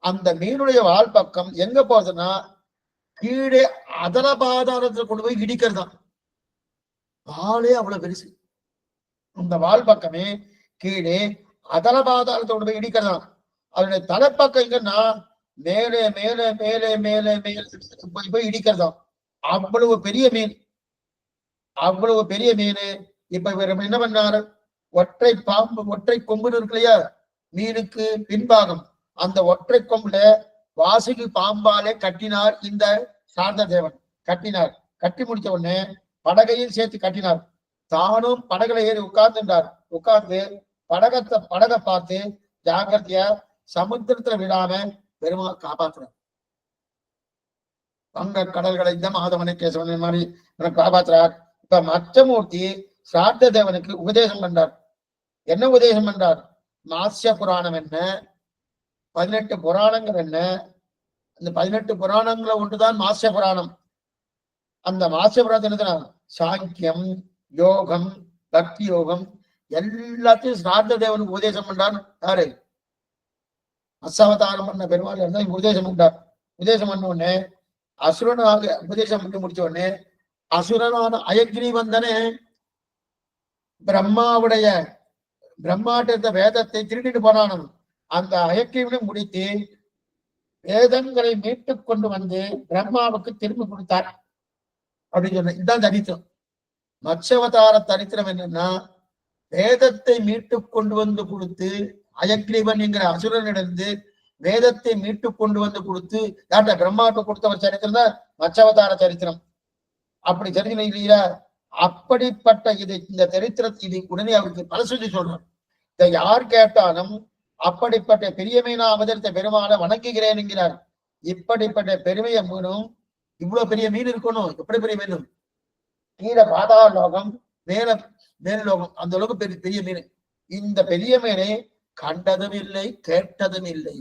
அந்த மீனுடைய வால் பக்கம் எங்க போகுதுன்னா கீழே அதல பாதாளத்துல கொண்டு போய் இடிக்கிறது தான். வாலே அவ்வளவு பெருசு. இந்த வால் பக்கமே கீழே அதல பாதாளத்தை கொண்டு போய் இடிக்கிறதாம். அதனுடைய தலைப்பக்கம் எங்கன்னா மேலே மேலே மேலே மேலே மேலே போய் இடிக்கிறதாம். அவ்வளவு பெரிய மீன், அவ்வளவு பெரிய மீன். இப்ப இவர் என்ன பண்ணாரு, ஒற்றை பாம்பு, ஒற்றை கொம்புன்னு இருக்கு இல்லையா மீனுக்கு பின்பாகம், அந்த ஒற்றை கொம்புல வாசுகி பாம்பாலே கட்டினார் இந்த சார்ந்த தேவன். கட்டினார். கட்டி முடிச்ச உடனே படகையும் சேர்த்து கட்டினார். தானும் படகுல ஏறி உட்கார்ந்துட்டார். உட்கார்ந்து படகை பார்த்து ஜாக்கிரதையா சமுத்திரத்துல விடாம பெருமாள் காப்பாத்துறார். வங்க கடல்களை இந்த மாதவனை கேசவன் மாதிரி காப்பாத்துறார். இப்ப மச்சமூர்த்தி சார்த்த தேவனுக்கு உபதேசம் பண்றார். என்ன உபதேசம் பண்றார்? மாசிய புராணம் என்ன, 18 புராணங்கள் என்ன, அந்த 18 புராணங்கள ஒன்றுதான் மாசிய புராணம். அந்த மாசிய புராணத்தை என்ன சாங்கியம், யோகம், பக்தி யோகம் எல்லாத்தையும் சார்த்த தேவனுக்கு உபதேசம் பண்றார். யாரு? அசாவதாரம் பண்ண பெருமாள் இருந்தா உபதேசம் பண்றார். உபதேசம் பண்ண உடனே அசுரனாக உபதேசம் பண்ணி முடிச்ச உடனே அசுரனான அயக்ரீவன் தானே பிரம்மாட்ட வேதத்தை திருடிட்டு போனான். அந்த அயக்ரீவனை முடித்து வேதங்களை மீட்டு கொண்டு வந்து பிரம்மாவுக்கு திரும்பி கொடுத்தார் அப்படின்னு சொன்ன. இதுதான் தரித்திரம். மத்ஸ்யாவதார தரித்திரம் என்னன்னா வேதத்தை மீட்டு கொண்டு வந்து கொடுத்து அயக்ரீவன் என்கிற அசுரனிடந்து வேதத்தை மீட்டு கொண்டு வந்து கொடுத்து யார்ட்ட பிரம்மாவுக்கு கொடுத்தவர் சரித்திரம் தான் மத்ஸ்யாவதார சரித்திரம். அப்படி சரித்திரம் இல்லையா? அப்படிப்பட்ட இந்த சரித்திரத்தை இது உடனே அவருக்கு பல சொல்லி சொல்றார். இதை யார் கேட்டாலும் அப்படிப்பட்ட பெரிய மீனா அவதரித்த பெருமாளை வணங்குகிறேன் என்கிறார். இப்படிப்பட்ட பெருமையை மீனும் இவ்வளவு பெரிய மீன் இருக்கணும். எப்படி பெரிய மீனும் கீழே பாதாள லோகம், மேல மேல் லோகம், அந்த அளவுக்கு பெரிய மீன். இந்த பெரிய மீனை கண்டதும் இல்லை, கேட்டதும் இல்லை.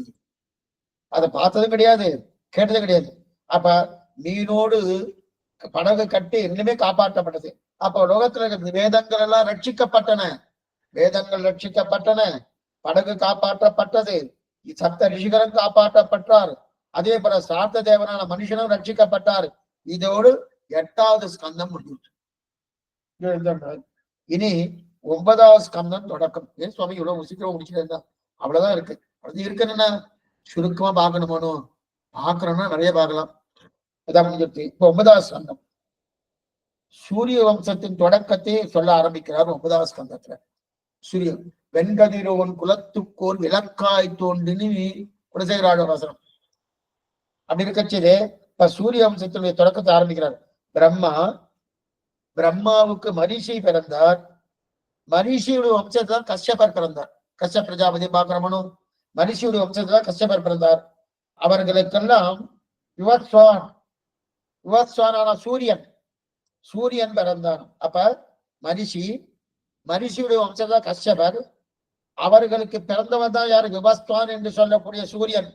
அதை பார்த்ததும் கிடையாது, கேட்டதும் கிடையாது. அப்ப மீனோடு படகு கட்டி இன்னுமே காப்பாற்றப்பட்டது. அப்ப லோகத்துல வேதங்கள் எல்லாம் ரட்சிக்கப்பட்டன, வேதங்கள் ரட்சிக்கப்பட்டன, படகு காப்பாற்றப்பட்டது, சப்த ரிஷிகரும் காப்பாற்றப்பட்டார். அதே போல சார்த்த தேவனான மனுஷனும் ரட்சிக்கப்பட்டார். இதோடு 8வது ஸ்கந்தம் முடிஞ்சிட்டு. இனி 9வது ஸ்கந்தம் தொடக்கம். ஏன் சுவாமி இவ்வளவு சீக்கிரம் முடிச்சுட்டு அவ்வளவுதான் இருக்கு. அது இருக்குன்னா சுருக்கமா பார்க்கணுமோ, பார்க்கணும்னா நிறைய பார்க்கலாம். அதான் முடிஞ்சிருச்சு. இப்ப 9வது ஸ்கந்தம் சூரிய வம்சத்தின் தொடக்கத்தை சொல்ல ஆரம்பிக்கிறார். 9வது ஸ்கந்தத்துல சூரியன் வெண்கதிரோன் குலத்துக்கோர் விளக்காய் தோன்றினி குலசேகராஜ வசனம் அப்படி இருக்கச்சே இப்ப சூரிய வம்சத்தினுடைய தொடக்கத்தை ஆரம்பிக்கிறார். பிரம்மாவுக்கு மரிஷி பிறந்தார். மரிஷியுடைய வம்சத்தான் கஷ்யபர் பிறந்தார். கஷ்ய பிரஜாபதி பாக்கிரமனும் மரிஷியுடைய வம்சத்தான் கஷ்யபர் பிறந்தார். அவர்களுக்கெல்லாம் யுவஸ்வானான சூரியன் பிறந்தான். அப்ப மரிஷியுடைய வம்சத்தான் கஷ்யபர். அவர்களுக்கு பிறந்தவன் தான் யாரு? விவஸ்வான் என்று சொல்லக்கூடிய சூரியன்.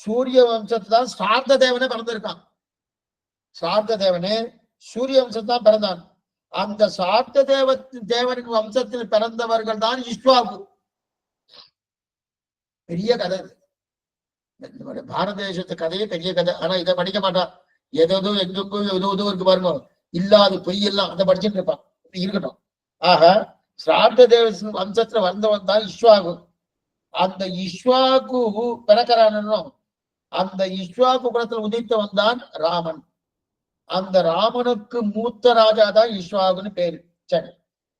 சூரிய வம்சத்தை தான் சார்த்த தேவனே பிறந்திருக்கான். சார்த்த தேவனே சூரிய வம்சத்தான் பிறந்தான். அந்த சார்த்த தேவனின் வம்சத்தில் பிறந்தவர்கள் தான் இஷ்வாகு. பெரிய கதை. பாரத தேசத்து கதையே பெரிய கதை. ஆனா இதை படிக்க மாட்டான். எதோ எங்கெங்கும் எதோ இருக்கு பாருங்க, இல்லாத பொய்யெல்லாம் அதை படிச்சுட்டு இருப்பான். இருக்கட்டும். ஆக சார்த்த தேவ வம்சத்துல வந்தவன் தான் இஷ்வாகு. அந்த இஷ்வாகு பிறக்கிறானோ அந்த இஷ்வாகு குலத்தில் உதித்தவன் தான் ராமன். அந்த ராமனுக்கு மூத்த ராஜா தான் இஷ்வாகுன்னு பேரு. சரி,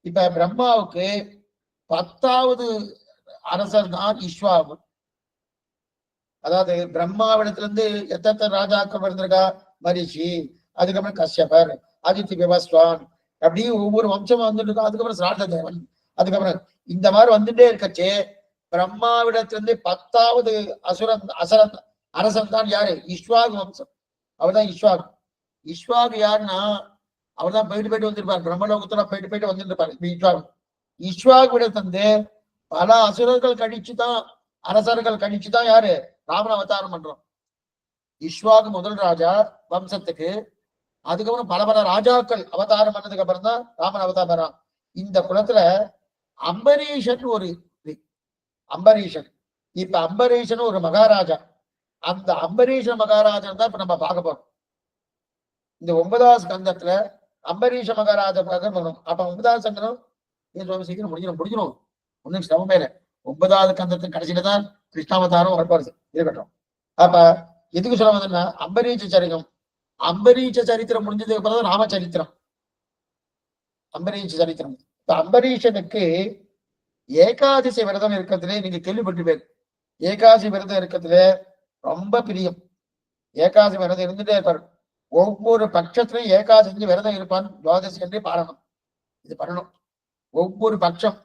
இப்ப பிரம்மாவுக்கு 10வது அரசர் தான் இஷ்வாகு. அதாவது பிரம்மாவிடத்துல இருந்து எத்தனை ராஜாக்கள் வந்திருக்கா? மரிஷி, அதுக்கப்புறம் கஷ்யபர், அதித்தி விவஸ்வான், அப்படியே ஒவ்வொரு வம்சமா வந்துட்டு இருக்கா. அதுக்கப்புறம் சார்த்த தேவன், அதுக்கப்புறம் இந்த மாதிரி வந்துட்டே இருக்கச்சே பிரம்மாவிடத்திலிருந்து 10வது அரசன் தான் யாரு? இஷ்வாகு வம்சம். அவர்தான் இஷ்வாகு. இஷ்வாகு யாருன்னா அவர்தான் போயிட்டு வந்திருப்பார். பிரம்மலோகத்துல போயிட்டு வந்துட்டு இருப்பாரு இஷ்வாகு. இஷ்வாகுவிடத்திலிருந்து பல அசுரர்கள் கழிச்சுதான், அரசர்கள் கழிச்சுதான் யாரு? ராமன் அவதாரம் பண்றோம். இஷ்வாகு முதல் ராஜா வம்சத்துக்கு. அதுக்கப்புறம் பல ராஜாக்கள் அவதாரம் பண்ணதுக்கு அப்புறம் தான் ராமன் அவதாரம். இந்த குலத்துல அம்பரீஷன் இப்ப அம்பரீஷன் ஒரு மகாராஜா, அந்த அம்பரீஷ மகாராஜன் தான் இப்ப நம்ம பார்க்க போறோம். இந்த 9வது ஸ்கந்தத்துல அம்பரீஷ மகாராஜா பார்க்கணும். அப்ப 9வது ஸ்கந்தம் சீக்கிரம் முடிஞ்சிடும் ஒன்னும் சிரமமே இல்லை. 9வது ஸ்கந்தத்தின் கடைசியில தான் கிருஷ்ணாவதாரம் வரப்பாரு இருக்கட்டும். அப்ப எதுக்கு சொல்ல வந்தேன்னா அம்பரீஷ சரித்திரம், அம்பரீஷ சரித்திரம் முடிஞ்சதுக்கு அப்புறம் ராமச்சரித்திரம், அம்பரீஷ சரித்திரம். இப்ப அம்பரீஷனுக்கு ஏகாதசி விரதம் இருக்கிறதுலே நீங்க கேள்விப்பட்டிருப்பீங்க. ஏகாதசி விரதம் இருக்கிறதுல ரொம்ப பிரியம். ஏகாதசி விரதம் இருந்துட்டே இருப்பார். ஒவ்வொரு பட்சத்திலையும் ஏகாதசி விரதம் இருப்பான். துவாதசி என்று பாடணும், இது பண்ணணும். ஒவ்வொரு பட்சம்,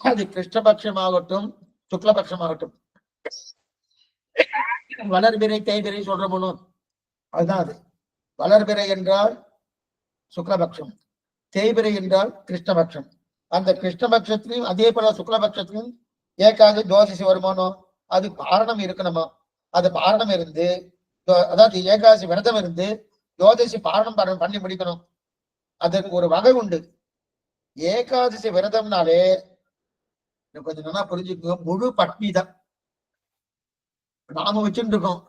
அது கிருஷ்ணபட்சமாகட்டும் சுக்லபட்சமாகட்டும், வளர்பிறை தேய்பிறை சொல்ற போனும் அதுதான். அது வளர்பிறை என்றால் சுக்லபட்சம், தேய்பிறை என்றால் கிருஷ்ணபட்சம். அந்த கிருஷ்ணபட்சத்திலையும் அதே போல சுக்லபட்சத்திலும் ஏகாதசி துவாதசி வருமானோ அது பாரணம் இருக்கணுமா. அது பாரணம் இருந்து, அதாவது ஏகாதசி விரதம் இருந்து துவாதசி பாரணம் பண்ணி முடிக்கணும். அதற்கு ஒரு வகை உண்டு. ஏகாதசி விரதம்னாலே கொஞ்சம் நல்லா புரிஞ்சுக்கோ, முழு பட்னி தான். நாம வச்சுட்டு இருக்கோம்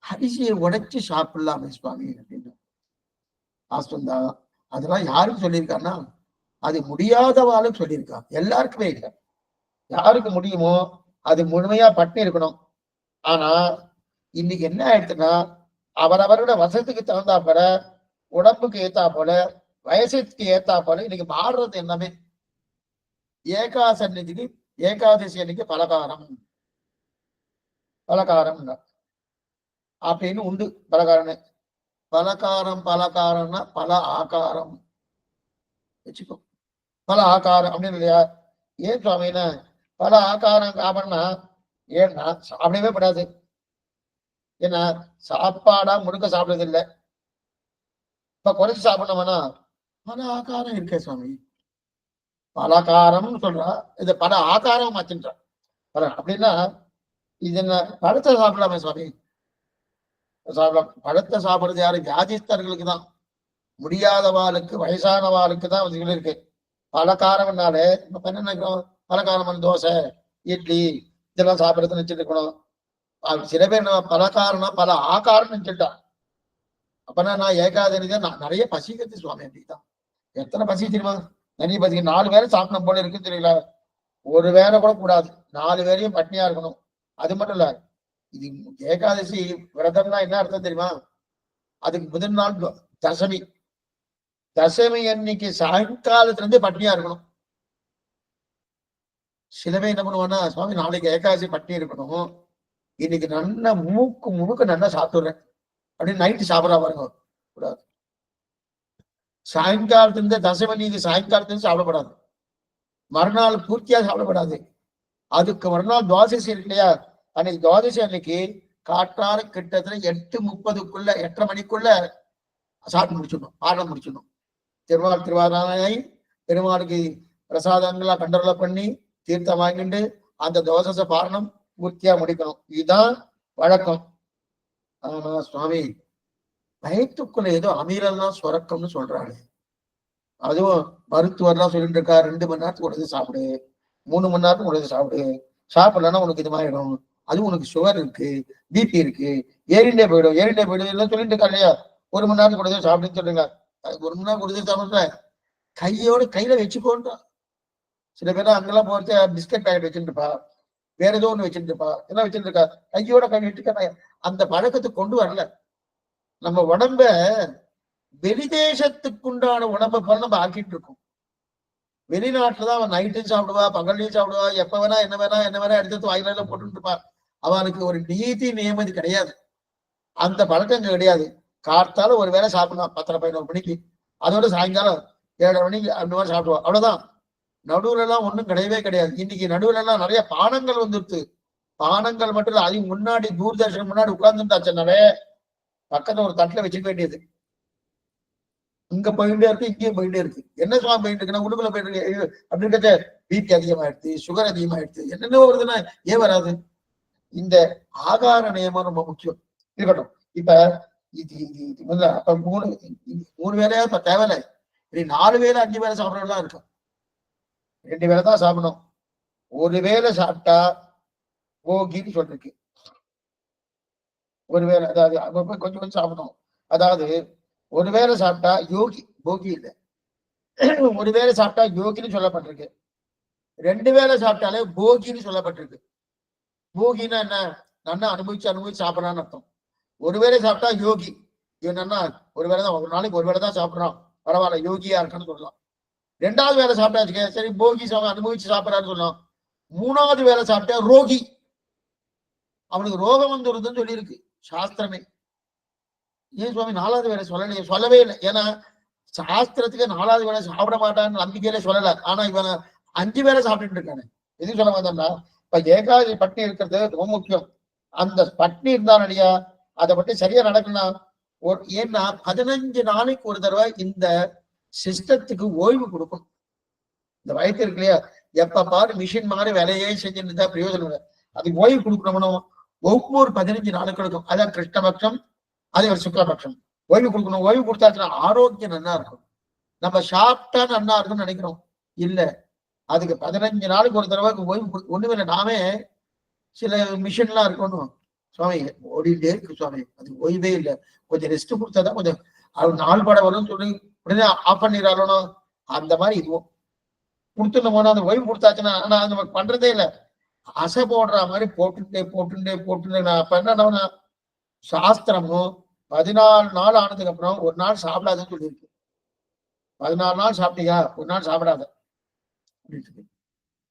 அரிசியை உடைச்சு சாப்பிடலாமே சுவாமி அப்படின்னு ஆஸ்வந்தா. அதெல்லாம் யாருக்கு சொல்லியிருக்காருன்னா அது முடியாதவாளும் சொல்லியிருக்கா, எல்லாருக்குமே இல்லை. யாருக்கு முடியுமோ அது முழுமையா பட்னி இருக்கணும். ஆனா இன்னைக்கு என்ன ஆயிடுச்சுன்னா அவரவரோட வசதிக்கு தகுந்தா போல, உடம்புக்கு ஏத்தா போல, வயசுக்கு ஏத்தா போல இன்னைக்கு மாறுறது எல்லாமே. ஏகாதசி அன்னைக்கு பலகாரம் பலகாரம் அப்படின்னு உண்டு. பலகாரம் பலகாரம்னா பல ஆகாரம் வச்சுக்கோ. பல ஆகாரம் அப்படின்னு இல்லையா? ஏன் சுவாமின்னா பல ஆகாரம் சாப்பிடனா ஏன்னா சாப்பிடவே படாது. ஏன்னா சாப்பாடா முழுக்க சாப்பிடுறது இல்லை. இப்ப குறைச்சு சாப்பிடணும்னா பல ஆகாரம் இருக்கே சுவாமி. பலகாரம்னு சொல்றா, இது பல ஆகாரம் மாச்சுன்றா. அப்படின்னா இது என்ன பழத்தை சாப்பிடலாமே சுவாமி? சாப்பிடலாம். பழத்தை சாப்பிடுறது யாரு? வியாதிஸ்தர்களுக்கு தான், முடியாதவாளுக்கு வயசானவாளுக்கு தான் இருக்கு. பலகாரம்னாலே நம்ம என்ன நினைக்கிறோம், பலகாரம் தோசை இட்லி இதெல்லாம் சாப்பிடுறதுன்னு நினைச்சிட்டு இருக்கணும். சில பேர் பலகாரம்னா பல ஆகாரம் நினைச்சுட்டான். அப்பனா நான் ஏகாதசி தான் நான் நிறைய பசிக்கிறது சுவாமி. அப்படிதான் எத்தனை பசி தெரியுமா? நிறைய பசி. 4 வேளை சாப்பிடணும் போல இருக்குன்னு தெரியல. ஒரு வேளை கூட கூடாது, 4 வேளையும் பட்னியா இருக்கணும். அது மட்டும் இல்ல, இது ஏகாதசி விரதம்னா என்ன அர்த்தம் தெரியுமா? அதுக்கு முதல் நாள் தசமி. தசமி அன்னைக்கு சாயங்காலத்துல இருந்து பட்னியா இருக்கணும். சிலவே என்ன பண்ணுவான்னா சுவாமி நாளைக்கு ஏகாதசி பட்னி இருக்கணும், இன்னைக்கு நல்லா முழுக்க நல்லா சாப்பிடுறேன் அப்படின்னு நைட்டு சாப்பிடா பாருங்க. கூடாது. சாயங்காலத்திலிருந்து தசமி நீங்க சாயங்காலத்திலிருந்து சாப்பிடப்படாது, மறுநாள் பூர்த்தியா சாப்பிடப்படாது. அதுக்கு மறுநாள் துவாதசி இருக்கு இல்லையா, அன்னைக்கு துவாதசி அன்னைக்கு காற்றாறு கிட்டத்தட்ட 8:30 8:30 மணிக்குள்ள சாப்பிட்டு முடிச்சிடணும், பாடம் முடிச்சிடணும். திருவாராய் பெருமாளுக்கு பிரசாதங்களா கண்டரோல பண்ணி தீர்த்தம் வாங்கிட்டு அந்த தோசை பாரணம் பூர்த்தியா முடிக்கணும். இதுதான் வழக்கம். ஆனா சுவாமி வயிற்றுக்குள்ள ஏதோ அமீரெல்லாம் சுரக்கம்னு சொல்றாரு. அதுவும் மருத்துவர்லாம் சொல்லிட்டு இருக்கா, 2 மணி நேரத்துக்கு உடனே சாப்பிடு, 3 மணி நேரத்துக்கு உடனே சாப்பிடு, சாப்பிடலன்னா உனக்கு இது மாதிரிடும், அதுவும் உனக்கு சுகர் இருக்கு, பிபி இருக்கு, ஏறிண்டே போயிடும் எல்லாம் சொல்லிட்டு இருக்கா இல்லையா? 1 மணி நேரத்துக்கு உடனே சாப்பிடுன்னு சொல்லுங்க. 1 மணி நேரம் கொடுத்து சாப்பிடுற கையில வச்சுக்கோன்றா. சில பேர் அங்கெல்லாம் போறது பிஸ்கட் பேக்கெட் வச்சுட்டு இருப்பா, வேற ஏதோ ஒண்ணு வச்சுட்டு இருப்பா, என்ன வச்சுட்டு இருக்கா, கையோட வச்சுக்க. அந்த பழக்கத்துக்கு கொண்டு வரல. நம்ம உடம்ப வெளிதேசத்துக்குண்டான உடம்பை போல நம்ம ஆக்கிட்டு இருக்கோம். வெளிநாட்டுலதான் அவன் நைட்டும் சாப்பிடுவா, பகல்லையும் சாப்பிடுவா, எப்ப வேணா என்ன வேணா எடுத்து வாயில போட்டுட்டு இருப்பா. அவனுக்கு ஒரு நீதி நியமதி கிடையாது, அந்த பழக்கம் கிடையாது. காத்தால ஒரு வேளை சாப்பிடலாம் 10:30-11 மணிக்கு, அதோட சாயங்காலம் 7:30 மணிக்கு அந்த மாதிரி சாப்பிடுவா, அவ்வளவுதான். நடுவுல எல்லாம் ஒண்ணும் கிடையவே கிடையாது. இன்னைக்கு நடுவுல எல்லாம் நிறைய பானங்கள் வந்துருச்சு. பானங்கள் மட்டும் இல்ல, அதுக்கு முன்னாடி தூர்தர்ஷன் முன்னாடி உட்கார்ந்துட்டாச்சுனாலே பக்கத்துல ஒரு தட்டுல வச்சுக்க வேண்டியது. இங்க போயிட்டே இருக்கு, இங்கேயும் போயிட்டே இருக்கு. என்ன சுவாமி போயிட்டு இருக்குன்னா உடம்புல போயிட்டு இருக்கு அப்படின்றது பிபி அதிகமாயிடுச்சு, சுகர் அதிகமாயிடுச்சு, என்னென்ன வருதுன்னா ஏன் வராது? இந்த ஆகார நியமம் ரொம்ப முக்கியம் இருக்கட்டும். இப்ப இது அப்ப 3 வேலையா இப்ப தேவையில்லை. 4 வேலை 5 வேலை சாப்பிடறதுலாம் இருக்கும். 2 வேலை தான் சாப்பிடணும். ஒரு வேளை சாப்பிட்டா போகின்னு சொல்லிருக்கு. ஒருவேளை அதாவது கொஞ்சம் கொஞ்சம் சாப்பிடணும். அதாவது ஒருவேளை சாப்பிட்டா யோகி, போகி இல்லை, ஒருவேளை சாப்பிட்டா யோகின்னு சொல்லப்பட்டிருக்கு. 2 வேளை சாப்பிட்டாலே போகின்னு சொல்லப்பட்டிருக்கு. போகின்னா என்ன? நல்லா அனுபவிச்சு அனுபவிச்சு சாப்பிடறான்னு அர்த்தம். ஒருவேளை சாப்பிட்டா யோகி, இவன் என்ன ஒரு வேளை தான், ஒரு நாளைக்கு ஒரு வேளை தான் சாப்பிடறான், பரவாயில்ல யோகியா இருக்கான்னு சொல்லலாம். 2வது வேலை சாப்பிட்டாச்சு, சரி போகி அனுபவிச்சு சாப்பிடறான்னு சொல்லலாம். 3வது வேலை சாப்பிட்டா ரோகி, அவனுக்கு ரோகம் வந்துருதுன்னு சொல்லி இருக்கு சாஸ்திரமே. ஏன் சுவாமி 4வது வேலை சொல்லலையே? சொல்லவே இல்லை. ஏன்னா சாஸ்திரத்துக்கு 4வது வேலை சாப்பிட மாட்டான்னு நம்பிக்கையில சொல்லல. ஆனா இவன் 5 வேலை சாப்பிட்டுட்டு இருக்கானே, எது சொல்ல வந்தோம்னா இப்ப ஏகாதசி பட்னி இருக்கிறது ரொம்ப முக்கியம். அந்த பட்னி இருந்தானடியா அதை பற்றி சரியா நடக்கணும். ஏன்னா 15 நாளைக்கு ஒரு தடவை இந்த சிஸ்டத்துக்கு ஓய்வு கொடுக்கணும். இந்த வயிற்று இருக்கு இல்லையா, எப்ப பாரு மிஷின் மாதிரி வேலையே செஞ்சுட்டு இருந்தா பிரயோஜனம் இல்லை. அதுக்கு ஓய்வு கொடுக்கணும். ஒவ்வொரு 15 நாட்களுக்கும், அதான் கிருஷ்ணபக்ஷம், அதே ஒரு சுக்லபக்ஷம் ஓய்வு கொடுக்கணும். ஓய்வு கொடுத்தாச்சுன்னா ஆரோக்கியம் நல்லா இருக்கும். நம்ம சாப்பிட்டா நல்லா இருக்கும்னு நினைக்கிறோம், இல்ல. அதுக்கு 15 நாளுக்கு ஒரு தடவை ஓய்வு ஒண்ணுமே இல்லை. நாமே சில மிஷின்லாம் இருக்கணும் சுவாமி, ஓடிட்டே இருக்கு சுவாமி, அது ஓய்வே இல்லை, கொஞ்சம் ரெஸ்ட் கொடுத்தாதான் கொஞ்சம் நாள் படம் வரும்னு சொல்லி உடனே ஆஃப் பண்ணிடுறாலும், அந்த மாதிரி இதுவும் கொடுத்துட்டு அந்த ஓய்வு கொடுத்தாச்சுன்னா, ஆனா நமக்கு பண்றதே இல்லை. அசை போடுற மாதிரி போட்டுட்டே நான் அப்ப என்ன சாஸ்திரமும் 14 நாள் ஆனதுக்கு அப்புறம் ஒரு நாள் சாப்பிடாதுன்னு சொல்லியிருக்கு. 14 நாள் சாப்பிட்டீங்க, ஒரு நாள் சாப்பிடாத,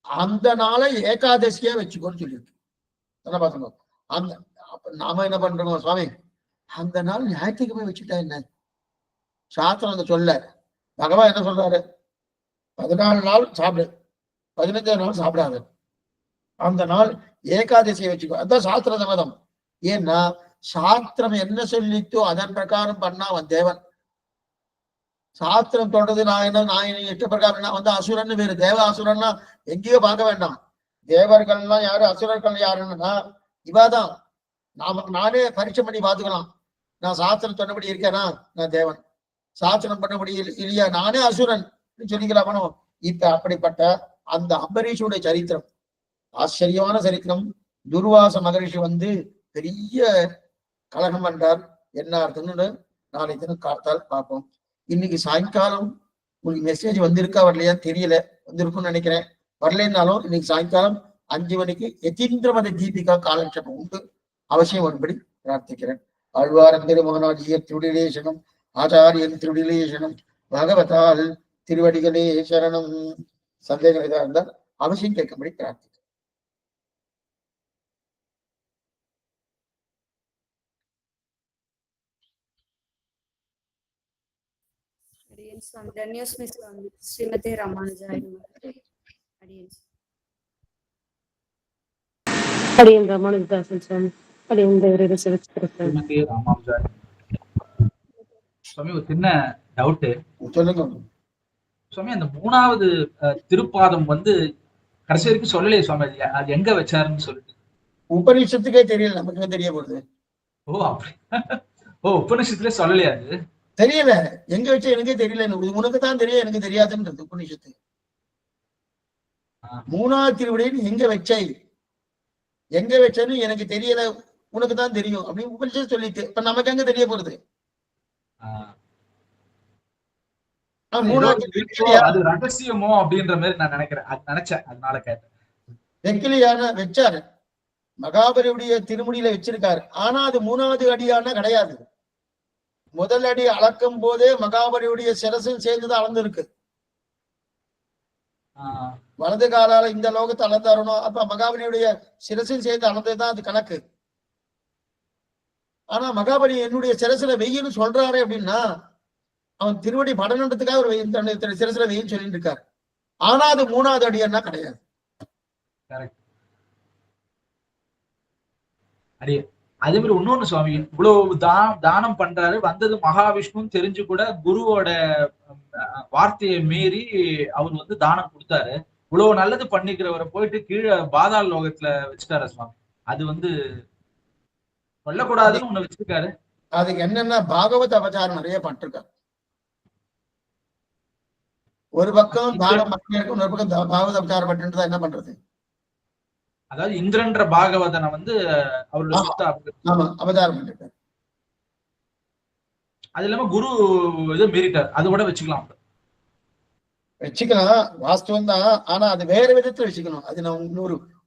அந்த நாளை ஏகாதசியா வச்சுக்கோன்னு சொல்லியிருக்கு. என்ன பாத்துக்கோ, அந்த நாம என்ன பண்றோம் சுவாமி, அந்த நாள் ஞாயிற்றுக்கிழமை வச்சுட்டா என்ன? சாஸ்திரம் அந்த சொல்ல, பகவான் என்ன சொல்றாரு, 14 நாள் சாப்பிடு, 15ஆவது நாள் சாப்பிடாது, அந்த நாள் ஏகாதசியை வச்சுக்கோ. அதான் சாஸ்திர சம்மதம். ஏன்னா சாஸ்திரம் என்ன சொல்லித்தோ அதன் பிரகாரம் பண்ணா அவன் தேவன். சாஸ்திரம் தொடர்ந்து நான் இஷ்ட பிரகாரம் நான் அசுரன்னு வேறு, தேவ அசுரன்னா எங்கேயோ பார்க்க வேண்டாம். தேவர்கள்லாம் யாரு, அசுரர்கள் யாருன்னா இவாதான். நானே பரீட்சை பண்ணி பார்த்துக்கலாம், நான் சாஸ்திரம் சொன்னபடி இருக்கேனா, நான் தேவன். சாஸ்திரம் பண்ணபடி இல்லையா, நானே அசுரன் சொல்லிக்கலாமோ. இப்ப அப்படிப்பட்ட அந்த அம்பரீஷுடைய சரித்திரம் ஆச்சரியமான சரித்திரம். துர்வாச மகரிஷி பெரிய கலகம் பண்றார். என்ன அர்த்தம்னு நாளை தினம் காத்தால் பார்ப்போம். இன்னைக்கு சாயங்காலம் உங்களுக்கு மெசேஜ் வந்திருக்கா வரலையா தெரியல, வந்திருக்கும்னு நினைக்கிறேன். வரலைன்னாலும் இன்னைக்கு சாயங்காலம் 5 மணிக்கு யதீந்திரமத தீபிகா காலட்சேபம் உண்டு, அவசியம் வரும்படி பிரார்த்திக்கிறேன். ஆழ்வாரன் திருமகனாஜிய திருடிலேசனம், ஆச்சாரியன் திருடிலேசனம், பகவதால் திருவடிகளே சரணம். சந்தேகம் எதா இருந்தால் அவசியம் கேட்கும்படி பிரார்த்திக்கிறேன். ஸ்ரீமதே ராமானுஜாய அடியேன் ராமானுஜதாசன் சுவாமி, அடியேன் தேவரீர சிவச்சித்திரன். சுவாமி ஒரு சின்ன டவுட். சொல்லுங்க சுவாமி, அந்த 3வது திருப்பாதம் கடைசி வரைக்கும் சொல்லலையே சுவாமி, அது எங்க வச்சாருன்னு சொல்லிட்டு. உபநிஷத்துக்கே தெரியல, நமக்கு தெரிய போகுது. ஓ அப்படி, ஓ உபநிஷத்துல சொல்லலையா? அது தெரியல, எங்க வச்ச எனக்கே தெரியல. உனக்கு தான் தெரியும், எனக்கு தெரியாதுன்றது உபநிஷத்து. 3வது திருவிடைன்னு எங்க வச்சேன்னு எனக்கு தெரியல, உனக்கு தான் தெரியும் அப்படின்னு உபநிஷத்து சொல்லிட்டு, இப்ப நமக்கு எங்க தெரிய போறது? அது ரகசியமோ அப்படின்ற மாதிரி நான் நினைச்சேன், அதனால கேட்டேன். வெக்கிலியான வச்சாரு, மகாபலியுடைய திருமுடியில வச்சிருக்காரு. ஆனா அது 3வது அடியான கிடையாது. முதல் அடி அளக்கும் போதே மகாபலியுடைய சிரசும் சேர்ந்துதான் அளந்திருக்கு. வலது காலால இந்த லோகத்தை அளந்தாரணும், அப்ப மகாபலியுடைய சிரசும் சேர்ந்து அளந்ததுதான் அது கணக்கு. ஆனா மகாபலி என்னுடைய சிரசுல வெயின்னு சொல்றாரு அப்படின்னா, அவன் திருவடி படனத்துக்காக ஒரு சிரசுல வெயின்னு சொல்லிட்டு இருக்காரு. ஆனா அது 3வது அடியான்னா கிடையாது. அதே மாதிரி இன்னொன்னு சுவாமி, இவ்வளவு தானம் பண்றாரு, வந்தது மகாவிஷ்ணுன்னு தெரிஞ்சு கூட குருவோட வார்த்தையை மீறி அவர் தானம் கொடுத்தாரு. இவ்வளவு நல்லது பண்ணிக்கிறவரை போயிட்டு கீழே பாதாள லோகத்துல வச்சுட்டாரு சுவாமி. அது சொல்லக்கூடாதுன்னு ஒண்ணு வச்சிருக்காரு. அதுக்கு என்னன்னா பாகவத அவதாரம் நிறைய பட்டிருக்காரு. ஒரு பக்கம் தானம் பண்ணிருக்கும், ஒரு பக்கம் பாகவத அவதாரம் பண்ணிட்டு என்ன பண்றது? அதாவது இந்திரன்ற பாகவதனை வந்து அவருடைய ஆமா சொத்தை ஆமா அவதாரம் பண்ணிட்டார். அது இல்லாம குரு இது மீறிட்டார், அது கூட வச்சுக்கலாம். வச்சுக்கலாம், வாஸ்தவம் தான். ஆனா அது வேற விதத்துல வச்சுக்கணும். அது நான்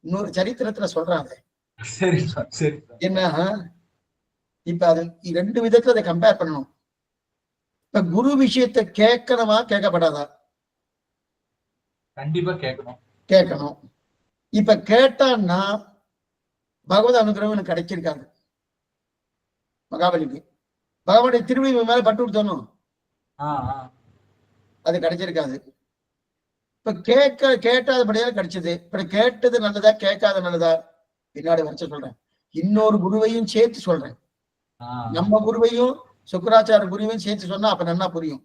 இன்னொரு சரித்திரத்துல சொல்றேன். அதை சரி சார், சரி சார். என்ன இப்ப அது 2 விதத்துல அதை கம்பேர் பண்ணணும். இப்ப குரு விஷயத்தை கேட்கணுமா கேட்கப்படாதா? கண்டிப்பா கேட்கணும். கேட்கணும். இப்ப கேட்டான்னா பகவத் அனுகிரகம் எனக்கு கிடைச்சிருக்காங்க. மகாபலிக்கு பகவானுடைய திருவடி மேல பட்டு கொடுத்தணும், அது கிடைச்சிருக்காது. இப்ப கேட்டாதபடியா கிடைச்சது. இப்ப கேட்டது நல்லதா கேட்காத நல்லதா பின்னாடி வரைச்ச சொல்றேன். இன்னொரு குருவையும் சேர்த்து சொல்றேன். நம்ம குருவையும் சுக்கராச்சார குருவையும் சேர்த்து சொன்னா அப்ப நல்லா புரியும்.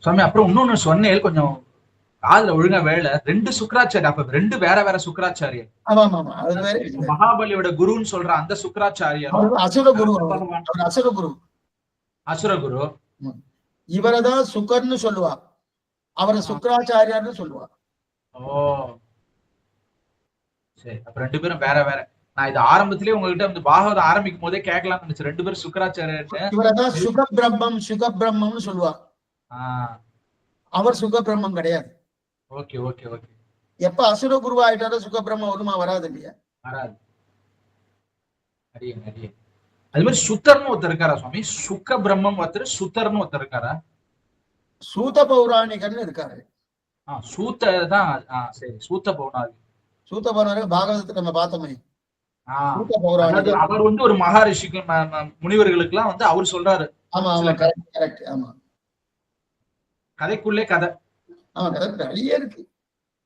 சுவாமி அப்புறம் இன்னொன்னு சொன்னேன், கொஞ்சம் காதுல ஒழுங்கா வேலை. 2 சுக்கராச்சாரியர், அப்ப 2 வேற வேற சுக்கராச்சாரியர். ஆமா ஆமா, அது வேற. மகாபலியோட குருன்னு சொல்ற அந்த சுக்கராச்சாரியர் அசுர குரு, அசுர குரு, அசுர குரு. இவரதான் சுகர்னு சொல்லுவா, அவரை சுக்கராச்சாரியார்னு சொல்லுவா. ஓ சரி, அப்ப 2 பேரும் வேற வேற. நான் இது ஆரம்பத்திலேயே உங்ககிட்ட வந்து பாகவதம் ஆரம்பிக்கும் போதே கேட்கலாம்னு நினைச்சேன். 2 பேரும் சுக்கராச்சாரியர். இவரதான் சுக பிரம்மம்னு சொல்லுவா. அவர் சுக பிரம்மம் கிடையாது. Okay okay okay. எப்ப அசுர குருவாயிட்டாரோ சுக பிரம்மம் வருமா? வராது இல்லையா? வராது. அது மாதிரி சுத்தர்னு ஒருத்தர் இருக்காரா சுவாமி? சுக பிரம்மம் ஒருத்தர், சுத்தர்னு ஒருத்தர் இருக்காரா? சூத பௌராணிகர்னு இருக்காரு. சூத்த தான். சரி, சூத்த பௌராணிகர். சூத்த பௌராணிகர் பாகவதத்தை நம்ம பார்த்தோமே. சூத பௌராணிகர் அவர் வந்து ஒரு மகாரிஷிக்கு முனிவர்களுக்கு எல்லாம் வந்து அவர் சொல்றாரு. ஆமா ஆமா, கரெக்ட். ஆமா, கதைக்குள்ளே கதை. ஆமா, கதை நிறைய இருக்கு,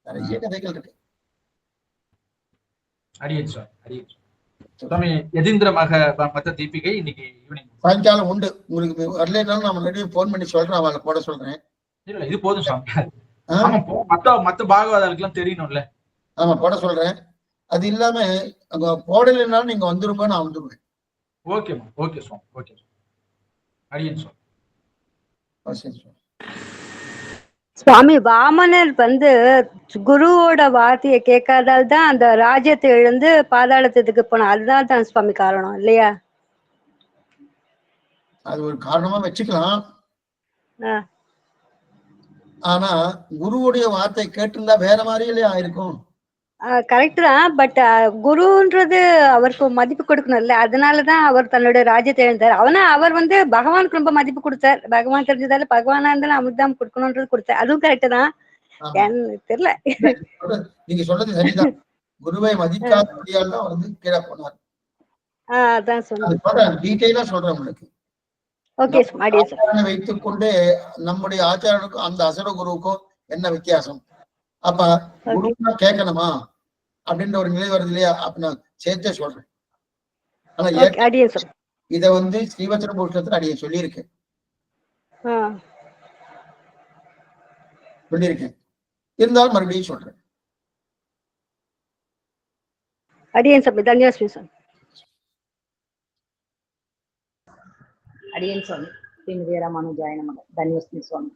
நிறைய கதைகள் இருக்கு. அடியேன் சார், அடியேன் சுவாமி. யதீந்திர மத தீபிகை இன்னைக்கு ஈவினிங் சாயங்காலம் உண்டு. உங்களுக்கு வரலைன்னாலும் நான் முன்னாடியே போன் பண்ணி சொல்றேன், அவளை போட சொல்றேன். இல்ல இது போதும் சுவாமி. மத்த பாகவதாளுக்கு எல்லாம் தெரியணும்ல. ஆமா, போட சொல்றேன். அது இல்லாம அங்க போடலைன்னாலும் நீங்க வந்துருங்க, நான் வந்துருவேன். ஓகேமா, ஓகே சுவாமி, ஓகே. அடியேன் சுவாமி. சுவாமி வாமனர் வந்து குருவோட வார்த்தையை கேட்காதால் தான் அந்த ராஜ்யத்தை இழந்து பாதாளத்துக்கு போன. அதுதான் தான் சுவாமி காரணம் இல்லையா? அது ஒரு காரணமா வச்சுக்கலாம். ஆனா குருவுடைய வார்த்தை கேட்டிருந்தா வேற மாதிரியே ஆயிருக்கும். கரெக்ட் தான். பட் குருன்றது அவருக்கு மதிப்பு கொடுக்கணும்ல, அதனாலதான் அவர் தன்னுடைய ராஜ்யத்தை இழந்தார். ஆனா அவர் வந்து பகவானுக்கு ரொம்ப மதிப்பு கொடுத்தார். பகவான் தெரிஞ்சதால பகவானா இருந்தாலும் அமிர்தம் கொடுக்கணும்ன்றது கொடுத்தார். அதுவும் கரெக்ட் தான். தெரியல, நீங்க சொல்றது சரிதான். குருவை மதிக்காதபடியால் தான் வந்து கீழே போனார். அதான் சொல்றேன், டீடைலா சொல்றேன் உங்களுக்கு. வைத்துக் கொண்டு நம்முடைய ஆச்சாரனுக்கும் அந்த அசுர குருவுக்கும் என்ன வித்தியாசம், அப்ப குருன்னா கேட்கணுமா அப்படின்ற ஒரு நிலை வருது இல்லையா? அப்ப நான் சேர்த்தே சொல்றேன். ஆனா இத வந்து ஸ்ரீவச்சன பூஷணத்துல அடிய சொல்லியிருக்கேன். இருந்தாலும் மறுபடியும் சொல்றேன். அடியேன் சாமி, தன்யவாஸ்மி சாமி. அடியேன் சுவாமி. ஸ்ரீமதி ராமானுஜாய நமக. தன்யவாஸ்மி சுவாமி.